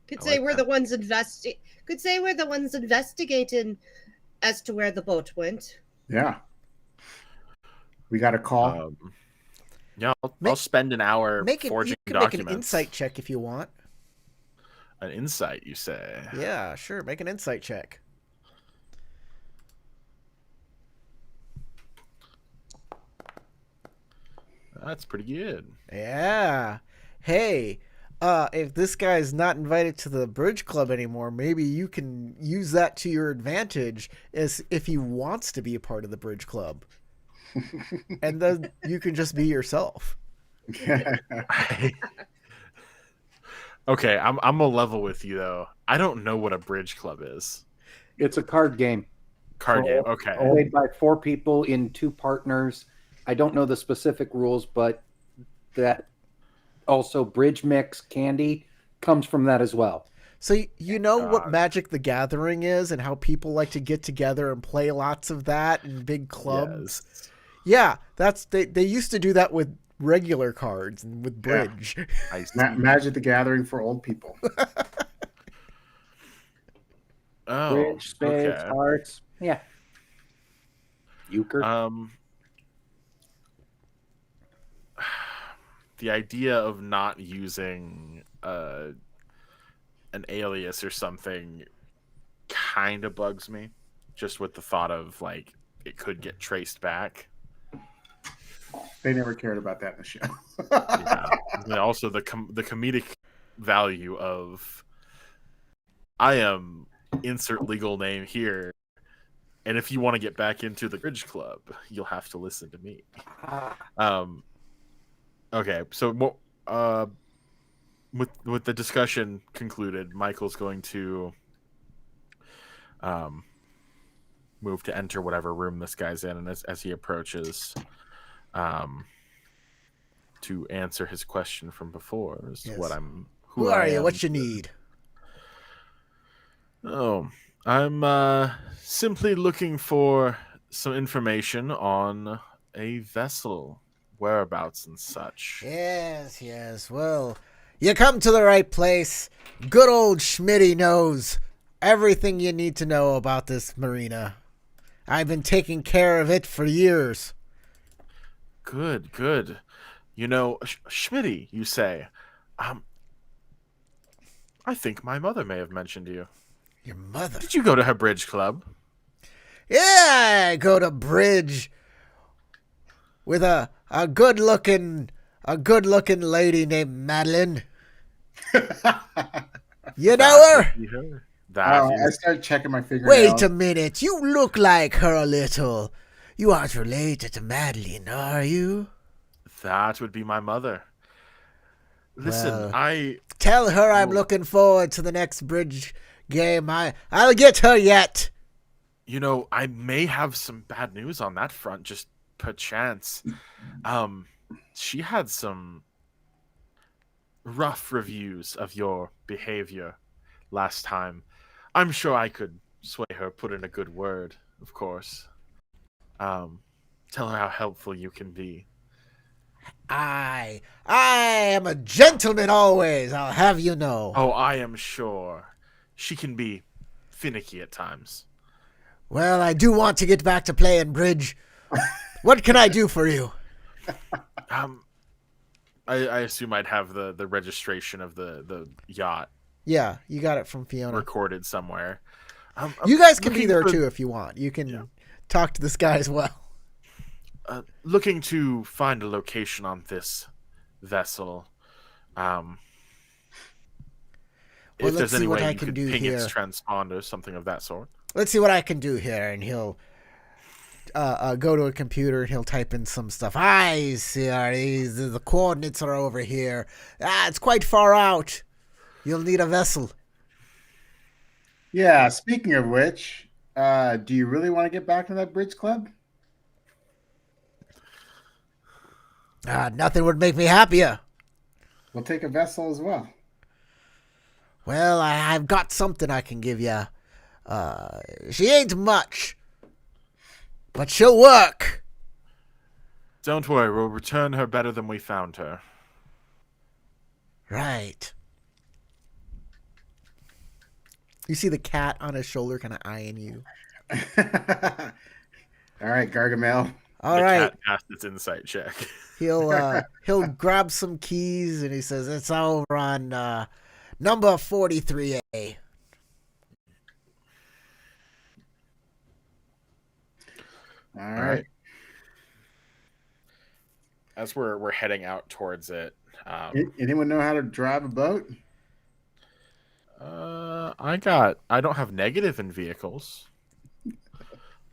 Could I say like we're that. the ones investigating as to where the boat went. Yeah. We got a call. Yeah, I'll spend an hour forging You can make documents. an insight check if you want. An insight, you say? Yeah, sure. Make an insight check. That's pretty good. Yeah. Hey, if this guy's not invited to the bridge club anymore, maybe you can use that to your advantage as if he wants to be a part of the bridge club. And then you can just be yourself. Okay, I'm a level with you though. I don't know what a bridge club is. It's a card game. Card game. Okay. Played by 4 people in 2 partners. I don't know the specific rules, but that also bridge mix candy comes from that as well. So you know what God. Magic the Gathering is and how people like to get together and play lots of that in big clubs? Yes. Yeah, they used to do that with regular cards and with bridge. I see. Magic the Gathering for old people. Oh, Bridge, spades, okay. hearts. Yeah. Euchre. The idea of not using an alias or something kind of bugs me, just with the thought of like it could get traced back. They never cared about that in the show. Yeah. And also the comedic value of I am insert legal name here, and if you want to get back into the Bridge Club, you'll have to listen to me. Okay, so with the discussion concluded, Michael's going to move to enter whatever room this guy's in, and as he approaches, to answer his question from before, is Yes. who are I you? am. What you need? Oh, I'm simply looking for some information on a vessel, whereabouts and such. Yes. Well, you come to the right place. Good old Schmitty knows everything you need to know about this marina. I've been taking care of it for years. Good. You know, Schmitty, you say. I think my mother may have mentioned you. Your mother? Did you go to her bridge club? Yeah, I go to bridge with a good-looking lady named Madeline. You know her? I start checking my fingernails. Wait a minute. You look like her a little. You aren't related to Madeline, are you? That would be my mother. Listen, Well, tell her I'm looking forward to the next bridge game. I'll get her yet. You know, I may have some bad news on that front, just perchance. She had some rough reviews of your behavior last time. I'm sure I could sway her, put in a good word, of course. Tell her how helpful you can be. I am a gentleman always, I'll have you know. Oh, I am sure. She can be finicky at times. Well, I do want to get back to playing bridge. What can I do for you? I assume I'd have the registration of the yacht. Yeah, you got it from Fiona. Recorded somewhere. You guys can be there too if you want. You can talk to this guy as well. Looking to find a location on this vessel. If there's any way you could ping its transponder, something of that sort. Let's see what I can do here, and he'll go to a computer and he'll type in some stuff. I see. The coordinates are over here. It's quite far out. You'll need a vessel. Yeah. Speaking of which, do you really want to get back to that bridge club? Nothing would make me happier. We'll take a vessel as well. Well, I've got something I can give you. She ain't much, but she'll work. Don't worry, we'll return her better than we found her. Right. You see the cat on his shoulder kind of eyeing you. All right, Gargamel. All right. Cat passed its insight check. He'll grab some keys and he says it's over on number 43A. All right. As we're heading out towards it, anyone know how to drive a boat? I don't have negative in vehicles.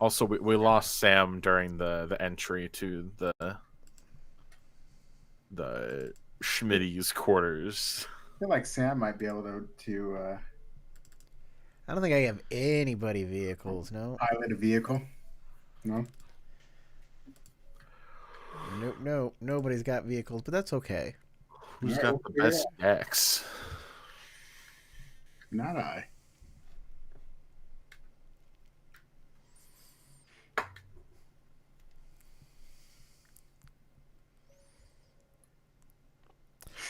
Also, we lost Sam during the entry to the Schmitty's quarters. I feel like Sam might be able to I don't think I have anybody vehicles, no. pilot a vehicle. No. Nope. Nobody's got vehicles, but that's okay. Who's All right, got the best decks? Not I.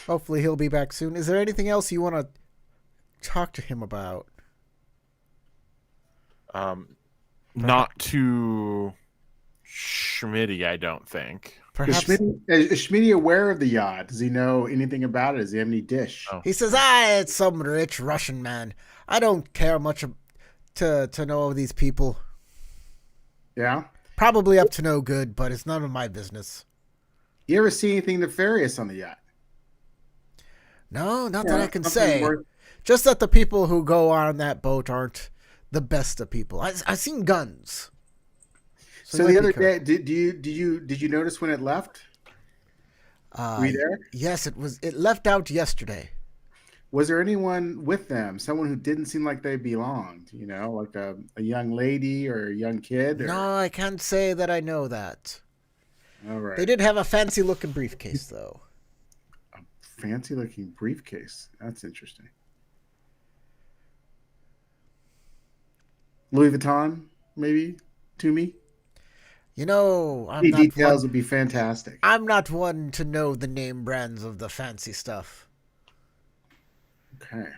Hopefully he'll be back soon. Is there anything else you want to talk to him about? Not to Schmitty, I don't think. Perhaps Is Schmitty aware of the yacht? Does he know anything about it? Does he have any dish? Oh. he says, it's some rich Russian man. I don't care much to know of these people. Yeah. Probably up to no good, but it's none of my business. You ever see anything nefarious on the yacht? No, not Yeah, that I can something say. worth- Just that the people who go on that boat aren't the best of people. I've seen guns. So you the might be other day, careful. did you notice when it left? Were you there? Yes, it left out yesterday. Was there anyone with them? Someone who didn't seem like they belonged? You know, like a young lady or a young kid? Or... No, I can't say that I know that. All right. They did have a fancy looking briefcase though. A fancy looking briefcase. That's interesting. Louis Vuitton, maybe, to me. You know, Any details would be fantastic. I'm not one to know the name brands of the fancy stuff. Okay.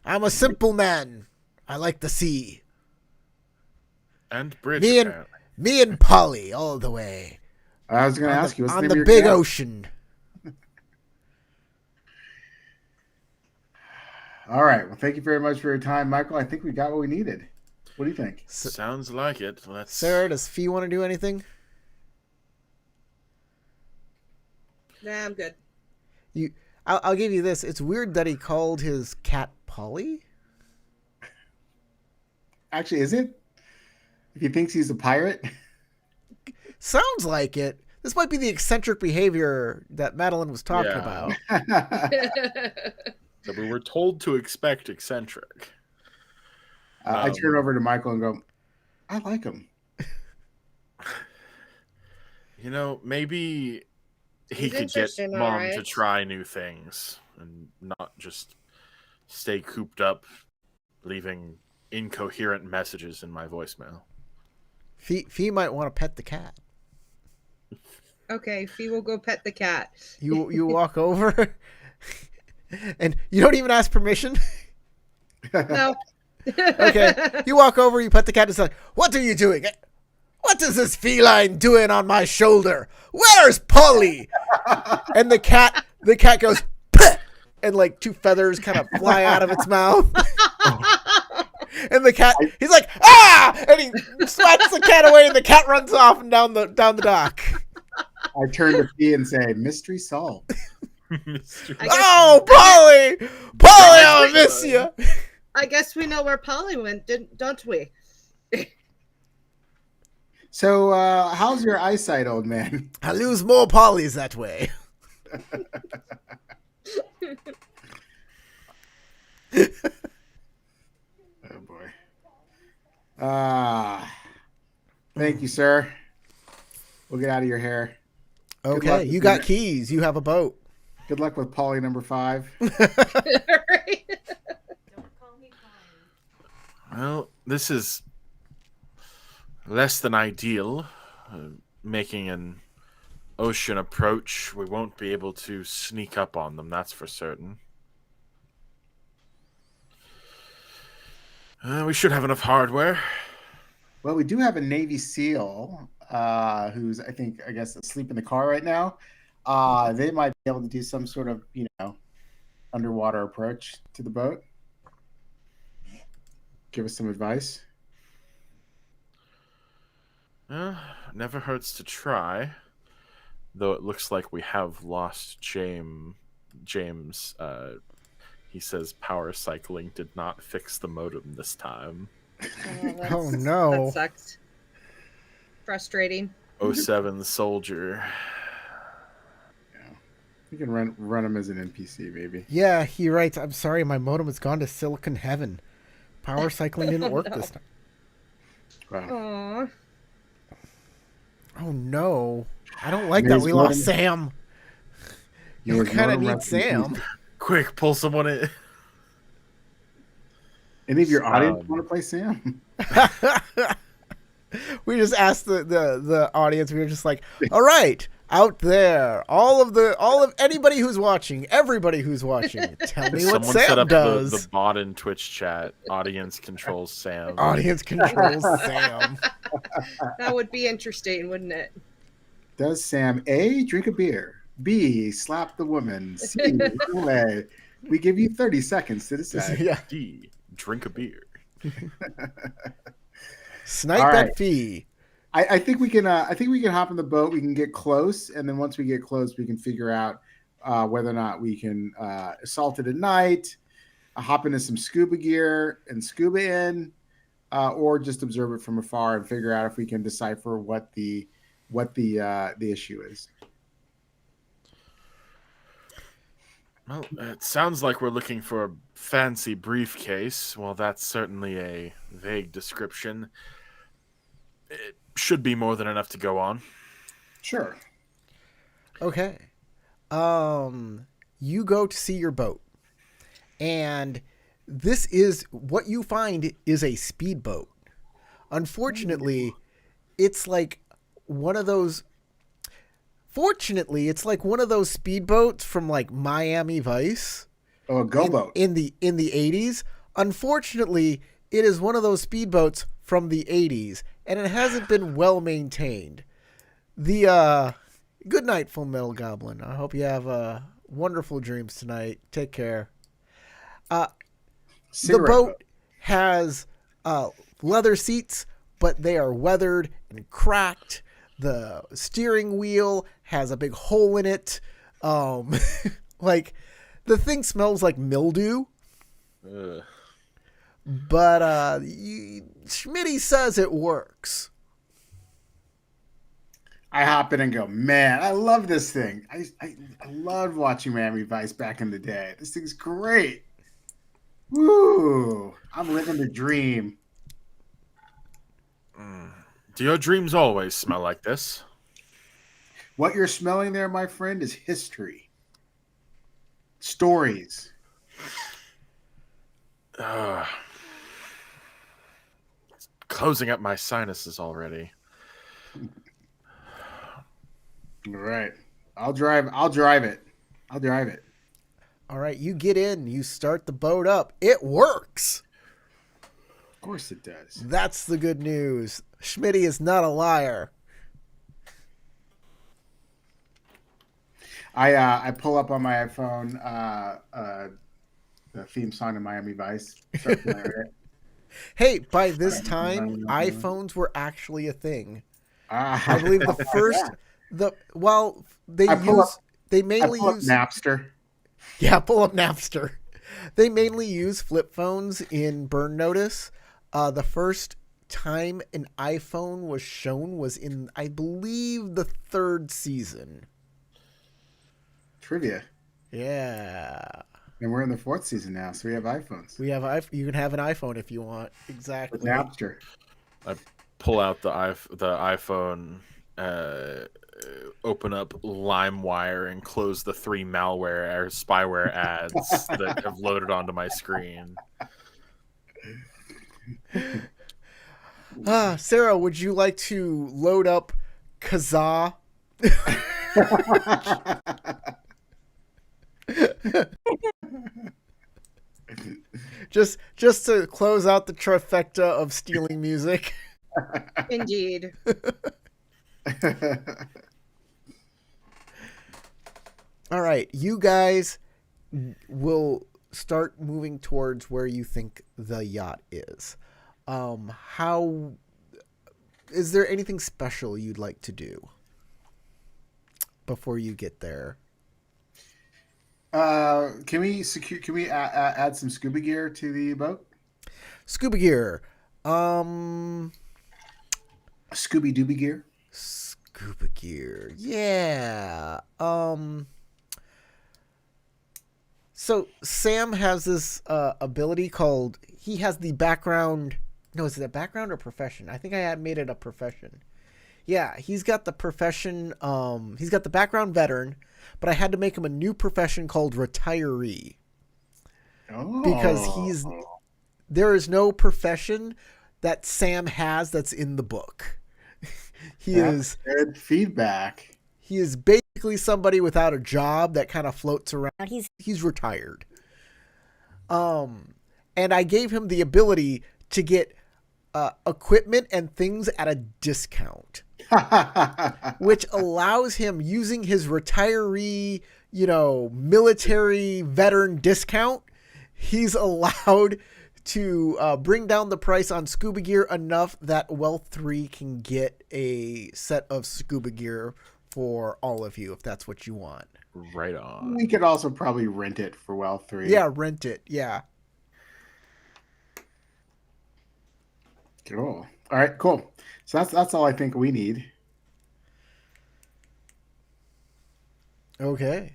I'm a simple man. I like the sea. And bridge, Me and apparently. me and Polly all the way. I was going to ask you, what's the on name the of your big cat? ocean. All right. Well, thank you very much for your time, Michael. I think we got what we needed. What do you think? Sounds like it. Let's. Sarah, does Fee want to do anything? Nah, I'm good. I'll give you this. It's weird that he called his cat Polly. Actually, is it? If he thinks he's a pirate? Sounds like it. This might be the eccentric behavior that Madeline was talking Yeah. about. That we were told to expect eccentric. I turn over to Michael and go, I like him. You know, maybe he He's could get interesting, all mom right. to try new things and not just stay cooped up, leaving incoherent messages in my voicemail. Fee might want to pet the cat. Okay, Fee will go pet the cat. You walk over, and you don't even ask permission. No. Okay, you walk over, you pet the cat, and it's like, "What are you doing? What is this feline doing on my shoulder? Where's Polly?" And the cat goes, "Pah!" And like two feathers kind of fly out of its mouth. And the cat, he's like, "Ah!" And he swats the cat away, and the cat runs off and down the dock. I turn to Fee and say, mystery solved. I guess, Oh, Polly! Polly, I miss you. I guess we know where Polly went, don't we? So, how's your eyesight, old man? I lose more Pollys that way. Oh, boy. Thank you, sir. We'll get out of your hair. Okay, luck you with got your- keys. You have a boat. Good luck with Polly number 5. Right? Well, this is less than ideal. Making an ocean approach, we won't be able to sneak up on them, that's for certain. We should have enough hardware. Well, we do have a Navy SEAL who's, I guess, asleep in the car right now. They might be able to do some sort of, underwater approach to the boat. Give us some advice. Never hurts to try. Though it looks like we have lost James. He says power cycling did not fix the modem this time. Oh, no. That sucks. Frustrating. 07 soldier. We can run him as an NPC, maybe. Yeah, he writes, "I'm sorry, my modem has gone to Silicon Heaven. Power cycling didn't work this time." Wow. Aww. Oh, no. I don't like His that we lost modem- Sam. You Yours kind of modem need rest in Sam. peace. Quick, pull someone in. Any of your audience want to play Sam? We just asked the audience. We were just like, "All right, out there, all of anybody who's watching, everybody who's watching, tell me what Someone set Sam up does." the bot in Twitch chat. Audience controls Sam. Audience controls Sam. That would be interesting, wouldn't it? Does Sam A, drink a beer, B, slap the woman, C, run away? We give you 30 seconds to decide. Yeah, D, drink a beer. snipe All that right. fee. I think we can. I think we can hop in the boat. We can get close, and then once we get close, we can figure out whether or not we can assault it at night, hop into some scuba gear and scuba in, or just observe it from afar and figure out if we can decipher what the issue is. Well, it sounds like we're looking for a fancy briefcase. Well, that's certainly a vague description. It should be more than enough to go on. Sure. Okay. You go to see your boat, and this is what you find is a speedboat. Unfortunately, it's like one of those. Fortunately, it's like one of those speedboats from like Miami Vice. Oh, a go boat in the 80s. Unfortunately, it is one of those speedboats from the 80s, and it hasn't been well maintained. The good night, Full Metal Goblin. I hope you have wonderful dreams tonight. Take care. The boat has leather seats, but they are weathered and cracked. The steering wheel has a big hole in it. Like, the thing smells like mildew. Ugh. But Schmitty says it works. I hop in and go, man, I love this thing. I loved watching Miami Vice back in the day. This thing's great. Woo! I'm living the dream. Do your dreams always smell like this? What you're smelling there, my friend, is history. Stories. Closing up my sinuses already. All right. I'll drive it. I'll drive it. All right, you get in, you start the boat up. It works. Of course it does. That's the good news. Schmitty is not a liar. I pull up on my iPhone the theme song to Miami Vice. Hey, by this time, iPhones were actually a thing. I believe the first, they mainly use Napster. Yeah, pull up Napster. They mainly use flip phones in Burn Notice. The first time an iPhone was shown was in, I believe, the 3rd season. Trivia. Yeah. And we're in the 4th season now, so we have iPhones. You can have an iPhone if you want. Exactly. With Napster. I pull out the iPhone, open up LimeWire, and close the 3 malware or spyware ads that have loaded onto my screen. Sarah, would you like to load up Kazaa? just to close out the trifecta of stealing music. Indeed. All right, you guys will start moving towards where you think the yacht is. How is there anything special you'd like to do before you get there? Can we add some scuba gear to the boat? Scuba gear. Scooby Dooby gear. Scuba gear. Yeah. So Sam has this ability called, he has the background. No, is it a background or profession? I think I had made it a profession. Yeah, he's got the profession. He's got the background veteran, but I had to make him a new profession called retiree. Oh. Because there is no profession that Sam has that's in the book. That's good feedback. He is basically somebody without a job that kind of floats around. He's retired. And I gave him the ability to get equipment and things at a discount, which allows him, using his retiree, military veteran discount, he's allowed to bring down the price on scuba gear enough that Wealth 3 can get a set of scuba gear for all of you, if that's what you want. Right on. We could also probably rent it for Well 3. Yeah, rent it. Yeah. Cool. All right, cool. So that's all I think we need. Okay.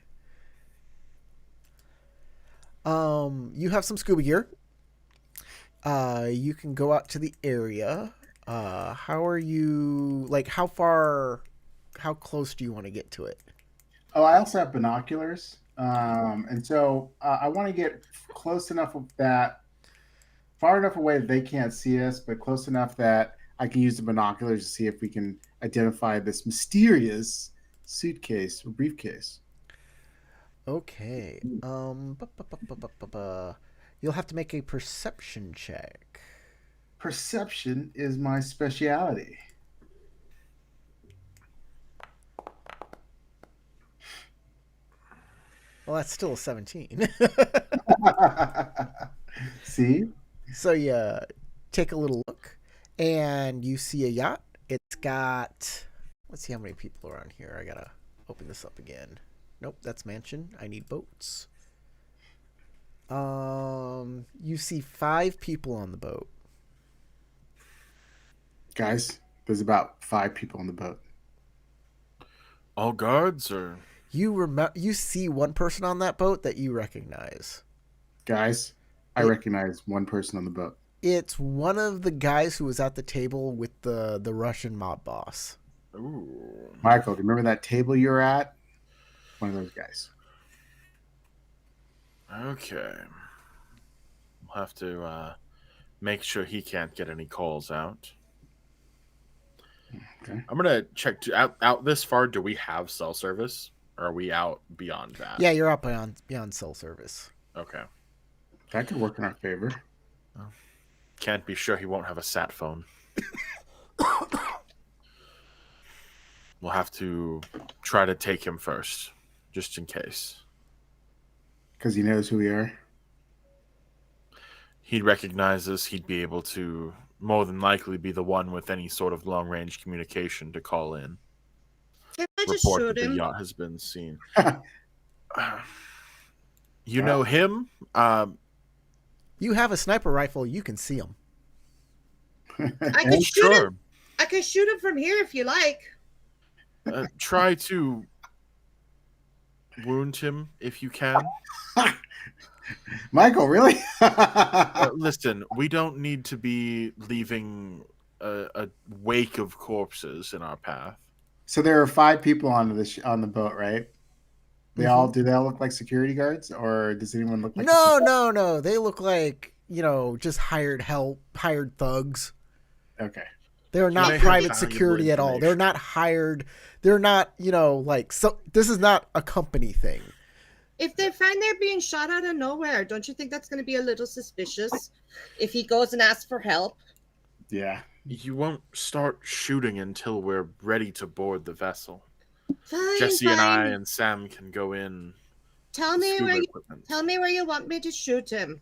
You have some scuba gear. You can go out to the area. How are you, like, how close do you want to get to it? Oh, I also have binoculars. And so I want to get close enough of that, far enough away that they can't see us, but close enough that I can use the binoculars to see if we can identify this mysterious suitcase or briefcase. Okay. You'll have to make a perception check. Perception is my specialty. Well, that's still a 17. See? So you take a little look, and you see a yacht. It's got... Let's see how many people are on here. I gotta open this up again. Nope, that's mansion. I need boats. You see 5 people on the boat. Guys, there's about 5 people on the boat. All guards or You see one person on that boat that you recognize. Guys, I recognize one person on the boat. It's one of the guys who was at the table with the Russian mob boss. ooh. Michael, do you remember that table you were at? One of those guys. Okay. We'll have to make sure he can't get any calls out. Okay. I'm gonna check out this far. Do we have cell service? Or are we out beyond that? Yeah, you're up beyond cell service. Okay. That could work in our favor. Can't be sure he won't have a sat phone. We'll have to try to take him first, just in case. Because he knows who we are. He'd recognize us. He'd be able to more than likely be the one with any sort of long-range communication to call in. Can I just Report shoot that the him? yacht has been seen. You know him? You have a sniper rifle. You can see him. I can shoot Sure. him. I can shoot him from here if you like. Try to wound him if you can. Michael, really? Listen, we don't need to be leaving a wake of corpses in our path. So there are 5 people on the boat, right? Do they all look like security guards, or does anyone look like No. They look like, just hired thugs. Okay. They're may not have private valuable security at all. They're information. not hired. They're not, so this is not a company thing. If they find they're being shot out of nowhere, don't you think that's going to be a little suspicious? If he goes and asks for help. Yeah. You won't start shooting until we're ready to board the vessel. Fine, Jesse fine. and I and Sam can go in. Tell with me scuba where you equipment. tell me where you want me to shoot him.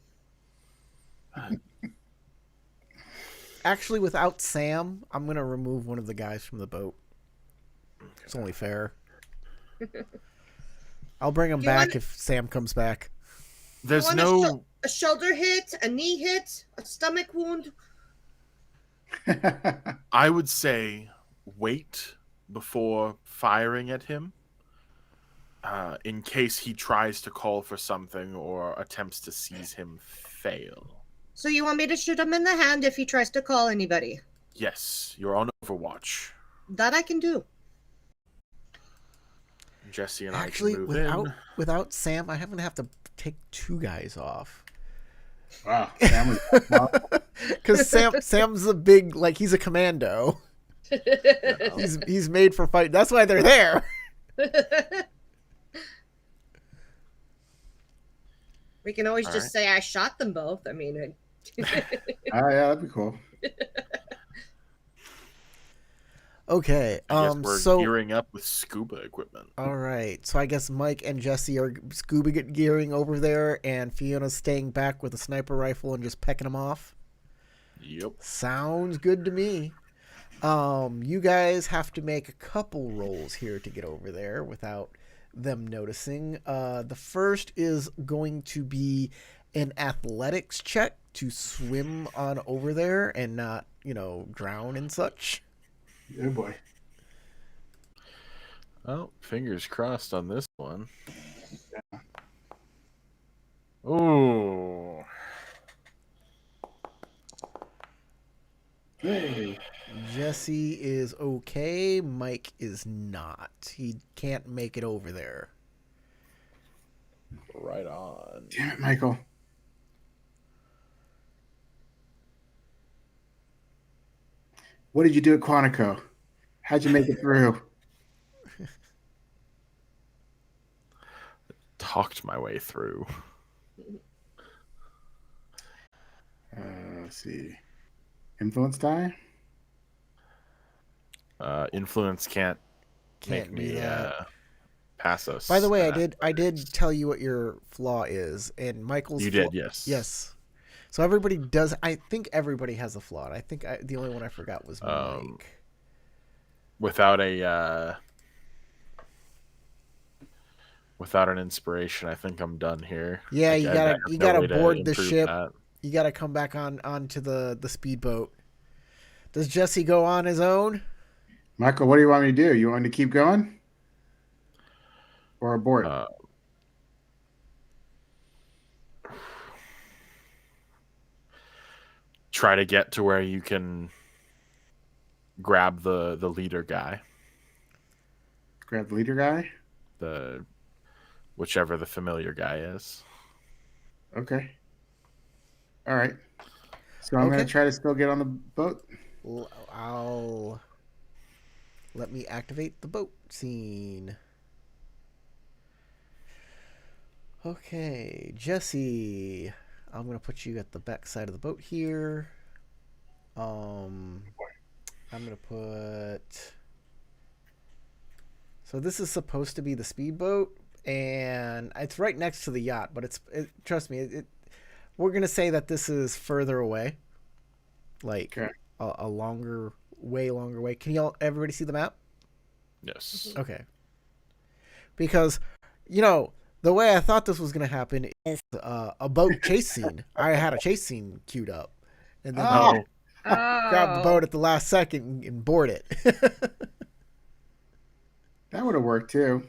Actually, without Sam, I'm going to remove one of the guys from the boat. It's only fair. I'll bring him You back want- if Sam comes back. There's want no. a shoulder hit, a knee hit, a stomach wound. I would say wait before firing at him, in case he tries to call for something or attempts to seize him fail. So you want me to shoot him in the hand if he tries to call anybody? Yes, you're on Overwatch. That I can do. Jesse and Actually, I can move in. without Sam, I haven't have to take 2 guys off. Wow. Sam was Because Sam's a big, he's a commando. He's made for fight. That's why they're there. We can always All just right. say I shot them both. I mean, yeah, that'd be cool. Okay. I guess we're So gearing up with scuba equipment. all right. So I guess Mike and Jesse are scuba gearing over there, and Fiona's staying back with a sniper rifle and just pecking them off. Yep. Sounds good to me. You guys have to make a couple rolls here to get over there without them noticing. The first is going to be an athletics check to swim on over there and not, drown and such. Oh boy. Oh, fingers crossed on this one. Ooh. Hey. Jesse is okay. Mike is not. He can't make it over there. Right on. Damn it, Michael. What did you do at Quantico? How'd you make it through? Talked my way through. Let's see. Influence die? Influence can't Can't make do me that. pass us. By the way, I did tell you what your flaw is, and Michael's You did, yes. Yes. So everybody does. I think everybody has a flaw. I think the only one I forgot was Mike. Without an inspiration, I think I'm done here. Yeah, Like, you I gotta have no way to board the improve ship. that. You gotta come back onto the speedboat. Does Jesse go on his own? Michael, what do you want me to do? You want me to keep going? Or abort? Try to get to where you can grab the leader guy, Grab the leader guy? whichever the familiar guy is. Okay. All right. So I'm going to try to still get on the boat. Let me activate the boat scene. Okay, Jesse. I'm gonna put you at the back side of the boat here. I'm gonna put. So this is supposed to be the speedboat, and it's right next to the yacht. But trust me, we're gonna say that this is further away, like a way longer way. Can everybody see the map? Yes. Okay. Because, the way I thought this was going to happen is a boat chase scene. I had a chase scene queued up. And then grab the boat at the last second and board it. That would have worked too.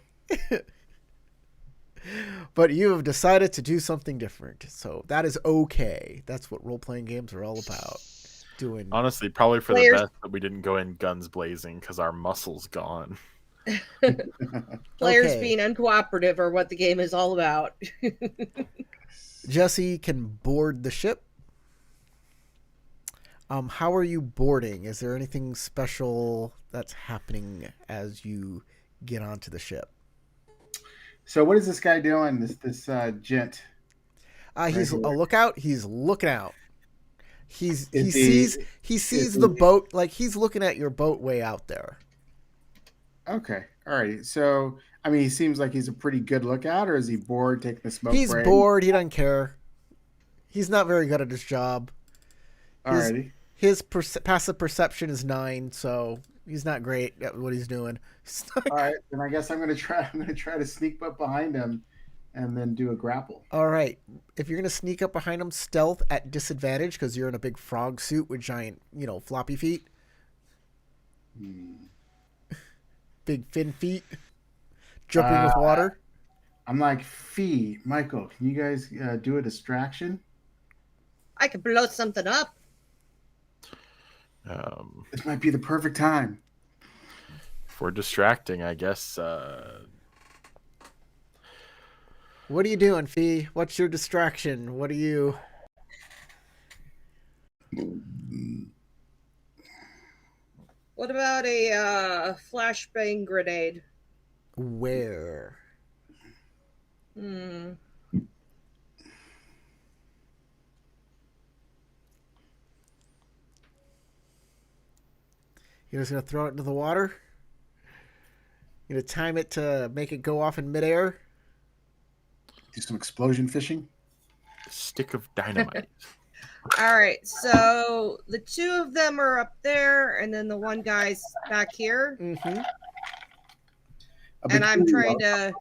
But you have decided to do something different. So that is okay. That's what role-playing games are all about. Doing. Honestly, probably for Players- the best that we didn't go in guns blazing because our muscle's gone. Players Okay. being uncooperative are what the game is all about. Jesse can board the ship. How are you boarding? Is there anything special that's happening as you get onto the ship? So what is this guy doing? This gent? He's here. a lookout. He's looking out. He Is sees the boat, like he's looking at your boat way out there. Okay. All right. So, I mean, he seems like he's a pretty good lookout, or is he bored taking the smoke He's break? bored. He doesn't care. He's not very good at his job. Alrighty. His passive perception is 9, so he's not great at what he's doing. All right. Then I guess I'm gonna try to sneak up behind him, and then do a grapple. All right. If you're gonna sneak up behind him, stealth at disadvantage because you're in a big frog suit with giant, floppy feet, big fin feet, jumping with water. I'm like, Fee, Michael, can you guys do a distraction? I could blow something up. This might be the perfect time. If we're distracting, I guess. What are you doing, Fee? What's your distraction? What are you? What about a flashbang grenade? Where? You're just gonna throw it into the water. You're gonna time it to make it go off in midair. Do some explosion fishing. Stick of dynamite. All right, so the two of them are up there, and then the one guy's back here, Mm-hmm. and I'm trying to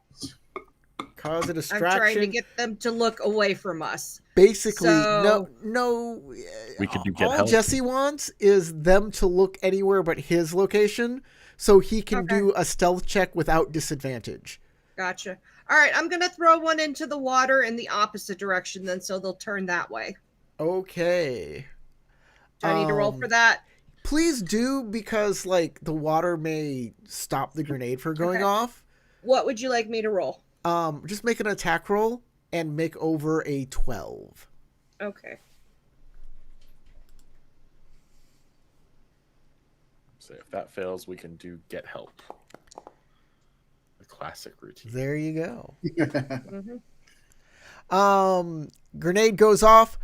Cause a I'm distraction. trying to get them to look away from us. Basically, So- no. We could do get all help. Jesse wants is them to look anywhere but his location, so he can Okay. do a stealth check without disadvantage. Gotcha. All right, I'm gonna throw one into the water in the opposite direction, then, so they'll turn that way. Okay. Do I need to roll for that? Please do, because like the water may stop the grenade from going Okay. off. What would you like me to roll? Just make an attack roll and make over a 12. Okay. So if that fails, we can do get help. The classic routine. There you go. Mm-hmm. Grenade goes off.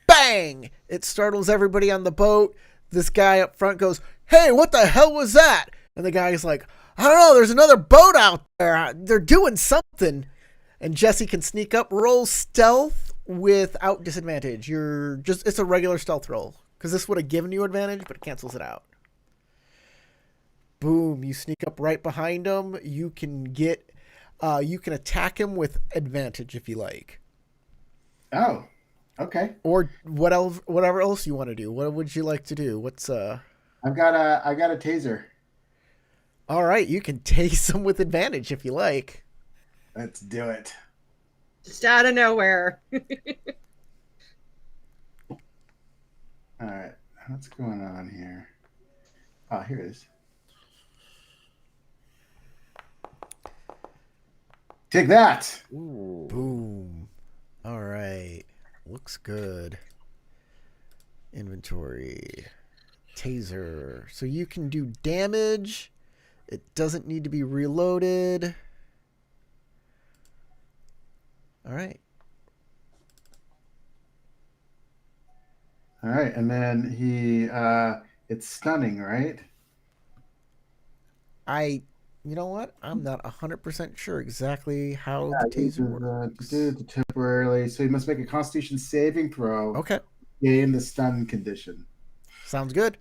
Bang! It startles everybody on the boat. This guy up front goes, "Hey, what the hell was that?" And the guy's like, "I don't know, there's another boat out there. They're doing something." And Jesse can sneak up, roll stealth without disadvantage. It's a regular stealth roll, because this would have given you advantage, but it cancels it out. Boom, you sneak up right behind him. You can attack him with advantage if you like. Oh, okay. Or whatever else you want to do. What would you like to do? I got a taser. All right, you can tase him with advantage if you like. Let's do it. Just out of nowhere. All right. What's going on here? Oh, here it is. Take that. Ooh. Boom. All right. Looks good. Inventory. Taser. So you can do damage. It doesn't need to be reloaded. All right. All right, and then it's stunning, right? You know what? I'm not 100% sure exactly how the Uses, taser works. temporarily, so you must make a Constitution saving throw. Okay. Gain the stun condition. Sounds good.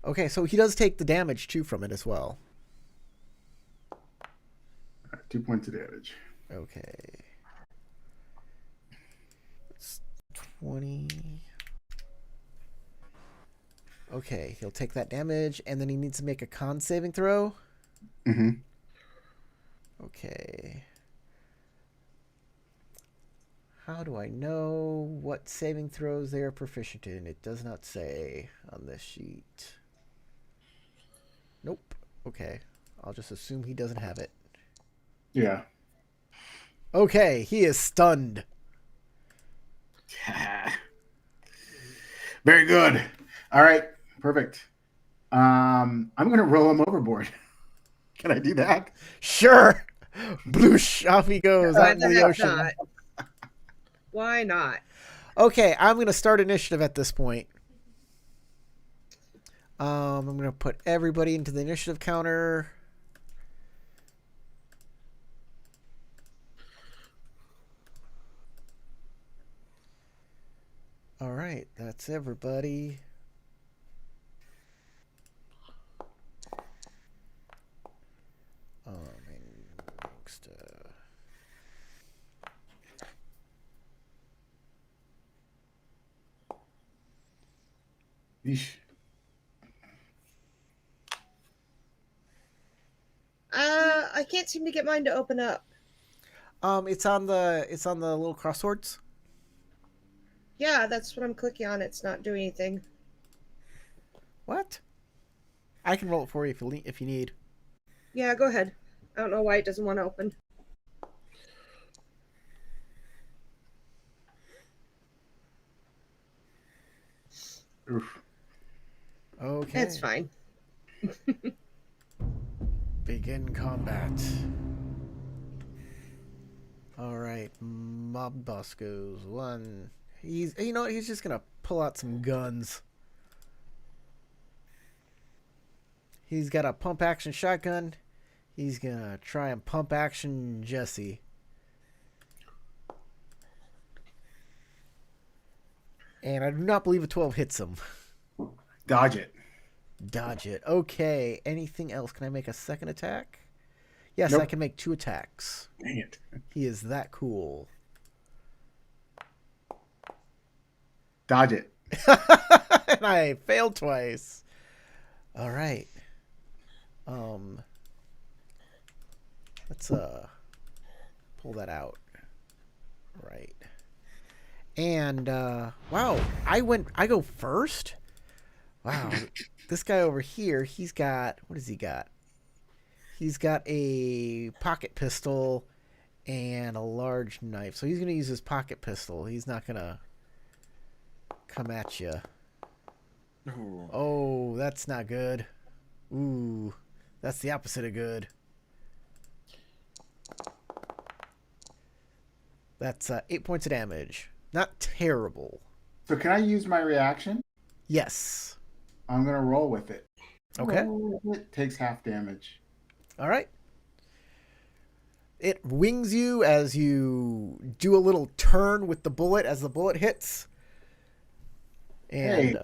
Okay, so he does take the damage too from it as well. 2 points of damage. Okay. It's 20. Okay, he'll take that damage, and then he needs to make a con saving throw. Mm-hmm. Okay. How do I know what saving throws they are proficient in? It does not say on this sheet. Nope. Okay. I'll just assume he doesn't have it. Yeah. Okay, he is stunned. Very good. All right, perfect. I'm gonna roll him overboard. Can I do that? Sure. Bloosh, off he goes Why out into the the heck ocean. not? Why not? Okay, I'm going to start initiative at this point. I'm going to put everybody into the initiative counter. All right, that's everybody. Next, Yeesh. I can't seem to get mine to open up. it's on the little crosswords. Yeah, that's what I'm clicking on. It's not doing anything. What? I can roll it for you if you need. Yeah, go ahead. I don't know why it doesn't want to open. Oof. Okay. It's fine. Begin combat. All right, mob boss goes 1, he's just gonna pull out some guns. He's got a pump action shotgun. He's gonna try and pump action Jesse. And I do not believe a 12 hits him. Dodge it. Dodge it. Okay. Anything else? Can I make a second attack? Yes, Nope. I can make 2 attacks. Dang it. He is that cool. Dodge it. And I failed twice. All right. Let's pull that out. Right. And wow, I go first? Wow. This guy over here, he's got, what does he got? He's got a pocket pistol and a large knife. So he's going to use his pocket pistol. He's not going to come at you. Ooh. Oh, that's not good. Ooh, that's the opposite of good. That's 8 points of damage. Not terrible. So can I use my reaction? Yes. I'm gonna roll with it. Okay. Roll with it. Takes half damage. All right. It wings you as you do a little turn with the bullet as the bullet hits. And Hey.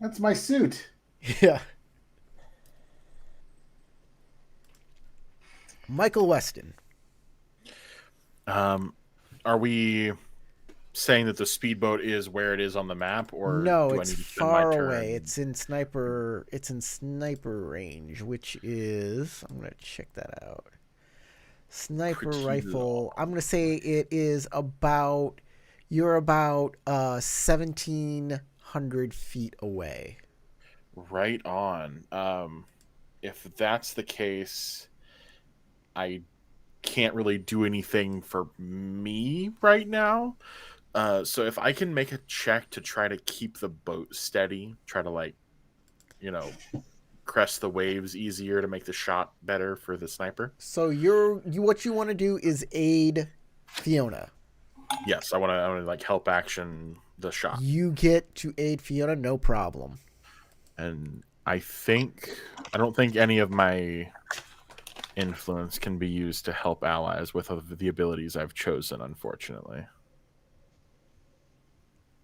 That's my suit. yeah. Michael Weston. Are we saying that the speedboat is where it is on the map, or No, do it's I need to spend my far turn? away. It's in sniper range, which is, I'm going to check that out. Sniper Pretty rifle. I'm going to say it is about, you're about 1,700 feet away. Right on. If that's the case, I can't really do anything for me right now. So if I can make a check to try to keep the boat steady, try to crest the waves easier to make the shot better for the sniper. So what you want to do is aid Fiona. Yes, I want to help action the shot. You get to aid Fiona, no problem. And I don't think any of my influence can be used to help allies with the abilities I've chosen, unfortunately.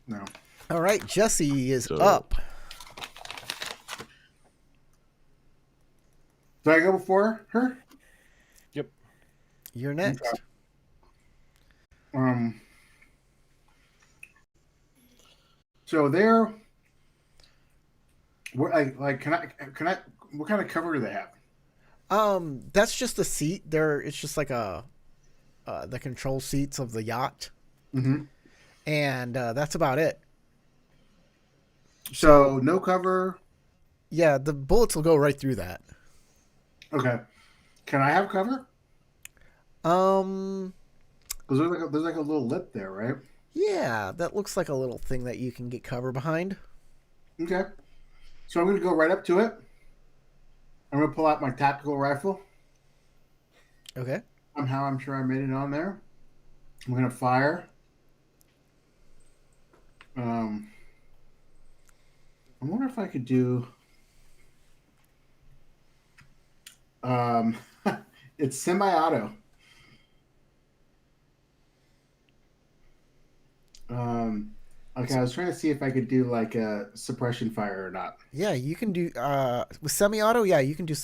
No. All right, Jesse is So- up. Do I go before her? You're next. So there. What can I? What kind of cover do they have? That's just a seat. It's just like the control seats of the yacht, Mm-hmm. and that's about it. So no cover. Yeah, the bullets will go right through that. Okay. Can I have cover? Um, Because there's like a little lip there, right? yeah, that looks like a little thing that you can get cover behind. Okay. So I'm going to go right up to it. I'm going to pull out my tactical rifle. Okay. Somehow I'm sure I made it on there. I'm going to fire. I wonder if I could do. It's semi-auto. Okay, I was trying to see if I could do like a suppression fire or not. Yeah, you can do with semi-auto. Yeah, you can do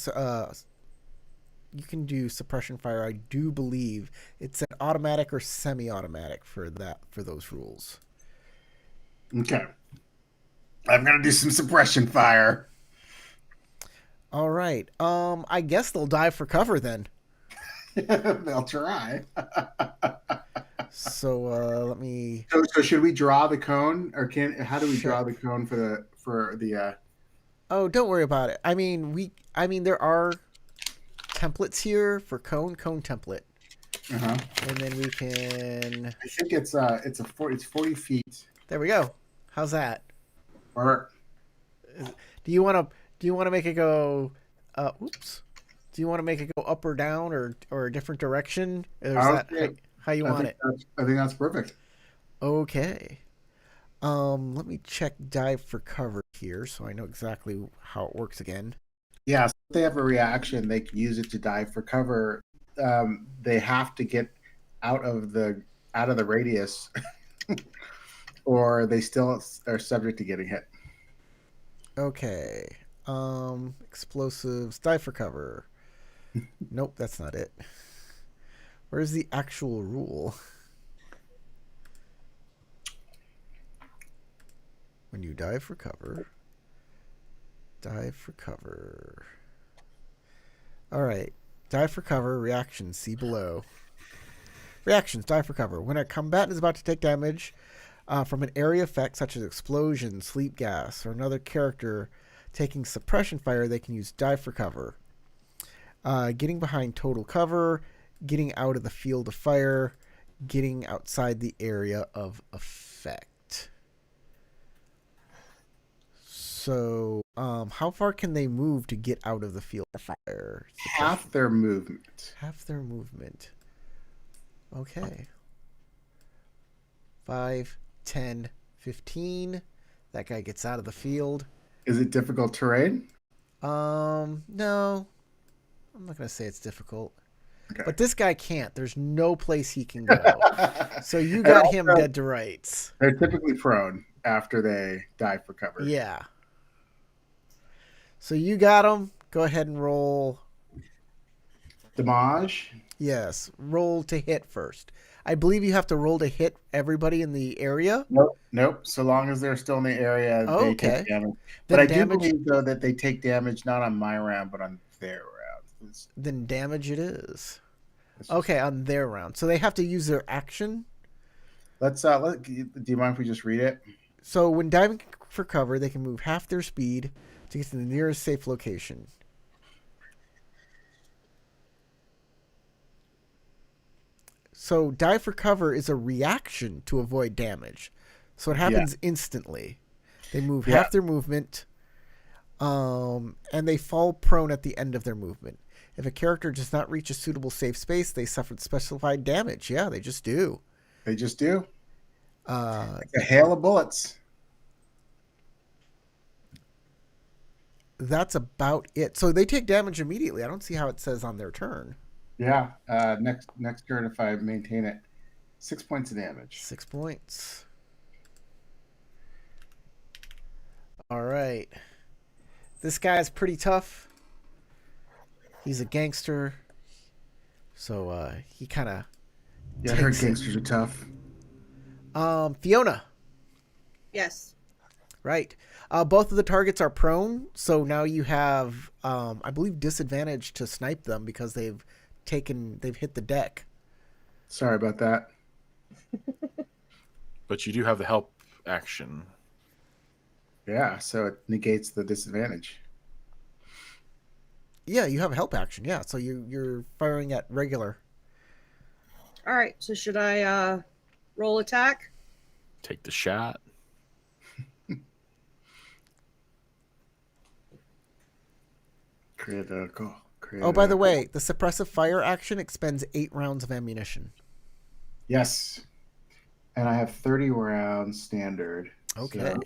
suppression fire. I do believe it's an automatic or semi-automatic for those rules. Okay. I'm gonna do some suppression fire. All right. I guess they'll dive for cover then. They'll try. So let me. So should we draw the cone, or how do we Sure. draw the cone for the? Oh, don't worry about it. I mean, there are templates here for cone template, and then we can. I think it's 40 feet. There we go. How's that? Or Do you want to make it go? Oops. Do you want to make it go up or down or a different direction? Or is that Okay. how you want it? I think that's perfect. Okay. Let me check dive for cover here so I know exactly how it works again. Yeah, so if they have a reaction, they can use it to dive for cover. They have to get out of the radius, or they still are subject to getting hit. Okay. Explosives, dive for cover. Nope, that's not it. Where's the actual rule? When you dive for cover. Dive for cover. Alright. Dive for cover, reactions, see below. Reactions, dive for cover. When a combatant is about to take damage from an area effect such as explosion, sleep gas, or another character taking suppression fire, they can use dive for cover. Getting behind total cover, getting out of the field of fire, getting outside the area of effect. So, how far can they move to get out of the field of fire? Half their movement. Half their movement. Okay. 5, 10, 15. That guy gets out of the field. Is it difficult terrain? No. I'm not going to say it's difficult. Okay. But this guy can't. There's no place he can go. So you got him dead to rights. They're typically prone after they dive for cover. Yeah. So you got him. Go ahead and roll. Damage? Yes. Roll to hit first. I believe you have to roll to hit everybody in the area. Nope. So long as they're still in the area, they take damage. Then But I do believe, though, that they take damage not on my round, but on their round. Then damage it is. Okay, on their round. So they have to use their action. Do you mind if we just read it? So when diving for cover, they can move half their speed to get to the nearest safe location. So dive for cover is a reaction to avoid damage. So it happens instantly. They move half their movement, and they fall prone at the end of their movement. If a character does not reach a suitable safe space, they suffer specified damage. Yeah, they just do. They just do. Like a hail of bullets. That's about it. So they take damage immediately. I don't see how it says on their turn. Yeah. Next turn, if I maintain it, 6 points of damage. 6 points. All right. This guy's pretty tough. He's a gangster. So he kind of. Yeah, I heard gangsters are tough. Fiona. Yes. Right. Both of the targets are prone, so now you have, I believe, disadvantage to snipe them because they've hit the deck. Sorry about that. But you do have the help action. Yeah, so it negates the disadvantage. Yeah, you have a help action. Yeah, so you're firing at regular. All right. So should I roll attack? Take the shot. Critical. Oh, by the way, the suppressive fire action expends 8 rounds of ammunition. Yes. And I have 30 rounds standard. Okay. So,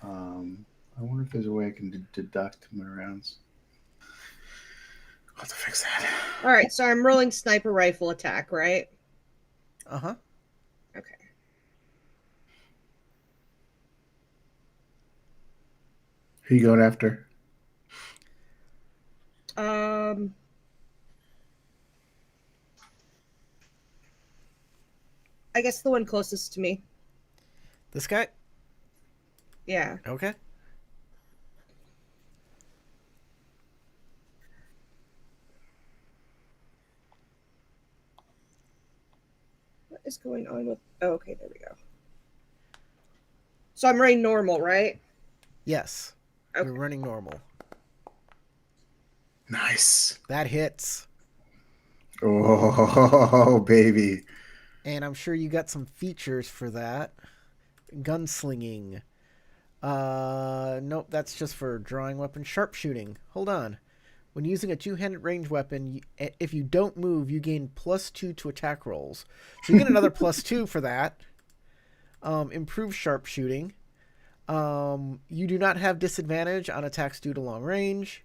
I wonder if there's a way I can deduct my rounds. I'll have to fix that. All right. So I'm rolling sniper rifle attack, right? Uh-huh. Okay. Who you going after? I guess the one closest to me. This guy? Yeah. Okay. What is going on with... Oh, okay, there we go. So I'm running normal, right? Yes. Okay. You're running normal. Nice. That hits. Oh, baby. And I'm sure you got some features for that. Gunslinging. Nope, that's just for drawing weapon. Sharpshooting. Hold on. When using a two-handed range weapon, if you don't move, you gain +2 to attack rolls. So you get another +2 for that. Improved sharpshooting. You do not have disadvantage on attacks due to long range.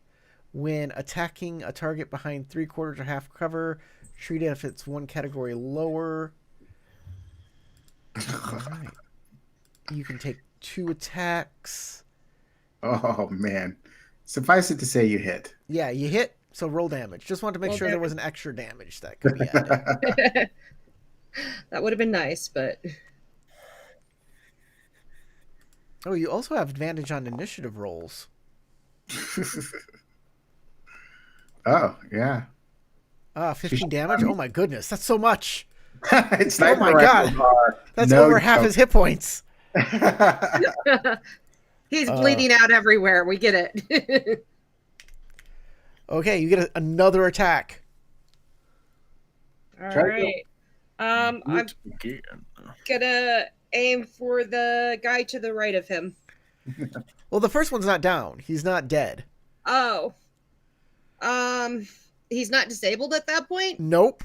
When attacking a target behind 3/4 or half cover, treat it if it's one category lower. All right. You can take 2 attacks. Oh man. Suffice it to say you hit. Yeah, you hit, so roll damage. Just wanted to make Roll sure there damage. was an extra damage that could be added. That would have been nice, but Oh, you also have advantage on initiative rolls. Oh, yeah. 15 damage? Oh my goodness, that's so much. It's Oh my God. That's over half his hit points. he's bleeding out everywhere. We get it. Okay, you get another attack. All Try to right. I'm gonna aim for the guy to the right of him. Well, the first one's not down. He's not dead. Oh. He's not disabled at that point? Nope.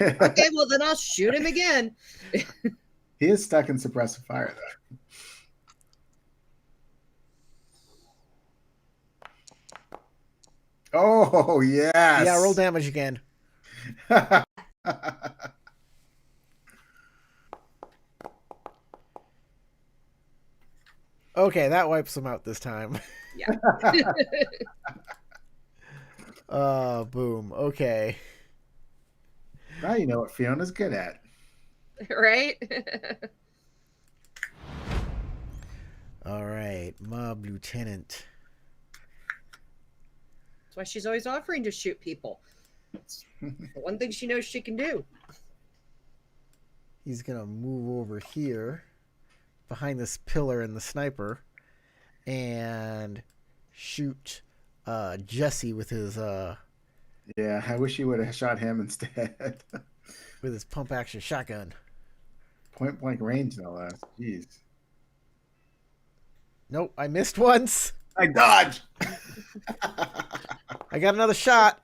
Okay, well then I'll shoot him again. He is stuck in suppressive fire, though. Oh, yes. Yeah, roll damage again. Okay, that wipes him out this time. Yeah. Boom. Okay. Now you know what Fiona's good at. Right? All right, Mob Lieutenant. That's why she's always offering to shoot people. It's the one thing she knows she can do. He's gonna move over here behind this pillar and the sniper and shoot Jesse with his Yeah, I wish you would have shot him instead. with his pump action shotgun. Point blank range, no less. Jeez. Nope, I missed once. I dodge. I got another shot.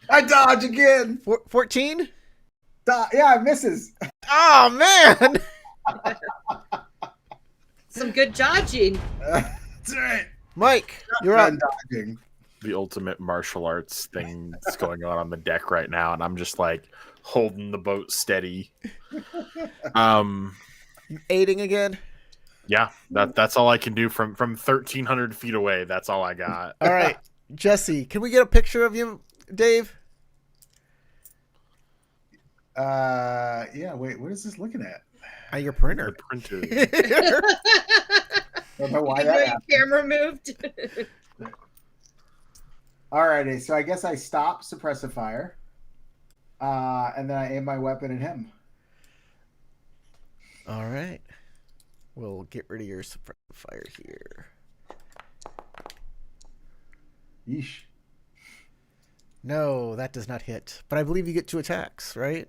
I dodge again. 14? Yeah, it misses. Oh man! Some good dodging. That's right. Mike, you're up. I'm dodging. The ultimate martial arts thing that's going on the deck right now, and I'm just like holding the boat steady. You aiding again? Yeah, that's all I can do from 1,300 feet away. That's all I got. All right, Jesse, can we get a picture of you, Dave? Yeah, wait, what is this looking at? Your printer. The printer. Don't know why Even though that your happened. camera moved. Alrighty, so I guess I stop suppressive fire. And then I aim my weapon at him. All right. We'll get rid of your suppressive fire here. Yeesh. No, that does not hit. But I believe you get 2 attacks, right?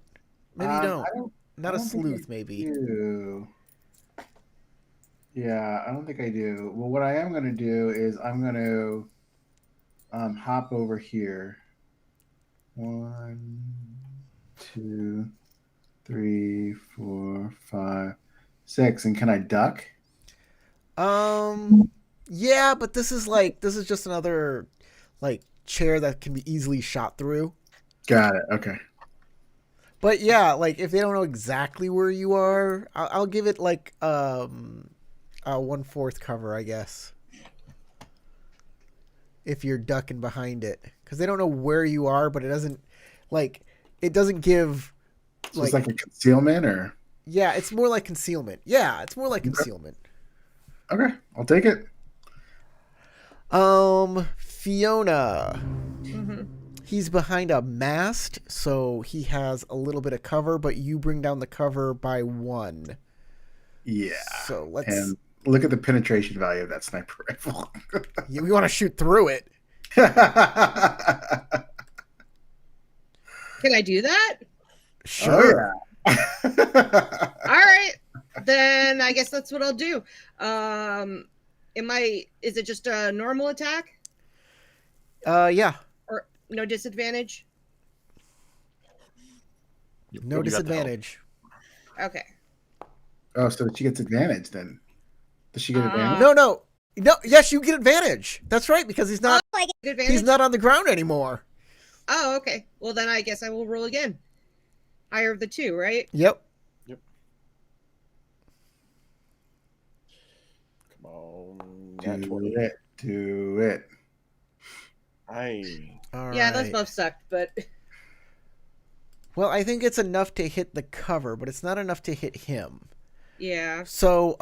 Maybe you don't. Not I a don't think sleuth, I maybe. do. Yeah, I don't think I do. Well, what I am going to do is I'm going to hop over here. 1, 2, 3, 4, 5, 6. And can I duck? Yeah, but this is just another like chair that can be easily shot through. Got it. Okay. But yeah, like if they don't know exactly where you are, I'll give it like a 1/4 cover, I guess. If you're ducking behind it, because they don't know where you are, but it doesn't give. So it's like a concealment, or? Yeah, it's more like concealment. Yeah, it's more like concealment. Okay, I'll take it. Fiona. Mhm. He's behind a mast, so he has a little bit of cover, but you bring down the cover by 1. Yeah. So let's. And look at the penetration value of that sniper rifle. Yeah, we want to shoot through it. Can I do that? Sure. Oh, yeah. All right. Then I guess that's what I'll do. Is it just a normal attack? Yeah. Or no disadvantage? No disadvantage. Okay. Oh, so she gets advantage then. Does she get advantage? No. Yes, you get advantage. That's right, because he's not. I get advantage. He's not on the ground anymore. Oh, okay. Well, then I guess I will roll again. Higher of the 2, right? Yep. Come on. Do it. All Yeah, those right. both sucked, but Well, I think it's enough to hit the cover, but it's not enough to hit him. yeah. So,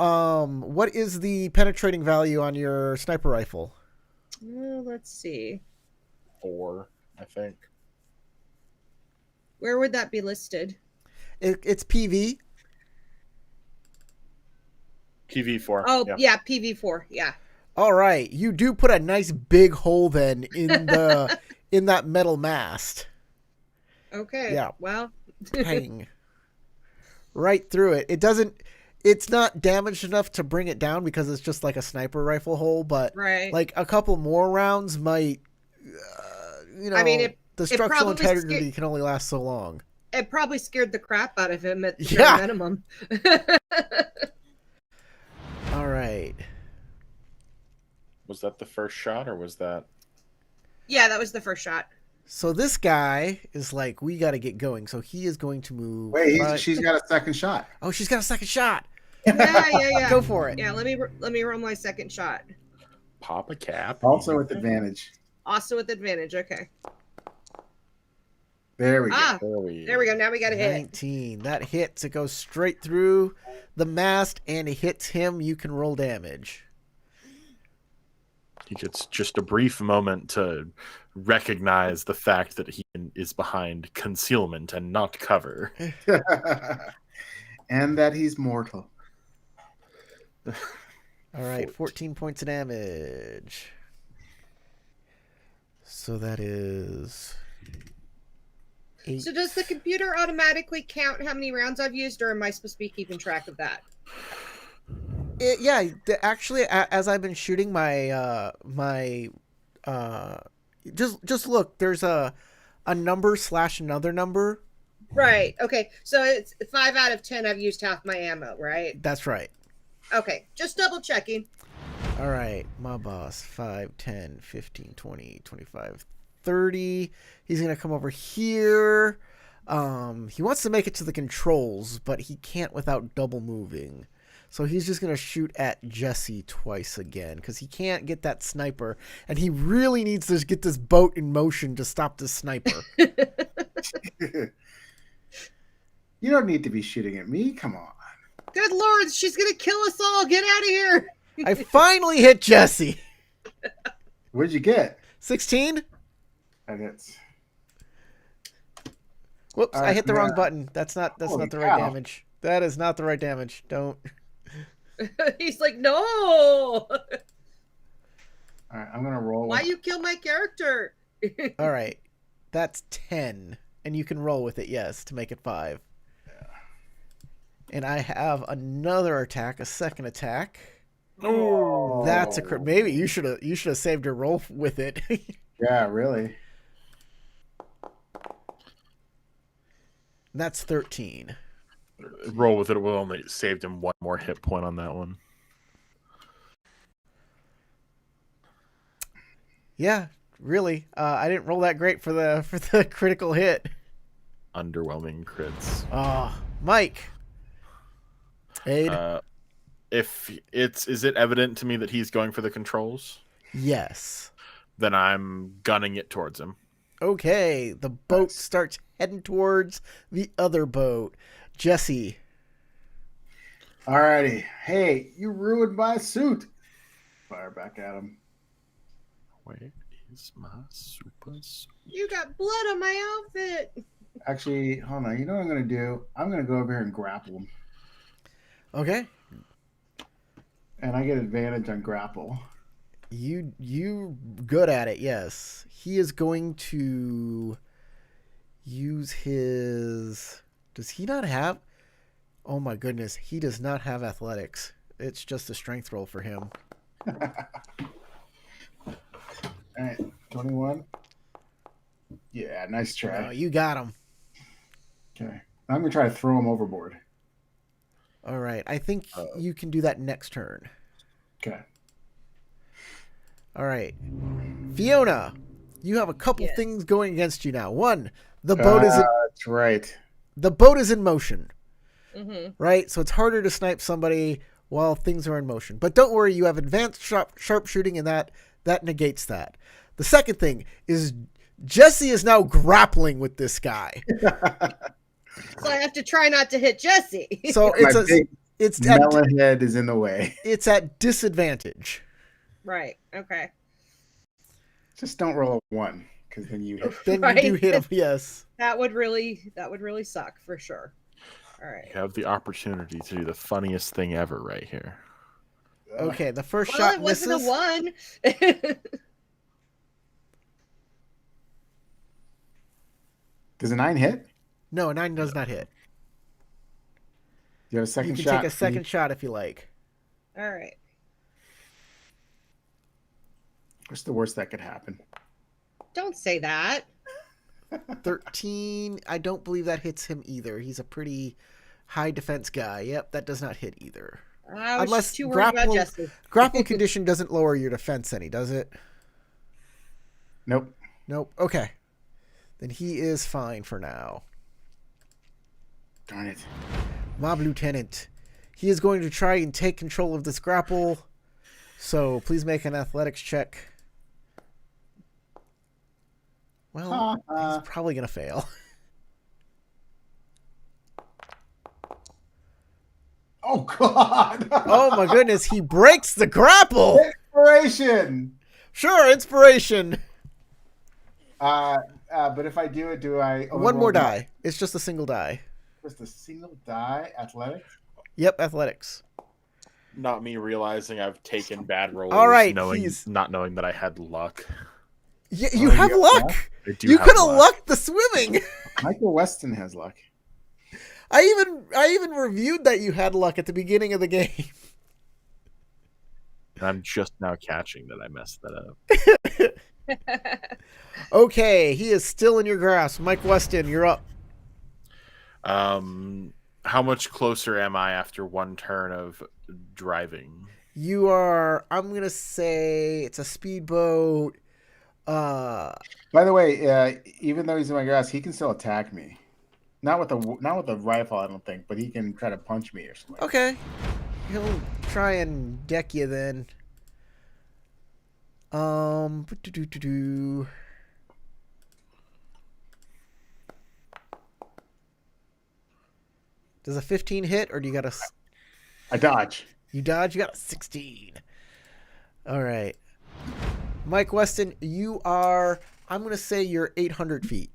what is the penetrating value on your sniper rifle? Well, let's see. 4, I think. Where would that be listed? It's PV. PV4. Oh, yeah, PV4. Yeah. All right, you do put a nice big hole then in the in that metal mast. Okay. Yeah. Well. Pang. Right through it. It doesn't. It's not damaged enough to bring it down because it's just like a sniper rifle hole, but Right. like a couple more rounds might, I mean, the structural probably integrity can only last so long. It probably scared the crap out of him at the Yeah. bare minimum. All right. Was that the first shot, or was that? Yeah, that was the first shot. So this guy is like, we got to get going. So he is going to move. Wait, she's got a second shot. Oh, she's got a second shot. Yeah. Go for it. Yeah, let me roll my second shot. Pop a cap. Also with advantage. Also with advantage. Okay. There we go. There we go. Now we got a hit. 19. That hits. It goes straight through the mast and it hits him. You can roll damage. He gets just a brief moment to recognize the fact that he is behind concealment and not cover. And that he's mortal. All right, 14 points of damage. So that is 8. So does the computer automatically count how many rounds I've used, or am I supposed to be keeping track of that? Actually, as I've been shooting just look, there's a number / another number. Right. Okay. So it's 5 out of 10 I've used half my ammo, right? That's right. Okay. Just double checking. All right, my boss, 5, 10, 15, 20, 25, 30. He's going to come over here. He wants to make it to the controls, but he can't without double moving. So he's just going to shoot at Jesse twice again because he can't get that sniper. And he really needs to get this boat in motion to stop the sniper. You don't need to be shooting at me. Come on. Good Lord, she's going to kill us all. Get out of here. I finally hit Jesse. What did you get? 16? And it's... Whoops, I hit the wrong yeah. button. That's not Holy the right cow. damage. That is not the right damage. Don't. He's like, no. All right, I'm going to roll. Why you kill my character? All right. That's 10. And you can roll with it, yes, to make it 5. Yeah. And I have another attack, a second attack. Oh. That's a crit. Maybe you should have saved your roll with it. Yeah, really. That's 13. Roll with it will only saved him one more hit point on that one. Yeah, really. I didn't roll that great for the critical hit. Underwhelming crits. Mike. Aid. Is it evident to me that he's going for the controls? Yes. Then I'm gunning it towards him. Okay, the boat starts heading towards the other boat. Jesse. Alrighty. Hey, you ruined my suit. Fire back at him. Where is my super suit? You got blood on my outfit. Actually, hold on. You know what I'm going to do? I'm going to go over here and grapple him. Okay. And I get advantage on grapple. You good at it, yes. He is going to use his... Does he not have... Oh my goodness, he does not have athletics. It's just a strength roll for him. All right, 21. Yeah, nice try. Oh, you got him. Okay. I'm going to try to throw him overboard. All right. I think you can do that next turn. Okay. All right. Fiona, you have a couple Yes. things going against you now. One, the boat is That's right. in motion, Mm-hmm. right? So it's harder to snipe somebody while things are in motion. But don't worry, you have advanced sharpshooting, and that negates that. The second thing is Jesse is now grappling with this guy. So I have to try not to hit Jesse. So My big it's at, melon head is in the way. it's at disadvantage. Right. Okay. Just don't roll a 1, because then you hit. Then Right. you do hit him. Yes. That would really suck for sure. All right. You have the opportunity to do the funniest thing ever right here. Okay. The first Well, shot it wasn't misses. a 1. Does a 9 hit? No, 9 does not hit. You have a second You can shot. take a second shot if you like. All right. What's the worst that could happen? Don't say that. 13. I don't believe that hits him either. He's a pretty high defense guy. Yep, that does not hit either. I was Unless just too worried about grapple- Jesse. Grapple condition doesn't lower your defense any, does it? Nope. Nope. Okay. Then he is fine for now. Darn it. Mob Lieutenant. He is going to try and take control of this grapple. So please make an athletics check. Well, he's probably going to fail. Oh, God. Oh, my goodness. He breaks the grapple. Inspiration. Sure, inspiration. But if I do it, do I? One more die. It's just a single die. Just a single die. Athletics. Yep, athletics. Not me realizing I've taken bad rolls. All right, not knowing that I had luck. Yeah, you Oh, have you have luck. luck? I do You have could have luck. lucked the swimming. Michael Weston has luck. I even reviewed that you had luck at the beginning of the game. And I'm just now catching that I messed that up. Okay, he is still in your grasp. Mike Weston, you're up. How much closer am I after one turn of driving? You are. I'm gonna say it's a speedboat. By the way, even though he's in my grass, he can still attack me. Not with a rifle, I don't think, but he can try to punch me or something. Okay, he'll try and deck you then. Does a 15 hit, or do you got a? I dodge. You dodge. You got a 16. All right, Mike Weston, you are. I'm gonna say you're 800 feet.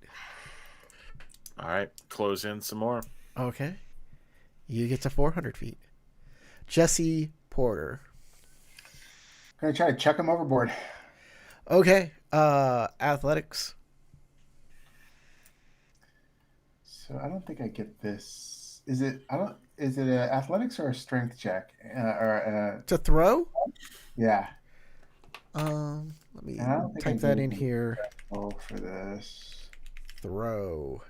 All right, close in some more. Okay, you get to 400 feet. Jesse Porter. Gonna try to chuck him overboard. Okay, athletics. So I don't think I get this. Is it? Is it a athletics or a strength check? To throw? Yeah. Let me I don't think I type that do in here. Oh, for this. Throw.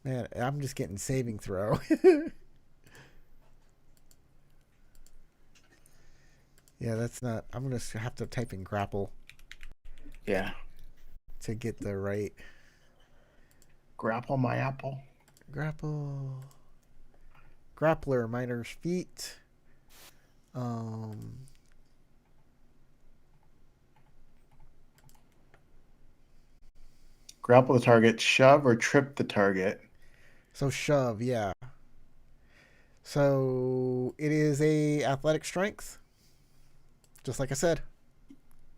Man, I'm just getting saving throw. Yeah, that's not. I'm gonna have to type in grapple Yeah. to get the right Grapple my apple. grapple. Grappler, miner's feet. Grapple the target, shove or trip the target. So shove, yeah. So it is a athletic strength, just like I said.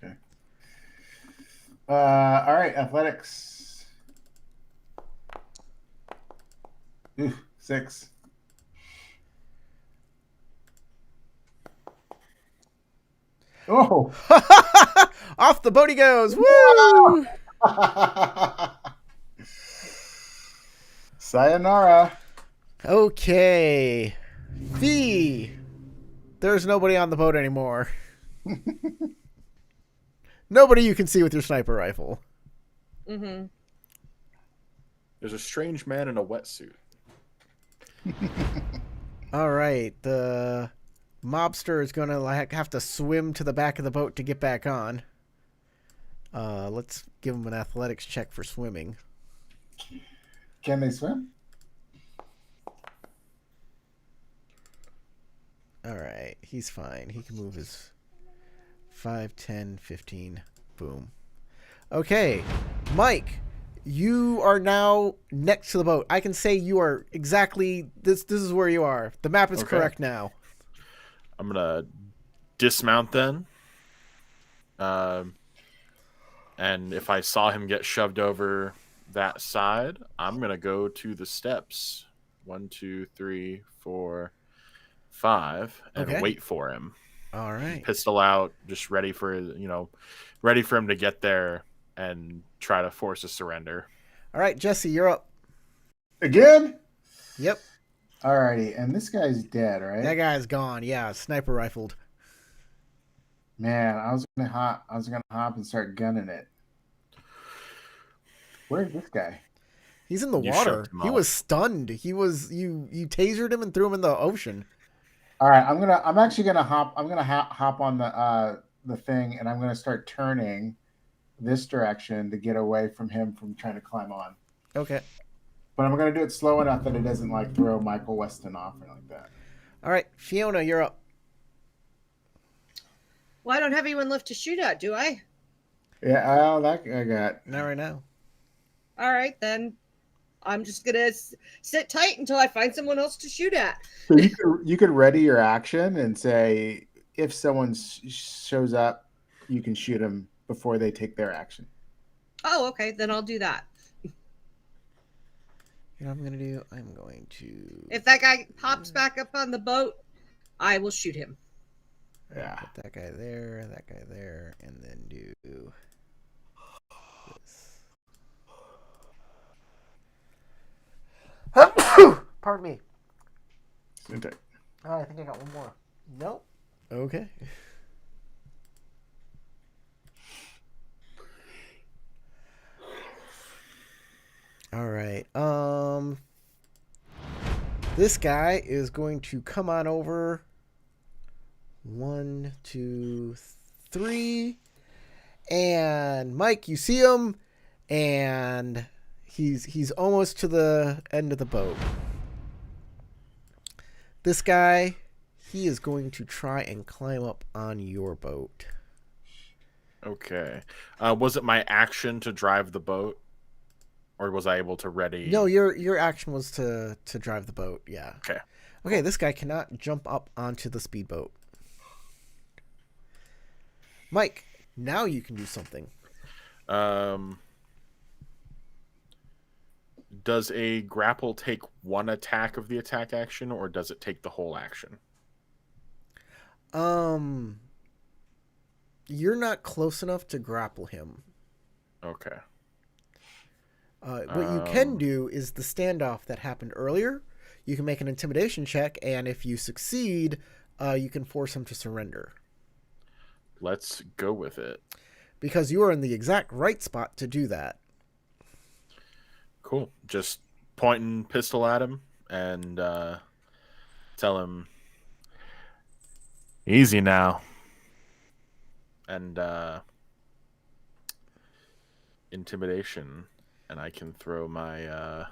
Okay. All right, athletics. Ooh, 6. Oh. Off the boat he goes. Woo! Sayonara. Okay. Fee. There's nobody on the boat anymore. Nobody you can see with your sniper rifle. Mm-hmm. There's a strange man in a wetsuit. All right, the mobster is gonna have to swim to the back of the boat to get back on. Let's give him an athletics check for swimming. Can they swim? All right, he's fine. He can move his 5, 10, 15. Boom. Okay, Mike, you are now next to the boat. I can say you are exactly this. This is where you are. The map is Okay. correct now. I'm gonna dismount then. And if I saw him get shoved over that side, I'm gonna go to the steps. 1, 2, 3, 4, 5, and Okay. wait for him. All right. Pistol out, just ready for ready for him to get there and try to force a surrender. All right, Jesse, you're up. Again? Yep. Alrighty, and this guy's dead, right? That guy's gone. Yeah, sniper rifled. Man, I was gonna hop and start gunning it. Where's this guy? He's in the You water. shoved him He off. was stunned. He was you tasered him and threw him in the ocean. All right, I'm actually gonna hop. I'm gonna hop on the thing, and I'm gonna start turning this direction to get away from him from trying to climb on. Okay. But I'm gonna do it slow enough that it doesn't like throw Michael Weston off or like that. All right, Fiona, you're up. Well, I don't have anyone left to shoot at, do I? Yeah, oh, that I got. Not right now. All right, then. I'm just gonna sit tight until I find someone else to shoot at. So you could ready your action and say if someone shows up, you can shoot them before they take their action. Oh, okay, then I'll do that. You know what I'm going to do? I'm going to... If that guy pops back up on the boat, I will shoot him. Yeah. Put that guy there, and then do this. Pardon me. Okay. Oh, I think I got one more. Nope. Okay. All right. This guy is going to come on over. 1, 2, 3. And Mike, you see him, and he's almost to the end of the boat. This guy, he is going to try and climb up on your boat. Okay. Was it my action to drive the boat? Or was I able to ready? No, your action was to drive the boat, yeah. Okay. Okay, this guy cannot jump up onto the speedboat. Mike, now you can do something. Does a grapple take one attack of the attack action, or does it take the whole action? You're not close enough to grapple him. Okay. What you can do is the standoff that happened earlier. You can make an intimidation check, and if you succeed, you can force him to surrender. Let's go with it. Because you are in the exact right spot to do that. Cool. Just pointing pistol at him and tell him, easy now. And intimidation. And I can throw my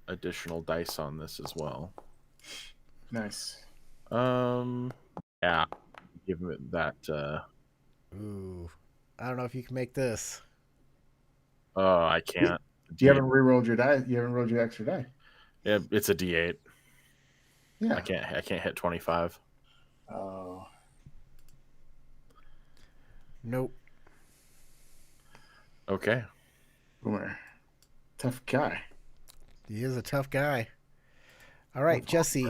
additional dice on this as well. Nice. Yeah. Give him that. Ooh. I don't know if you can make this. Oh, I can't. You haven't re-rolled your die. You haven't rolled your extra die. Yeah, it's a D8. Yeah. I can't hit 25. Oh. Nope. Okay. Boomer. Tough guy. He is a tough guy. All right, Jesse.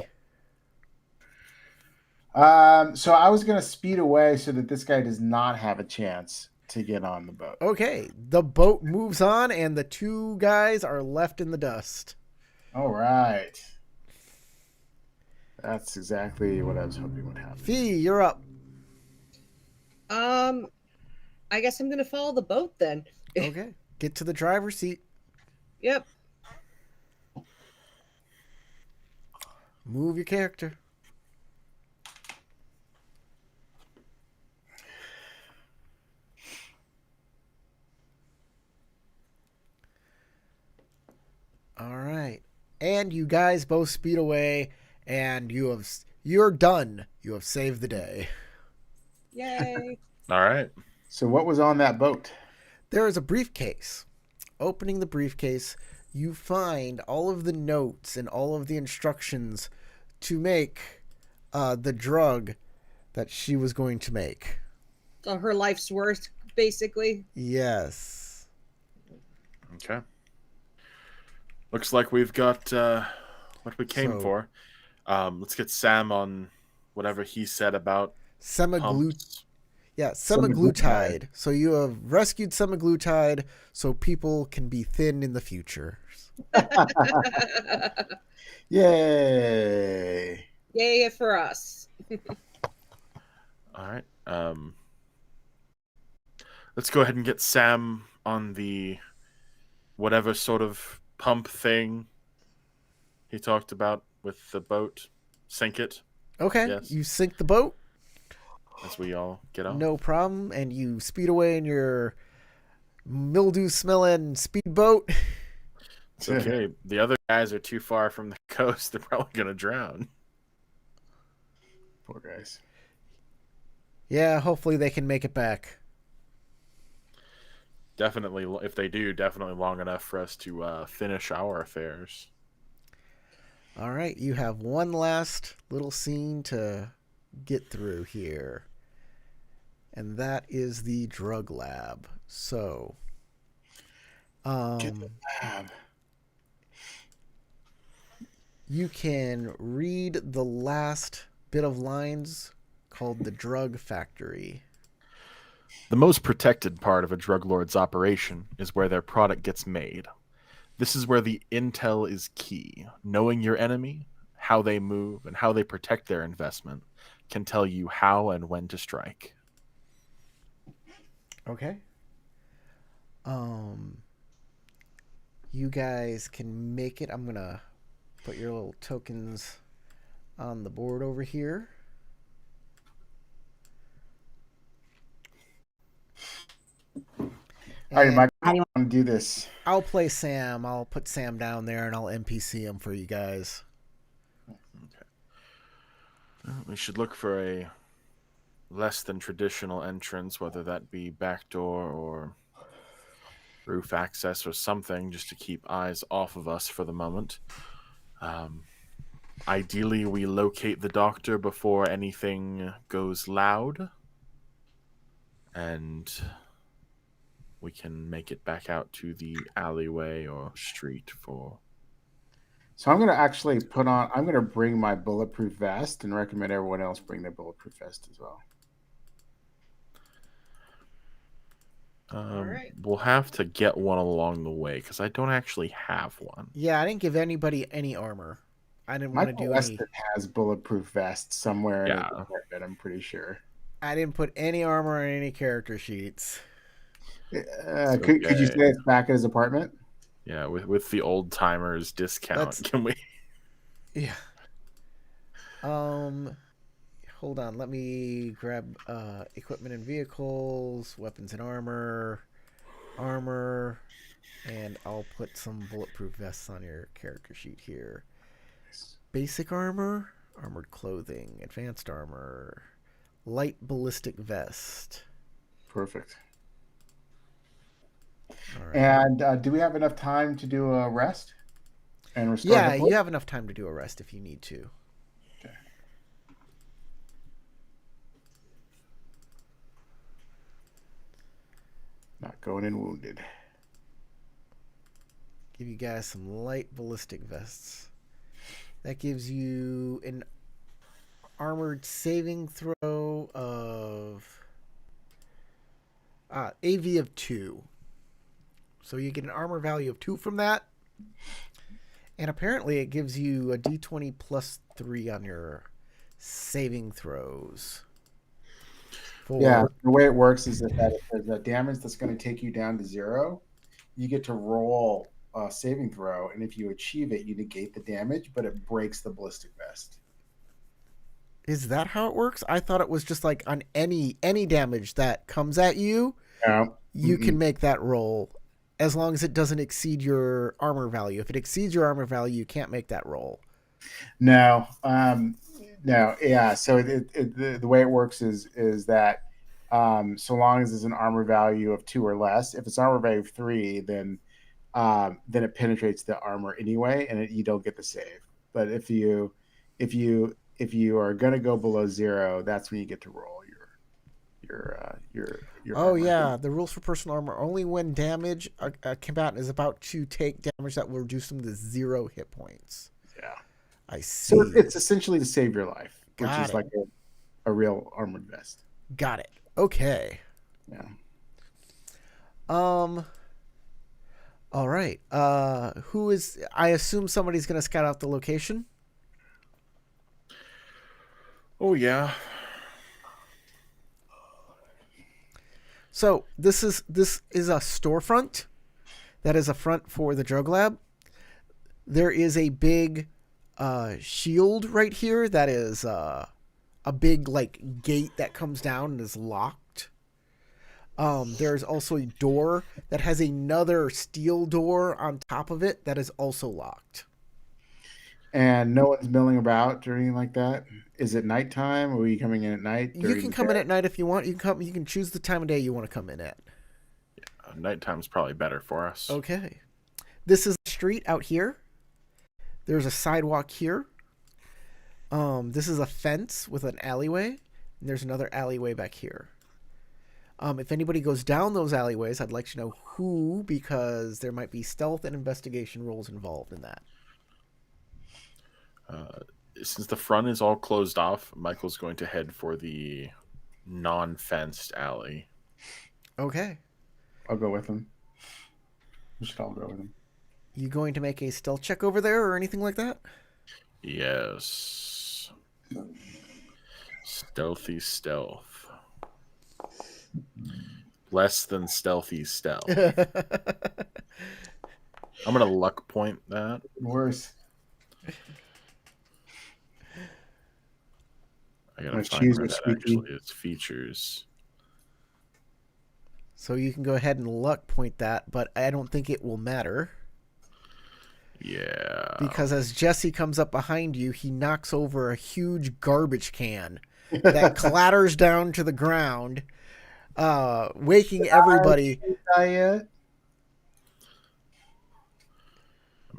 So I was gonna speed away so that this guy does not have a chance to get on the boat. Okay, the boat moves on, and the two guys are left in the dust. All right. That's exactly what I was hoping would happen. Um, Fee, you're up. I guess I'm going to follow the boat then. Okay. Get to the driver's seat. Yep. Move your character. All right. And you guys both speed away, and you're done. You have saved the day. Yay. All right. So what was on that boat? There is a briefcase. Opening the briefcase, you find all of the notes and all of the instructions to make the drug that she was going to make. So her life's worth, basically. Yes. Okay. Looks like we've got what we came So- for. Let's get Sam on whatever he said about pumps. Semaglutide. So you have rescued semaglutide so people can be thin in the future. Yay! Yay for us. All right. Let's go ahead and get Sam on the whatever sort of pump thing he talked about with the boat. Sink it Okay. Yes. You sink the boat. as we all get on. No problem. And you speed away in your mildew-smelling speedboat. It's okay. The other guys are too far from the coast. They're probably going to drown. Poor guys. Yeah, hopefully they can make it back. Definitely, if they do, definitely long enough for us to finish our affairs. All right, you have one last little scene to get through here. And that is the drug lab. So, Get the lab. you can read the last bit of lines called the drug factory. The most protected part of a drug lord's operation is where their product gets made. This is where the intel is key. Knowing your enemy, how they move, and how they protect their investment can tell you how and when to strike. Okay. You guys can make it. I'm gonna put your little tokens on the board over here. All right, And Mike, how do you want to do this? I'll play Sam. I'll put Sam down there and I'll NPC him for you guys. Well, we should look for a less than traditional entrance, whether that be backdoor or roof access or something, just to keep eyes off of us for the moment. Ideally, we locate the doctor before anything goes loud, and we can make it back out to the alleyway or street for... So I'm going to actually I'm going to bring my bulletproof vest and recommend everyone else bring their bulletproof vest as well. right. We'll have to get one along the way because I don't actually have one. Yeah, I didn't give anybody any armor. I didn't want to Michael do Weston any. has bulletproof vests somewhere in Yeah. his apartment, I'm pretty sure. I didn't put any armor on any character sheets. Could you say it's back at his apartment? Yeah, with the old timers discount, can we? Yeah. Hold on. Let me grab equipment and vehicles, weapons and armor, and I'll put some bulletproof vests on your character sheet here. Basic armor, armored clothing, advanced armor, light ballistic vest. Perfect. All right. And do we have enough time to do a rest and restore? Yeah, the you boat? have enough time to do a rest if you need to. Okay. Not going in wounded. Give you guys some light ballistic vests. That gives you an armored saving throw of AV of 2. So you get an armor value of 2 from that. And apparently it gives you a d20 plus 3 on your saving throws Yeah, For the way it works is that if there's a damage that's going to take you down to 0, you get to roll a saving throw, and if you achieve it, you negate the damage, but it breaks the ballistic vest. is that how it works? I thought it was just like on any damage that comes at you, No, you can make that roll as long as it doesn't exceed your armor value. If it exceeds your armor value, you can't make that roll. no, no. Yeah. So the way it works is that so long as it's an armor value of 2 or less, if it's armor value of 3, then it penetrates the armor anyway, and you don't get the save. But if you are going to go below 0, that's when you get to roll your Oh armor. yeah, the rules for personal armor only when damage a combatant is about to take damage that will reduce them to 0 hit points. Yeah. I see. So it's essentially to save your life, which Got is it. like a real armored vest. Got it. Okay. Yeah. All right. Who is? I assume somebody's gonna scout out the location. Oh yeah. So this is a storefront. That is a front for the drug lab. There is a big shield right here. That is a big like gate that comes down and is locked. There's also a door that has another steel door on top of it that is also locked. And no one's milling about or anything like that. Is it nighttime, or are you coming in at night? You can come in at night if you want. You can choose the time of day you want to come in at. Nighttime's probably better for us. Okay. This is a street out here. There's a sidewalk here. This is a fence with an alleyway. And there's another alleyway back here. If anybody goes down those alleyways, I'd like to know who, because there might be stealth and investigation roles involved in that. Since the front is all closed off, Michael's going to head for the non-fenced alley. Okay. I'll go with him. We should all go with him. You going to make a stealth check over there or anything like that? Yes. Stealthy stealth. Less than stealthy stealth. I'm going to luck point that. Worse. I gotta Let's find choose where which that speaking. actually is. Features. So you can go ahead and luck point that, but I don't think it will matter. Yeah. Because as Jesse comes up behind you, he knocks over a huge garbage can that clatters down to the ground, waking everybody. I'm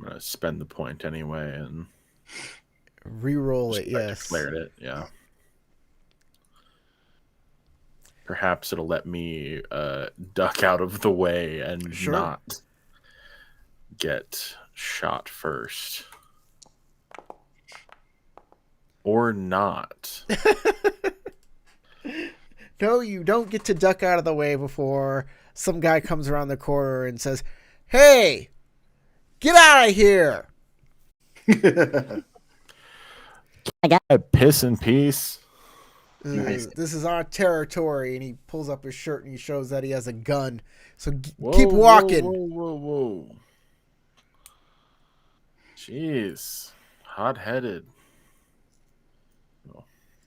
gonna spend the point anyway and Reroll it, just I yes. declared it, yeah. Perhaps it'll let me duck out of the way and Sure. not get shot first. Or not. No, you don't get to duck out of the way before some guy comes around the corner and says, "Hey, get out of here!" I got a piss in peace. Nice. This is our territory, and he pulls up his shirt and he shows that he has a gun. So Whoa, keep walking. Whoa. Jeez. Hot-headed.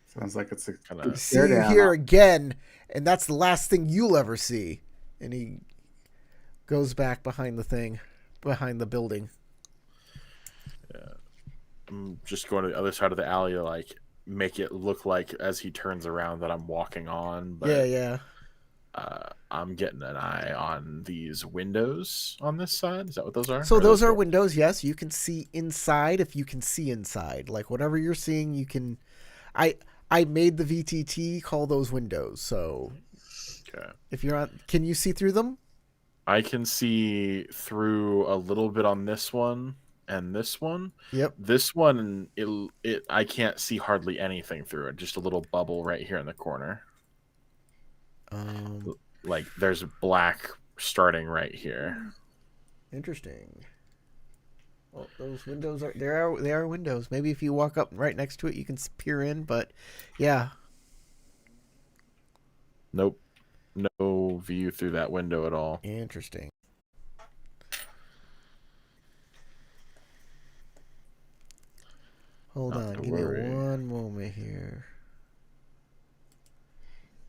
Sounds like it's a Kinda- See you here again, and that's the last thing you'll ever see. And he goes back behind the building. I'm just going to the other side of the alley to like make it look like as he turns around that I'm walking on. But Yeah. I'm getting an eye on these windows on this side. Is that what those are? So Or those are doors? windows. Yes, you can see inside if you can see inside. Like whatever you're seeing, you can. I made the VTT call those windows. So Okay. if you're on, can you see through them? I can see through a little bit on this one and this one. Yep. This one, I can't see hardly anything through it. Just a little bubble right here in the corner. Like there's black starting right here. Interesting. Well, those windows they are windows. Maybe if you walk up right next to it, you can peer in. But yeah. Nope. No view through that window at all. Interesting. Hold Not on, to give worry. me one moment here.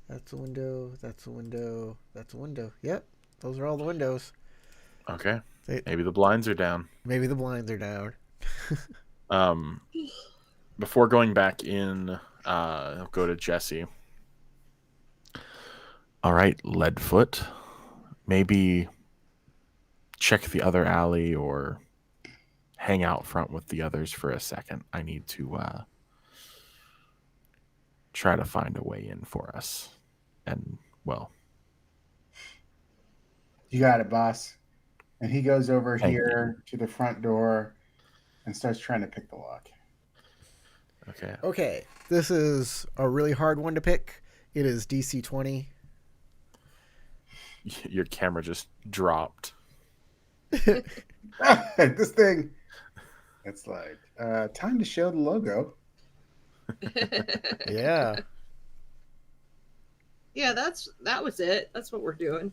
That's a window. That's a window. That's a window. Yep, those are all the windows. Okay. They, Maybe the blinds are down. maybe the blinds are down. Before going back in, I'll go to Jesse. All right, Leadfoot. Maybe check the other alley or hang out front with the others for a second. I need to try to find a way in for us. And, well, You got it, boss. And he goes over Thank here to the front door and starts trying to pick the lock. okay. Okay, this is a really hard one to pick. It is DC 20. Your camera just dropped. This thing. It's like time to show the logo. Yeah. Yeah, that was it. That's what we're doing.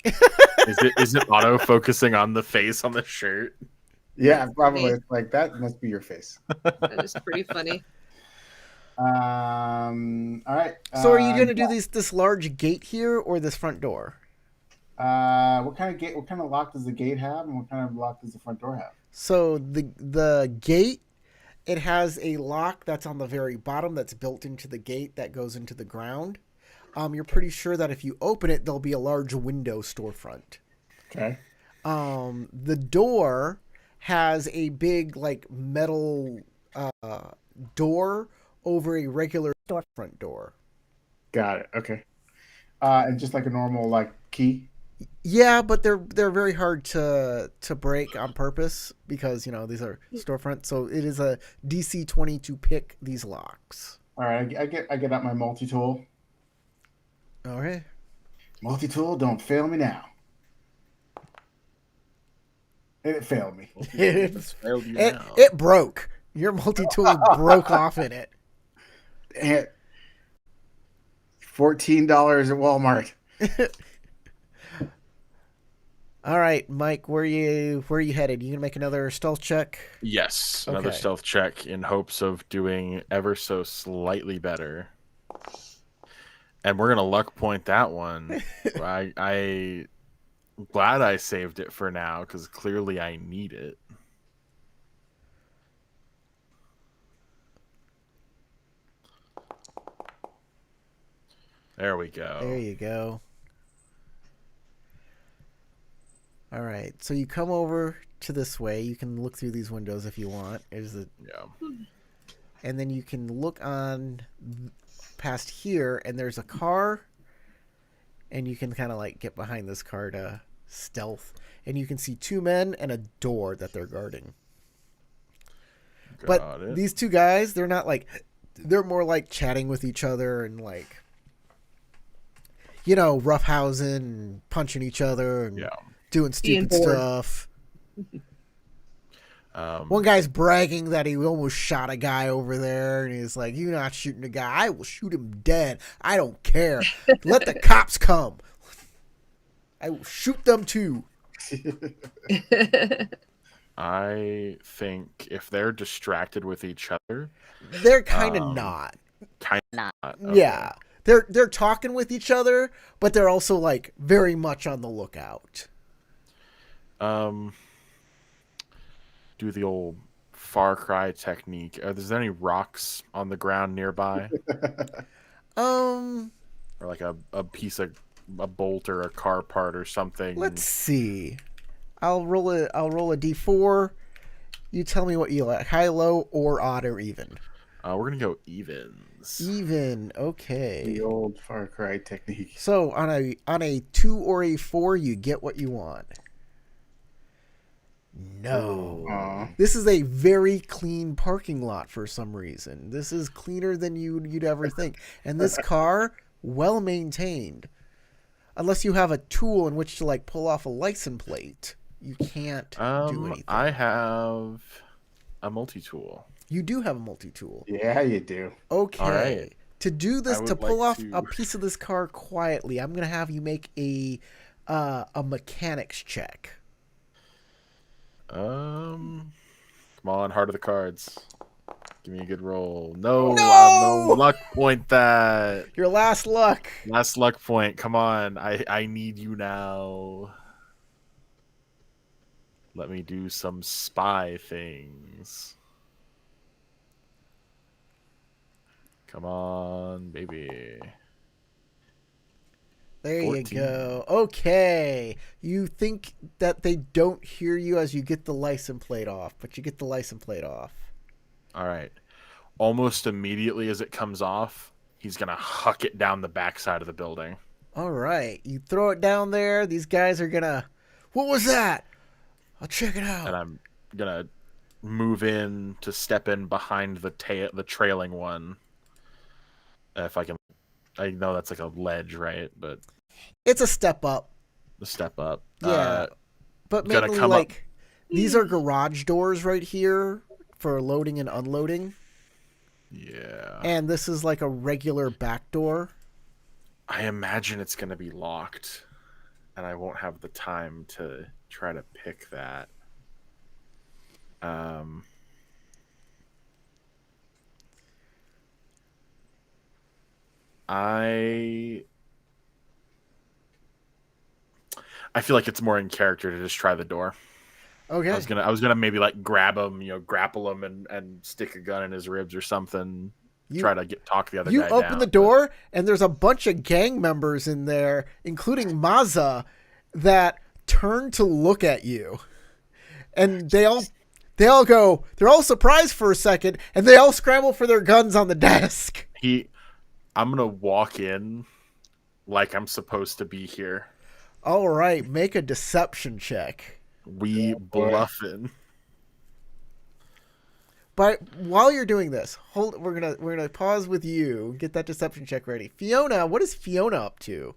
Is it auto focusing on the face on the shirt? Yeah, That's probably. funny. It's like that must be your face. That is pretty funny. All right. So are you going to do this large gate here or this front door? What kind of gate? What kind of lock does the gate have, and what kind of lock does the front door have? So the gate, it has a lock that's on the very bottom that's built into the gate that goes into the ground. You're pretty sure that if you open it, there'll be a large window storefront. Okay. The door has a big like metal door over a regular storefront door. Got it. Okay. And just like a normal like key. Yeah, but they're very hard to break on purpose because these are storefronts. So it is a DC 20 to pick these locks. All right. I get out my multi tool. All right. Multi tool, don't fail me now. And it failed me. It broke. Your multi-tool broke off in it. And $14 at Walmart. All right, Mike, where you headed? You gonna make another stealth check? Yes, another Okay. stealth check in hopes of doing ever so slightly better. And we're gonna luck point that one. I'm glad I saved it for now because clearly I need it. There we go. There you go. All right, so you come over to this way. You can look through these windows if you want. Yeah. And then you can look on past here, and there's a car, and you can kind of like get behind this car to stealth, and you can see two men and a door that they're guarding. Got But it. these two guys, they're more like chatting with each other and like, roughhousing and punching each other and Yeah. doing stupid Being bored. stuff. One guy's bragging that he almost shot a guy over there, and he's like, "You're not shooting a guy. I will shoot him dead. I don't care. Let the cops come. I will shoot them too." I think if they're distracted with each other, They're kind of not. kind of not. Okay. Yeah. They're talking with each other, but they're also like very much on the lookout. Do the old Far Cry technique. Is there any rocks on the ground nearby, Um, or like a piece of a bolt or a car part or something? let's see. I'll roll a d4. You tell me what you like, high, low, or odd, or even. We're gonna go evens. Even, okay. The old Far Cry technique. So on a 2 or a 4, you get what you want. No. Aw. This is a very clean parking lot for some reason. This is cleaner than you'd ever think. And this car, well maintained. Unless you have a tool in which to like pull off a license plate, you can't do anything. I have a multi-tool. You do have a multi-tool. Yeah, you do. Okay. All right. To do this, I to would pull like off to- a piece of this car quietly, I'm gonna have you make a mechanics check. Come on, heart of the cards. Give me a good roll. No, no No! luck point that. Your last luck. Last luck point. Come on. I need you now. Let me do some spy things. Come on, baby. There 14. you go. Okay. You think that they don't hear you as you get the license plate off, but you get the license plate off. All right. Almost immediately as it comes off, he's going to huck it down the backside of the building. All right. You throw it down there. These guys are going to. What was that? I'll check it out. And I'm going to move in to step in behind the trailing one. If I can. I know that's like a ledge, right? But It's a step up. the step up. Yeah. But Gonna mainly, come up- like, these are garage doors right here for loading and unloading. Yeah. And this is like a regular back door. I imagine it's going to be locked, and I won't have the time to try to pick that. I feel like it's more in character to just try the door. Okay. I was gonna maybe like grab him, grapple him, and stick a gun in his ribs or something. Try to talk the other You guy open down, the door, and there's a bunch of gang members in there, including Maza, that turn to look at you, and they all go. They're all surprised for a second, and they all scramble for their guns on the desk. I'm gonna walk in like I'm supposed to be here. All right, make a deception check. We bluffing. But while you're doing this, we're gonna pause with you. Get that deception check ready. Fiona, what is Fiona up to?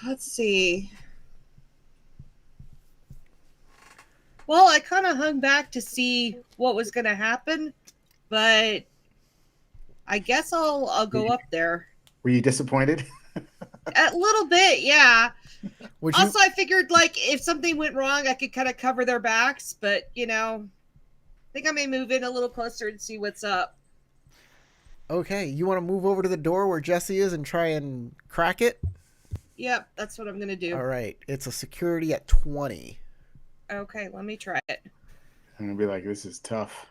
Let's see. Well, I kind of hung back to see what was going to happen, but I guess I'll go up there. Were you disappointed? A little bit, yeah. Would you? Also, I figured like if something went wrong, I could kind of cover their backs, but I think I may move in a little closer and see what's up. Okay, you want to move over to the door where Jesse is and try and crack it? Yep, that's what I'm going to do. All right, it's a security at 20. Okay, let me try it. I'm gonna be like, this is tough.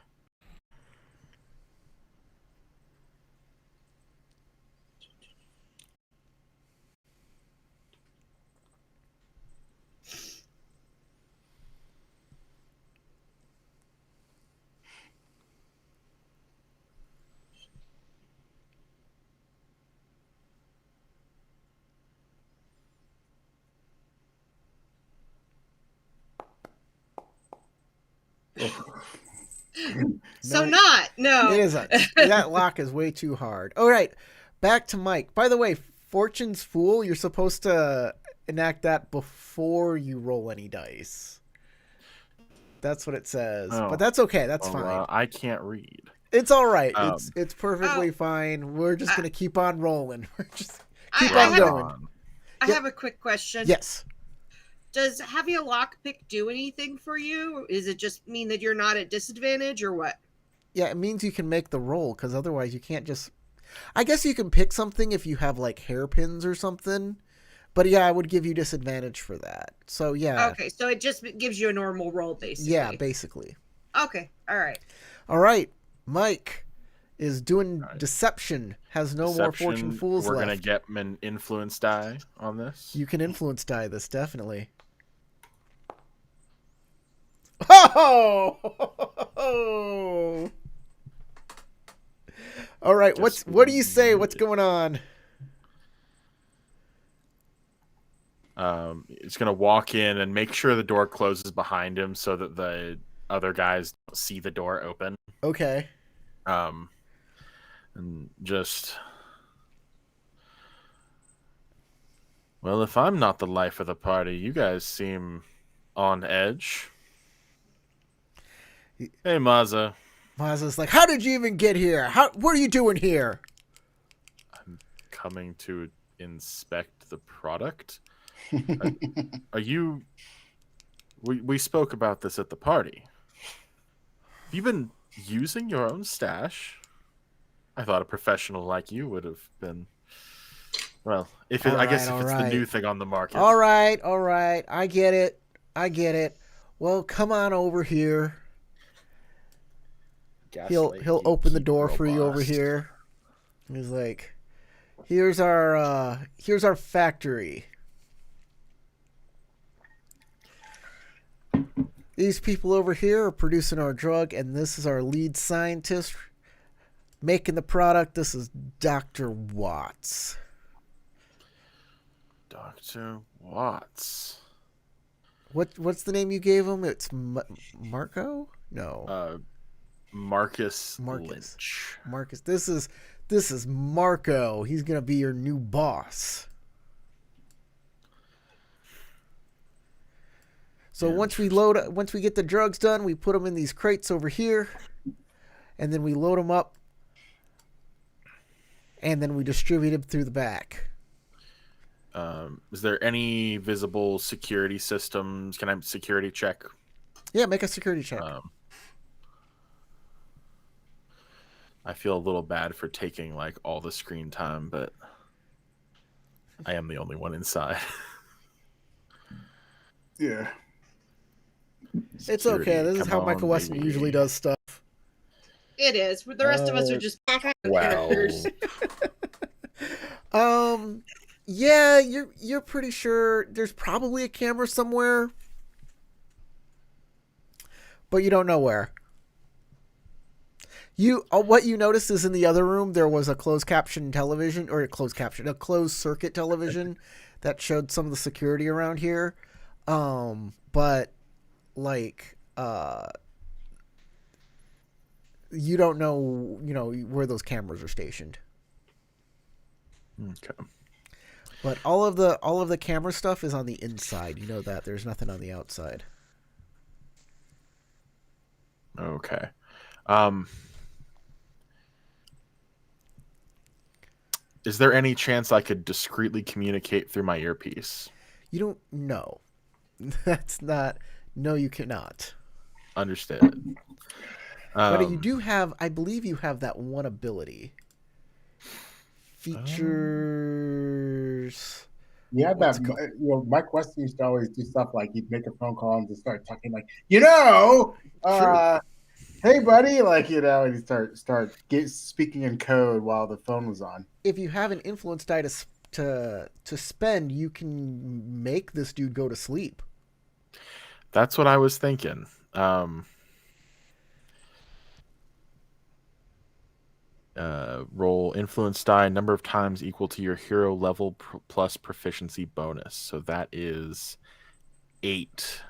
So No. no. It isn't. That lock is way too hard. All right, back to Mike. By the way, Fortune's Fool, you're supposed to enact that before you roll any dice. That's what it says. Oh. But that's okay. That's Well, fine. I can't read. It's all right. Um, It's perfectly fine. We're just going to keep on rolling. We're just keep I on have, going. I Yep. have a quick question. Yes. Does having a lockpick do anything for you? Or is it just mean that you're not at disadvantage or what? Yeah, it means you can make the roll because otherwise you can't just. I guess you can pick something if you have like hairpins or something. But yeah, I would give you disadvantage for that. So yeah. Okay, so it just gives you a normal roll, basically. Yeah, basically. Okay, all right. All right. Mike is doing right. deception. Has no more fortune fools We're left. gonna get an influence die on this. You can influence die this, definitely. Oh! All right, what do you say? What's going on? It's gonna walk in and make sure the door closes behind him so that the other guys don't see the door open. Okay. And just, well, if I'm not the life of the party, you guys seem on edge. Hey, Maza. Mazda's like, "How did you even get here? What are you doing here?" I'm coming to inspect the product. Are you... We spoke about this at the party. Have you been using your own stash? I thought a professional like you would have been... Well, I guess if All it's the new right. thing on the market. All right. I get it. Well, come on over here. He'll Gaslight you, open the keep door for you over robust. here. He's like, here's our factory. These people over here are producing our drug, and this is our lead scientist making the product. This is Dr. Watts. Dr. Watts. What's the name you gave him? It's Marco? No. Marcus Marcus. Lynch. Marcus. This is Marco. He's gonna be your new boss. So once we get the drugs done, we put them in these crates over here, and then we load them up, and then we distribute them through the back. Is there any visible security systems? Can I security check? Yeah, make a security check. I feel a little bad for taking like all the screen time, but I am the only one inside. Yeah. It's okay. This is Come how on, Michael Weston baby. usually does stuff. It is. The rest of us are just characters. Yeah, you're pretty sure there's probably a camera somewhere, but you don't know where. What you noticed is in the other room there was a closed circuit television that showed some of the security around here. But like you don't know, where those cameras are stationed. Okay. But all of the camera stuff is on the inside. You know that there's nothing on the outside. Okay. Is there any chance I could discreetly communicate through my earpiece? You don't know. That's not. No, you cannot. Understood. But you do have. I believe you have that one ability. Features. Yeah, What's that Mike Weston used to always do stuff like he'd make a phone call and just start talking like, hey buddy, and he'd start speaking in code while the phone was on. If you have an influence die to spend, you can make this dude go to sleep. That's what I was thinking. Roll influence die number of times equal to your hero level plus proficiency bonus. So that is 8.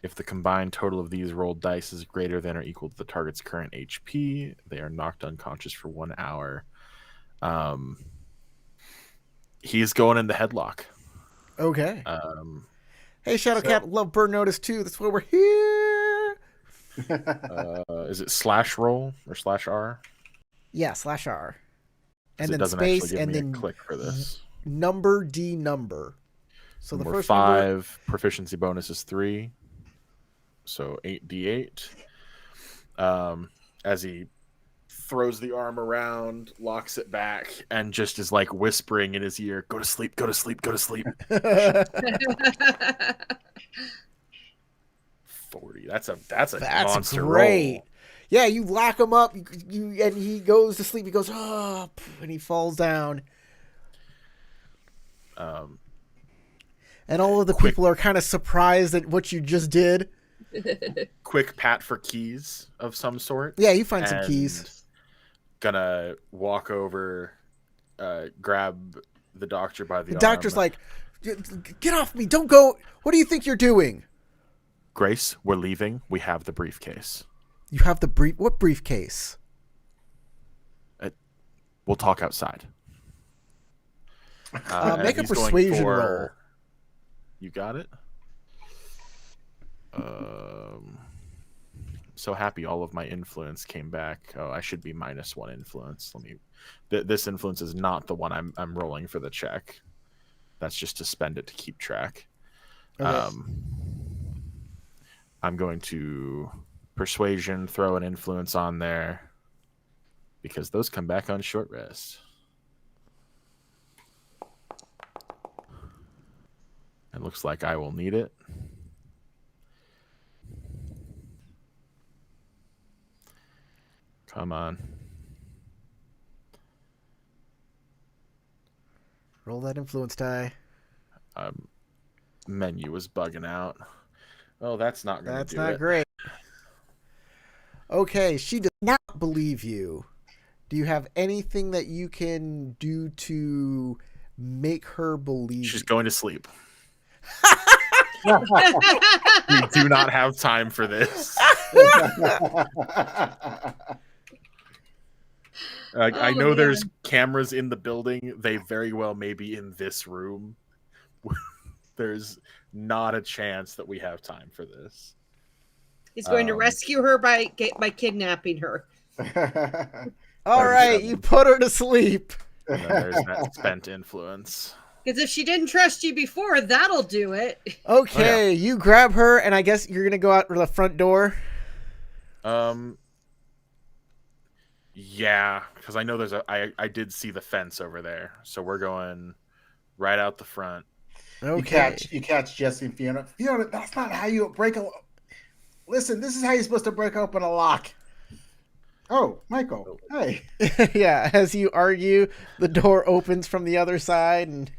If the combined total of these rolled dice is greater than or equal to the target's current HP, they are knocked unconscious for 1 hour. He's going in the headlock. Okay. Hey, Shadowcat, love Burn Notice too. That's why we're here. Is it slash roll or slash R? Yeah, /R. And then it doesn't space, actually give and me then a click for this. number D number. So the Number first 5, number, proficiency bonus is 3. So 8d8. As he throws the arm around, locks it back, and just is like whispering in his ear, "Go to sleep, go to sleep, go to sleep." 40. That's a monster great. roll. Yeah, you lock him up, and he goes to sleep. He goes, and he falls down. And all of the people are kind of surprised at what you just did. Quick pat for keys of some sort. Yeah, you find some keys. Gonna walk over, grab the doctor by the arm. Doctor's like, "Get off me! Don't go! What do you think you're doing?" Grace, we're leaving. We have the briefcase. You have the what briefcase? We'll talk outside. Make a he's going persuasion roll. You got it? so happy all of my influence came back. Oh, I should be -1 influence. Let me. This influence is not the one I'm rolling for the check. That's just to spend it to keep track. Okay. I'm going to persuasion, throw an influence on there because those come back on short rest. It looks like I will need it. Come on. Roll that influence die. Menu was bugging out. Oh, that's not going to do it. That's not great. Okay, she does not believe you. Do you have anything that you can do to make her believe She's you? going to sleep. We do not have time for this. I know man. there's cameras in the building. They very well may be in this room. There's not a chance that we have time for this. He's going to rescue her by kidnapping her. All right, 37. you put her to sleep. And then there's that spent influence. Because if she didn't trust you before, that'll do it. Okay, you grab her, and I guess you're gonna go out the front door. Yeah, because I know there's I did see the fence over there, so we're going right out the front. Okay. You catch Jesse and Fiona. Fiona, that's not how you break a. Listen, this is how you're supposed to break open a lock. Oh, Michael, hey. Yeah, as you argue, the door opens from the other side, and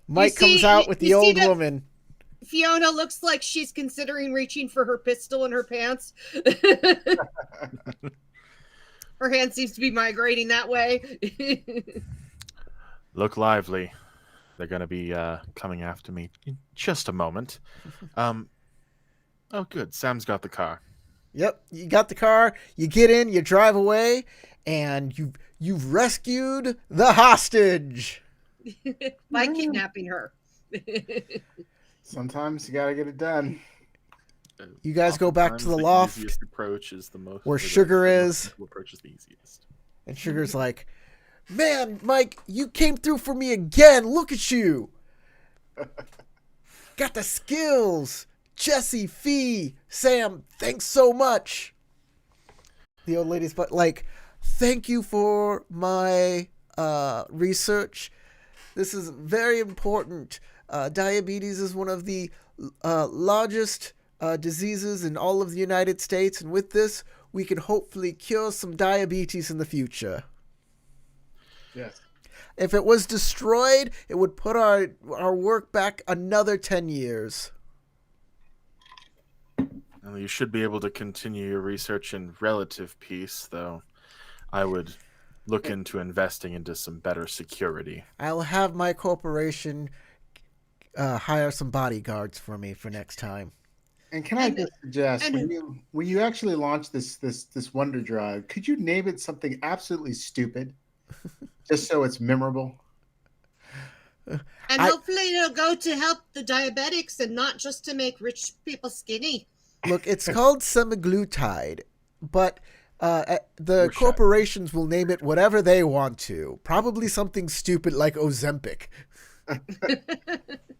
Mike comes out with the old woman. Fiona looks like she's considering reaching for her pistol in her pants. Her hand seems to be migrating that way. Look lively. They're going to be coming after me in just a moment. Oh, good. Sam's got the car. Yep, you got the car. You get in, you drive away, and you've rescued the hostage By kidnapping her. Sometimes you gotta get it done. You guys go back to the loft easiest approach is the most, where Sugar is. Approach is the easiest. And Sugar's like, "Man, Mike, you came through for me again. Look at you. Got the skills. Jesse, Fee, Sam, thanks so much." The old lady's but like, "Thank you for my research. This is very important. Diabetes is one of the largest diseases in all of the United States, and with this, we can hopefully cure some diabetes in the future. Yes. If it was destroyed, it would put our work back another 10 years. Well, you should be able to continue your research in relative peace, though I would look into investing into some better security. I'll have my corporation hire some bodyguards for me for next time." And can I just suggest when you actually launch this wonder drug, could you name it something absolutely stupid, just so it's memorable? And hopefully it'll go to help the diabetics and not just to make rich people skinny. Look, it's called semaglutide, but the corporations will name it whatever they want to. Probably something stupid like Ozempic.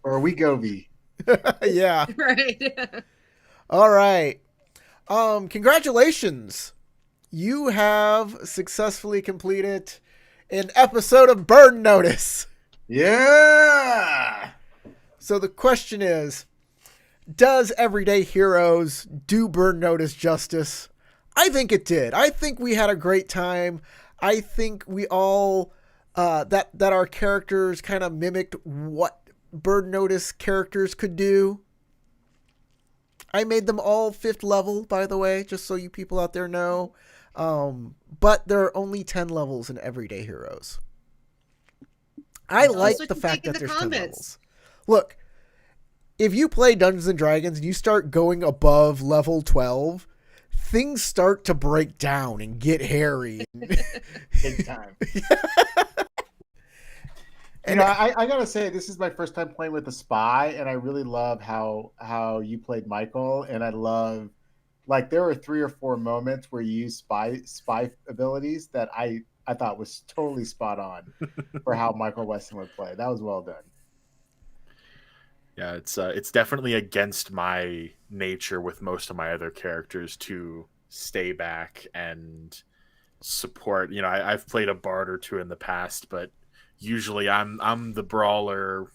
Or Wegovy. Yeah. Right. All right. Congratulations. You have successfully completed an episode of Burn Notice. Yeah. So the question is, does Everyday Heroes do Burn Notice justice? I think it did. I think we had a great time. I think we all that our characters kind of mimicked what Burn Notice characters could do. I made them all 5th level, by the way, just so you people out there know. But there are only 10 levels in Everyday Heroes. I like the fact that there's 10 levels. Look, if you play Dungeons and Dragons and you start going above level 12, things start to break down and get hairy. Big time. And I gotta say, this is my first time playing with a spy, and I really love how you played Michael, and I love Like there were 3 or 4 moments where you used spy abilities that I thought was totally spot on for how Michael Weston would play. That was well done. Yeah, it's definitely against my nature with most of my other characters to stay back and support. You know, I've played a bard or two in the past, but usually I'm the brawler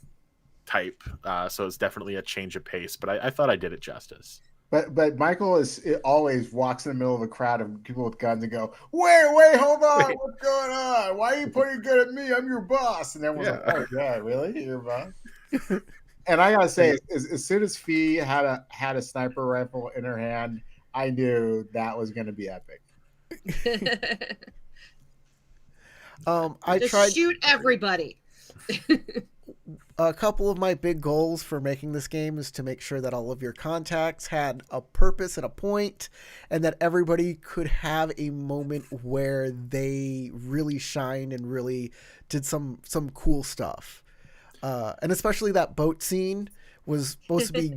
type, so it's definitely a change of pace. But I thought I did it justice. But Michael always walks in the middle of a crowd of people with guns and go, wait, hold on, what's going on? Why are you pointing good at me? I'm your boss. And everyone's like, oh yeah, really, you're your boss? And I gotta say, as soon as Fee had a sniper rifle in her hand, I knew that was going to be epic. I Just tried shoot everybody. a couple of my big goals for making this game is to make sure that all of your contacts had a purpose and a point, and that everybody could have a moment where they really shined and really did some cool stuff. And especially that boat scene was supposed to be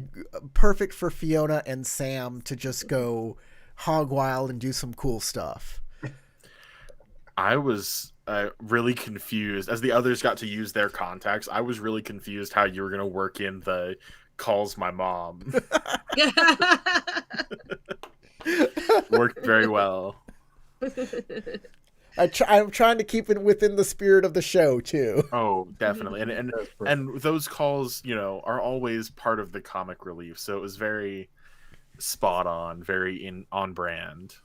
perfect for Fiona and Sam to just go hog wild and do some cool stuff. I was really confused as the others got to use their contacts. I was really confused how you were going to work in the calls my mom. Worked very well. I'm trying to keep it within the spirit of the show too. Oh, definitely. And those calls, you know, are always part of the comic relief. So it was very spot on, very on brand.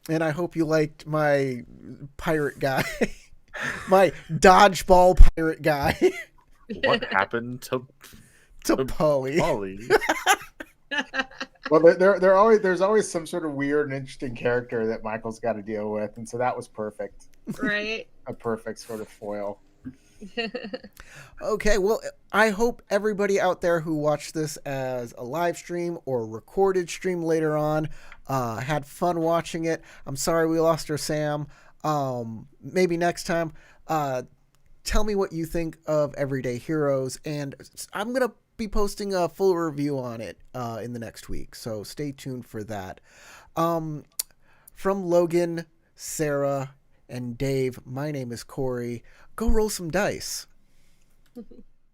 And I hope you liked my pirate guy. My dodgeball pirate guy. What happened to Polly? Well, there's always some sort of weird and interesting character that Michael's got to deal with, and so that was perfect. Right. A perfect sort of foil. Okay, well, I hope everybody out there who watched this as a live stream or recorded stream later on had fun watching it. I'm sorry we lost our Sam. Maybe next time. Tell me what you think of Everyday Heroes, and I'm going to be posting a full review on it in the next week, so stay tuned for that. From Logan, Sarah, and Dave, my name is Corey. Go roll some dice.